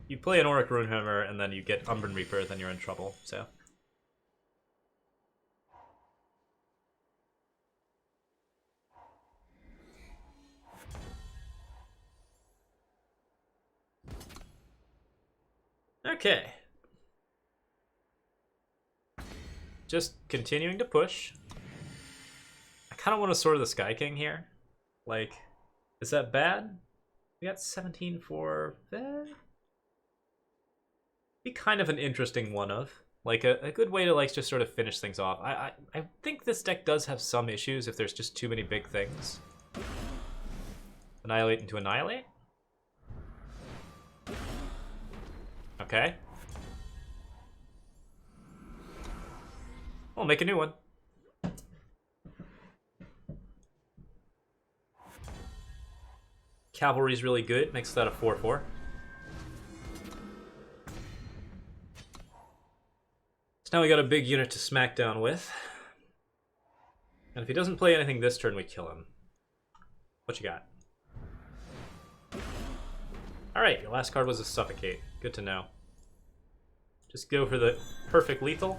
You play an Auric Runehammer, and then you get Umbran Reaper, then you're in trouble, so... Okay. Just continuing to push. I kind of want to Sword of the Sky King here. Like, is that bad? We got 17 for... Be kind of an interesting one of. Like, a good way to, like, just sort of finish things off. I think this deck does have some issues if there's just too many big things. Annihilate into Annihilate? Okay. We'll make a new one. Cavalry's really good, makes that a 4/4. So now we got a big unit to smack down with. And if he doesn't play anything this turn, we kill him. What you got? Alright, your last card was a Suffocate. Good to know. Just go for the perfect lethal.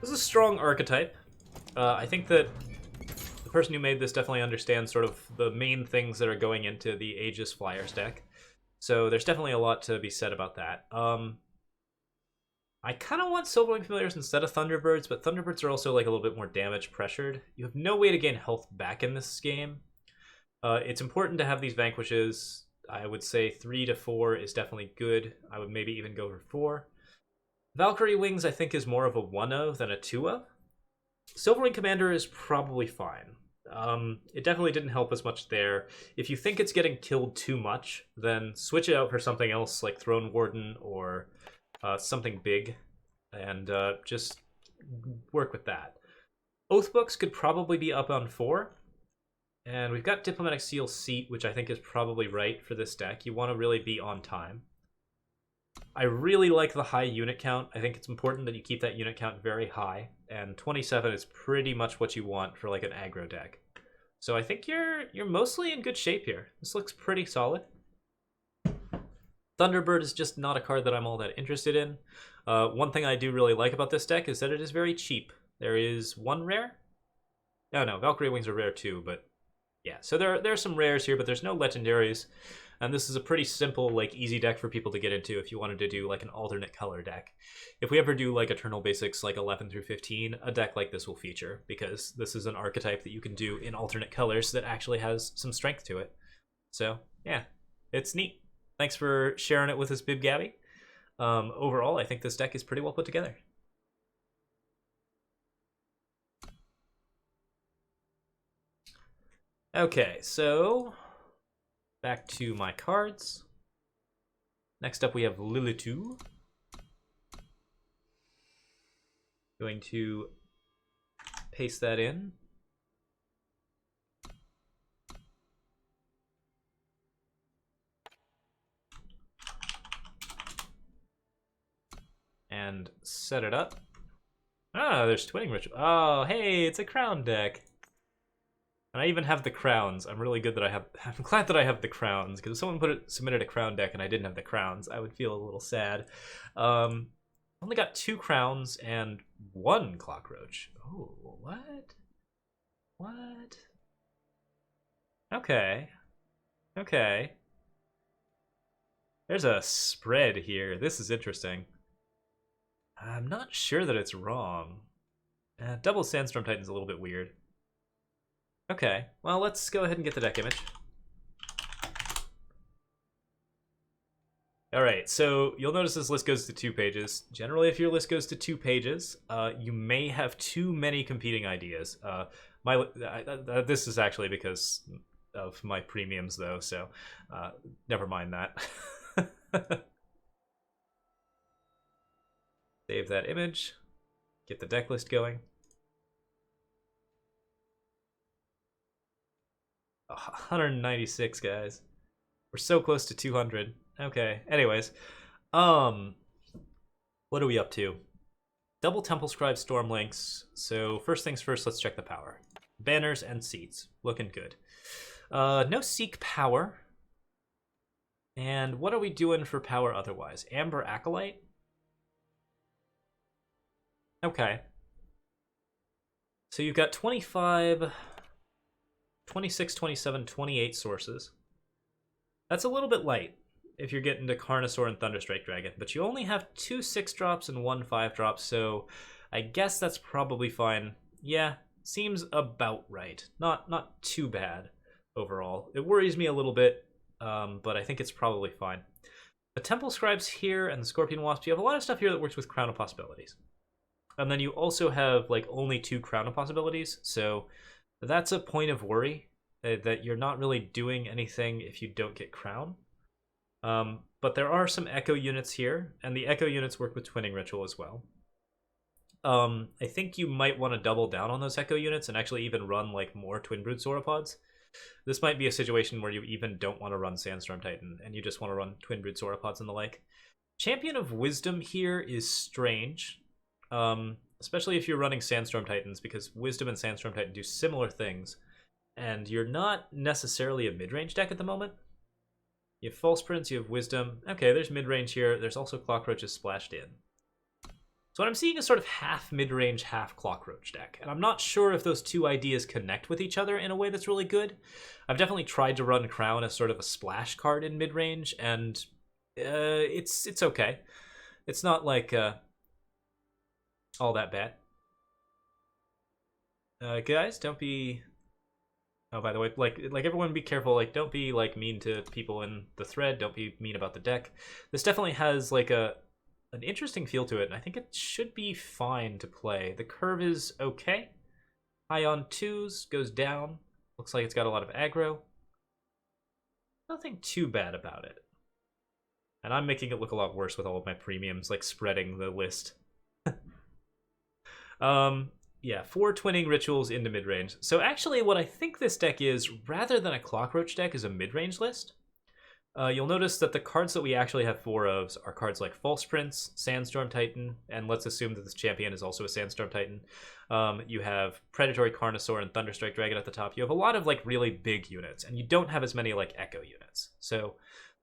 This is a strong archetype. I think that the person who made this definitely understands sort of the main things that are going into the Aegis Flyers deck. So there's definitely a lot to be said about that. I kind of want Silverwing Familiars instead of Thunderbirds, but Thunderbirds are also like a little bit more damage pressured. You have no way to gain health back in this game. It's important to have these Vanquishes. I would say 3 to 4 is definitely good. I would maybe even go for 4. Valkyrie Wings I think is more of a 1 of than a 2 of. Silverwing Commander is probably fine. It definitely didn't help as much there. If you think it's getting killed too much, then switch it out for something else like Throne Warden or something big, and just work with that. Oathbooks could probably be up on 4, and we've got Diplomatic Seal Seat, which I think is probably right for this deck. You want to really be on time. I really like the high unit count. I think it's important that you keep that unit count very high, and 27 is pretty much what you want for like an aggro deck. So I think you're mostly in good shape here. This looks pretty solid. Thunderbird is just not a card that I'm all that interested in. One thing I do really like about this deck is that it is very cheap. There is 1 rare. No, Valkyrie Wings are rare too, but yeah. So there are some rares here, but there's no legendaries. And this is a pretty simple, like, easy deck for people to get into if you wanted to do, like, an alternate color deck. If we ever do, like, Eternal Basics, like, 11 through 15, a deck like this will feature, because this is an archetype that you can do in alternate colors that actually has some strength to it. So, yeah, it's neat. Thanks for sharing it with us, Bib Gabby. Overall, I think this deck is pretty well put together. Okay, so back to my cards. Next up we have Lilitu. Going to paste that in. And set it up. Ah, there's Twinning Ritual. Oh, hey, it's a crown deck. And I even have the crowns. I'm really good that I'm glad that I have the crowns, because if someone submitted a crown deck and I didn't have the crowns, I would feel a little sad. Only got 2 crowns and 1 clockroach. Oh, what? What? Okay. Okay. There's a spread here. This is interesting. I'm not sure that it's wrong. Double Sandstorm Titan's a little bit weird. Okay, well, let's go ahead and get the deck image. Alright, so you'll notice this list goes to 2 pages. Generally, if your list goes to 2 pages, you may have too many competing ideas. This is actually because of my premiums, though, so never mind that. Save that image, get the deck list going. 196, guys. We're so close to 200. Okay, anyways. What are we up to? Double Temple Scribe Stormlinks. So first things first, let's check the power. Banners and seats. Looking good. No Seek power. And what are we doing for power otherwise? Amber Acolyte? Okay. So you've got 25... 26, 27, 28 sources. That's a little bit light if you're getting to Carnosaur and Thunderstrike Dragon, but you only have 2 6-drops and 1 5-drop, so I guess that's probably fine. Yeah, seems about right. Not too bad overall. It worries me a little bit, but I think it's probably fine. The Temple Scribes here and the Scorpion Wasps, you have a lot of stuff here that works with Crown of Possibilities. And then you also have like only 2 Crown of Possibilities, so that's a point of worry, that you're not really doing anything if you don't get Crown. But there are some Echo units here, and the Echo units work with Twinning Ritual as well. I think you might want to double down on those Echo units and actually even run like more Twin Brood Sauropods. This might be a situation where you even don't want to run Sandstorm Titan, and you just want to run Twin Brood Sauropods and the like. Champion of Wisdom here is strange. especially if you're running Sandstorm Titans, because Wisdom and Sandstorm Titan do similar things, and you're not necessarily a mid-range deck at the moment. You have False Prince, you have Wisdom. Okay, there's mid-range here. There's also Clockroaches splashed in. So what I'm seeing is sort of half mid-range, half Clockroach deck. And I'm not sure if those two ideas connect with each other in a way that's really good. I've definitely tried to run Crown as sort of a splash card in mid-range, and it's okay. It's not like all that bad. Guys, don't be... Oh, by the way, like everyone be careful. Like, don't be like mean to people in the thread. Don't be mean about the deck. This definitely has like an interesting feel to it, and I think it should be fine to play. The curve is okay. High on 2s, goes down. Looks like it's got a lot of aggro. Nothing too bad about it. And I'm making it look a lot worse with all of my premiums, like spreading the list. Yeah, 4 twinning rituals into mid-range. So actually what I think this deck is, rather than a Clockroach deck, is a mid-range list. You'll notice that the cards that we actually have 4 of are cards like False Prince, Sandstorm Titan, and let's assume that this champion is also a Sandstorm Titan. You have Predatory Carnosaur and Thunderstrike Dragon at the top. You have a lot of like really big units, and you don't have as many like Echo units. So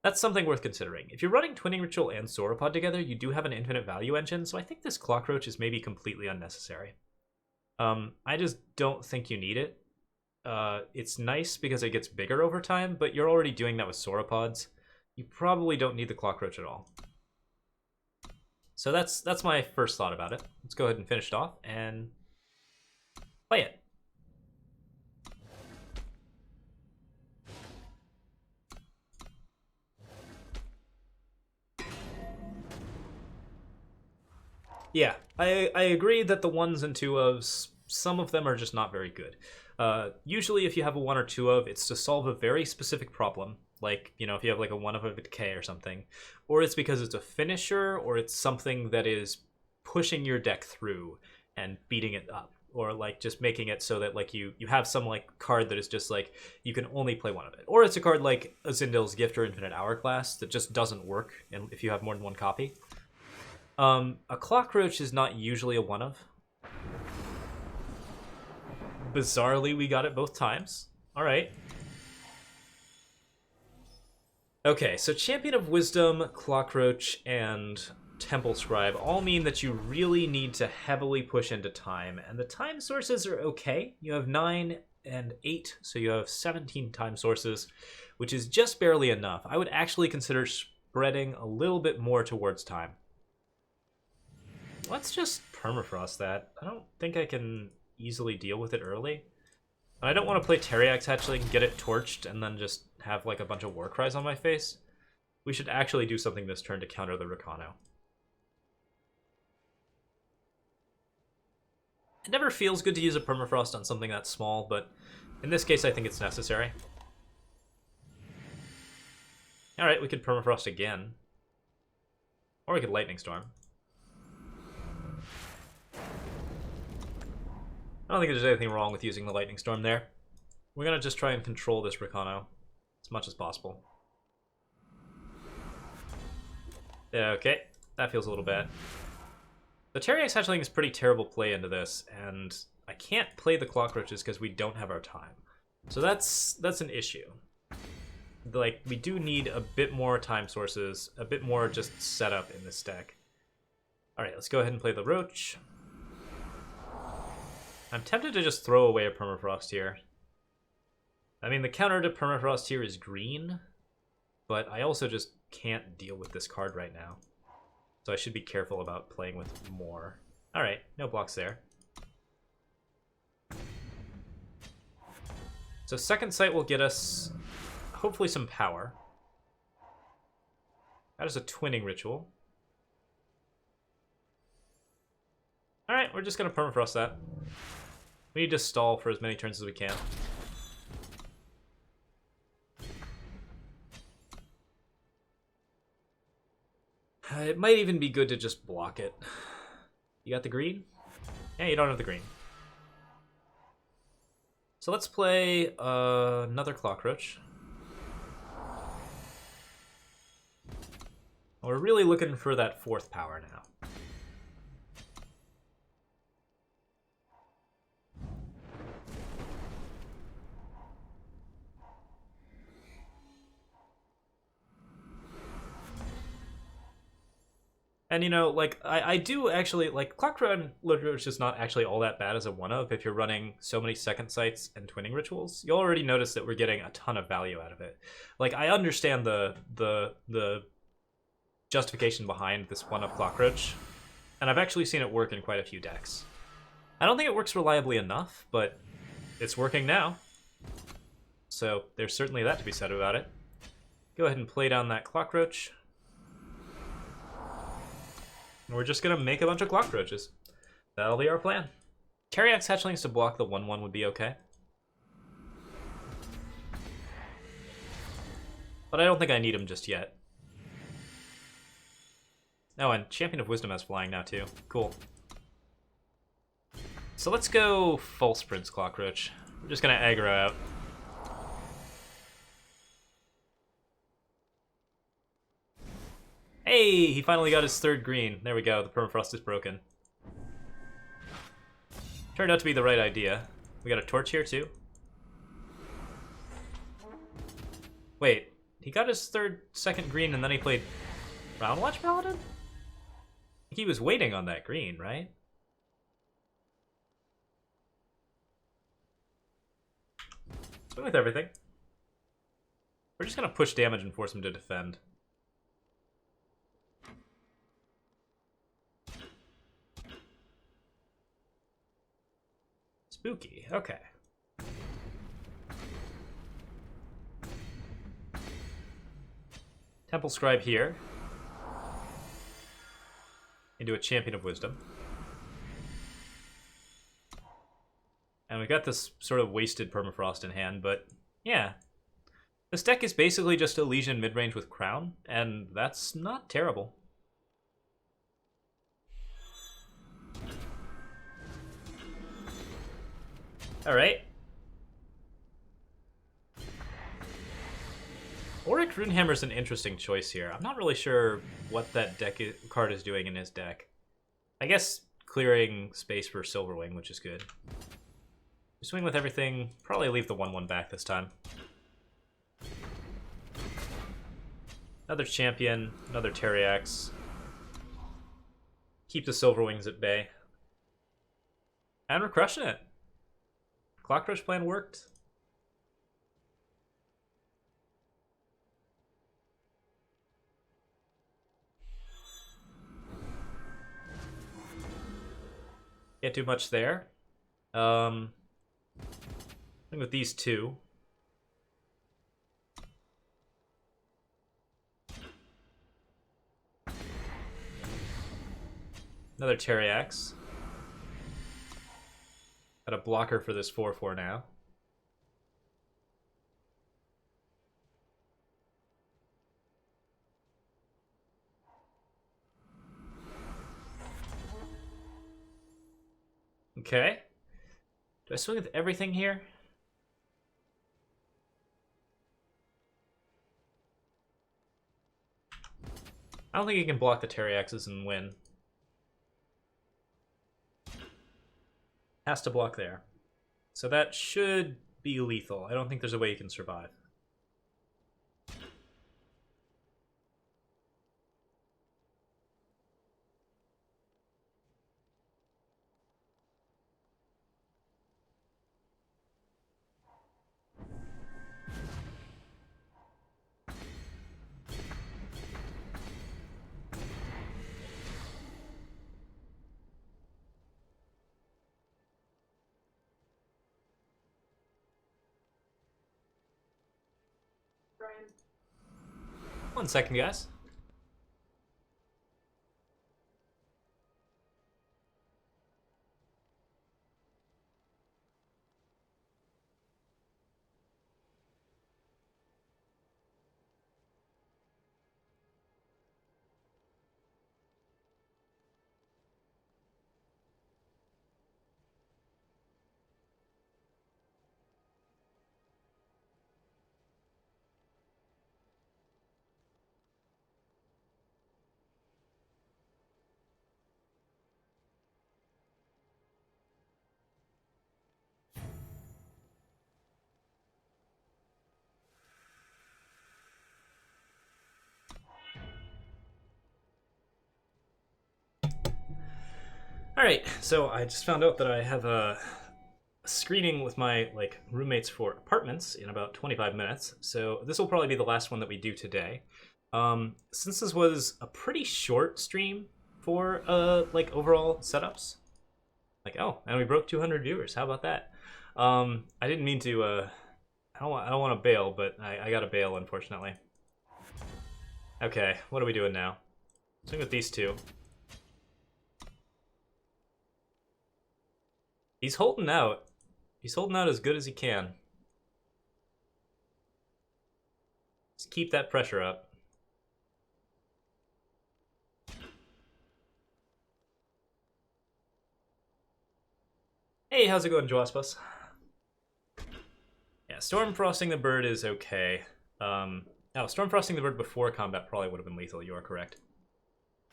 that's something worth considering. If you're running Twinning Ritual and Sauropod together, you do have an infinite value engine, so I think this Clockroach is maybe completely unnecessary. I just don't think you need it. It's nice because it gets bigger over time, but you're already doing that with Sauropods. You probably don't need the Clockroach at all. So that's my first thought about it. Let's go ahead and finish it off and play it. Yeah, I agree that the 1s and 2 ofs, some of them are just not very good. Usually if you have a 1 or 2 of, it's to solve a very specific problem. Like, you know, if you have like a 1 of a decay or something. Or it's because it's a finisher, or it's something that is pushing your deck through and beating it up. Or like just making it so that like you have some like card that is just like, you can only play 1 of it. Or it's a card like Azindil's Gift or Infinite Hourglass that just doesn't work if you have more than 1 copy. A Clockroach is not usually a 1 of. Bizarrely, we got it both times. All right. Okay, so Champion of Wisdom, Clockroach, and Temple Scribe all mean that you really need to heavily push into time, and the time sources are okay. You have 9 and 8, so you have 17 time sources, which is just barely enough. I would actually consider spreading a little bit more towards time. Let's just permafrost that. I don't think I can easily deal with it early. I don't want to play Teriax Hatchling, get it torched, and then just have like a bunch of war cries on my face. We should actually do something this turn to counter the Rakano. It never feels good to use a permafrost on something that small, but in this case I think it's necessary. Alright, we could permafrost again. Or we could Lightning Storm. I don't think there's anything wrong with using the Lightning Storm there. We're going to just try and control this Rakano as much as possible. Yeah, okay, that feels a little bad. The Teriax Hatchling is pretty terrible play into this, and I can't play the Clockroaches because we don't have our time. So that's an issue. Like, we do need a bit more time sources, a bit more just setup in this deck. Alright, let's go ahead and play the Roach. I'm tempted to just throw away a permafrost here. I mean, the counter to permafrost here is green, but I also just can't deal with this card right now. So I should be careful about playing with more. Alright, no blocks there. So Second Sight will get us, hopefully, some power. That is a Twinning Ritual. Alright, we're just going to permafrost that. We need to stall for as many turns as we can. It might even be good to just block it. You got the green? Yeah, you don't have the green. So let's play another Clockroach. We're really looking for that 4th power now. And you know, like I do actually like clockroach is not actually all that bad as a one of if you're running so many second sights and twinning rituals. You'll already notice that we're getting a ton of value out of it. Like I understand the justification behind this one of clockroach, and I've actually seen it work in quite a few decks. I don't think it works reliably enough, but it's working now. So there's certainly that to be said about it. Go ahead and play down that clockroach. And we're just gonna make a bunch of clockroaches. That'll be our plan. Carryax hatchlings to block the 1/1 would be okay. But I don't think I need them just yet. Oh, and Champion of Wisdom has flying now too. Cool. So let's go False Prince Clockroach. We're just gonna aggro out. Hey, he finally got his third green. There we go, the permafrost is broken. Turned out to be the right idea. We got a torch here too. Wait, he got his second green and then he played Roundwatch Paladin? He was waiting on that green, right? Swing with everything. We're just gonna push damage and force him to defend. Spooky, okay. Temple Scribe here. Into a Champion of Wisdom. And we got this sort of wasted permafrost in hand, but yeah. This deck is basically just a Legion midrange with Crown, and that's not terrible. Alright. Auric Runehammer's an interesting choice here. I'm not really sure what that card is doing in his deck. I guess clearing space for Silverwing, which is good. Swing with everything. Probably leave the 1/1 back this time. Another champion, another Terriax. Keep the Silverwings at bay. And we're crushing it. Clockroach plan worked. Can't do much there. I think with these two. Another Terriax. Got a blocker for this 4/4 now. Okay. Do I swing with everything here? I don't think he can block the Terriaxes and win. Has to block there. So that should be lethal. I don't think there's a way he can survive. One second, guys. Alright, so I just found out that I have a screening with my roommates for apartments in about 25 minutes, so this will probably be the last one that we do today. Since this was a pretty short stream for overall setups, oh, and we broke 200 viewers. How about that? I didn't mean to. I don't want to bail, but I gotta bail, unfortunately. Okay, what are we doing now? Swing with these two. He's holding out. He's holding out as good as he can. Just keep that pressure up. Hey, how's it going, Joaspus? Yeah, Storm Frosting the Bird is okay. Oh, Storm Frosting the Bird before combat probably would have been lethal, you are correct.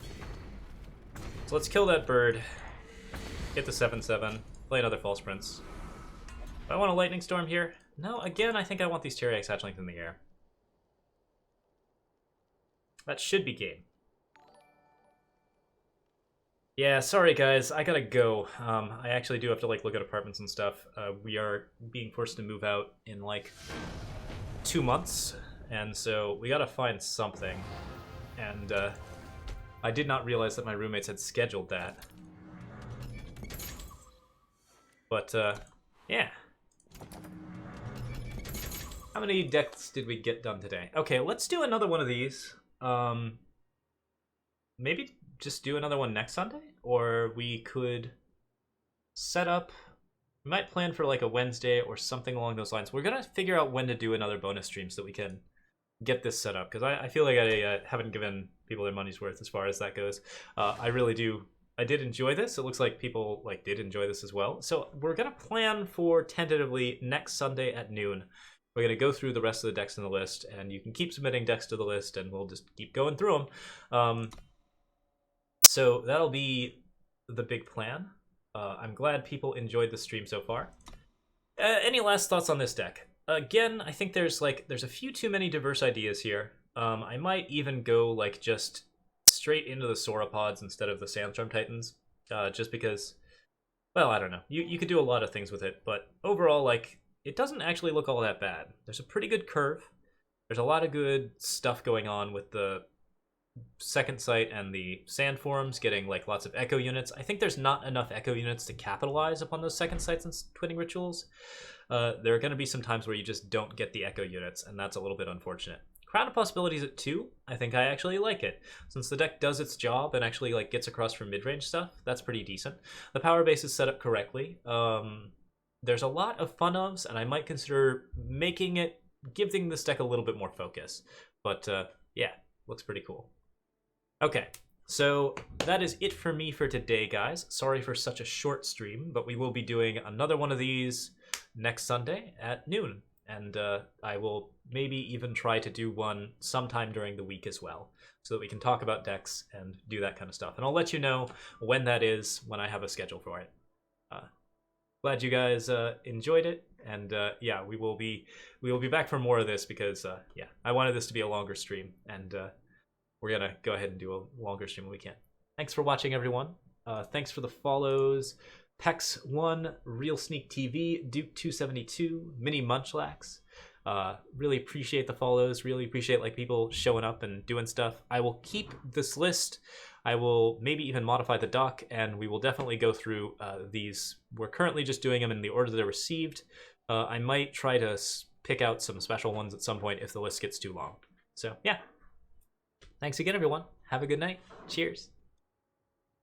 So let's kill that bird. Get the 7/7. Play another False Prince. Do I want a Lightning Storm here? No, again, I think I want these Terrax Hatchlings in the air. That should be game. Yeah, sorry guys, I gotta go. I actually do have to look at apartments and stuff. We are being forced to move out in 2 months, and so we gotta find something. And I did not realize that my roommates had scheduled that. But yeah. How many decks did we get done today? Okay, let's do another one of these. Maybe just do another one next Sunday? Or we could set up... We might plan for a Wednesday or something along those lines. We're gonna figure out when to do another bonus stream so that we can get this set up. Because I feel like I haven't given people their money's worth as far as that goes. I really do... I did enjoy this. It looks like people did enjoy this as well. So we're gonna plan for tentatively next Sunday at noon. We're gonna go through the rest of the decks in the list, and you can keep submitting decks to the list, and we'll just keep going through them. So that'll be the big plan. I'm glad people enjoyed the stream so far. Any last thoughts on this deck? Again, I think there's a few too many diverse ideas here. I might even go just straight into the sauropods instead of the Sandstorm Titans, just because, well, I don't know. You could do a lot of things with it, but overall, it doesn't actually look all that bad. There's a pretty good curve. There's a lot of good stuff going on with the second sight and the sand forms getting lots of echo units. I think there's not enough echo units to capitalize upon those second sights and twinning rituals. There are going to be some times where you just don't get the echo units, and that's a little bit unfortunate. Crown of Possibilities at 2, I think I actually like it. Since the deck does its job and actually gets across from mid-range stuff, that's pretty decent. The power base is set up correctly. There's a lot of fun ofs, and I might consider giving this deck a little bit more focus. But yeah, looks pretty cool. Okay, so that is it for me for today, guys. Sorry for such a short stream, but we will be doing another one of these next Sunday at noon. And I will maybe even try to do one sometime during the week as well, so that we can talk about decks and do that kind of stuff. And I'll let you know when that is, when I have a schedule for it. Glad you guys enjoyed it, and yeah, we will be back for more of this because yeah, I wanted this to be a longer stream, and we're gonna go ahead and do a longer stream when we can. Thanks for watching, everyone. Thanks for the follows. Pex1, Real Sneak TV, Duke 272, Mini Munchlax. Really appreciate the follows. Really appreciate people showing up and doing stuff. I will keep this list. I will maybe even modify the doc, and we will definitely go through these. We're currently just doing them in the order they're received. I might try to pick out some special ones at some point if the list gets too long. So yeah. Thanks again, everyone. Have a good night. Cheers.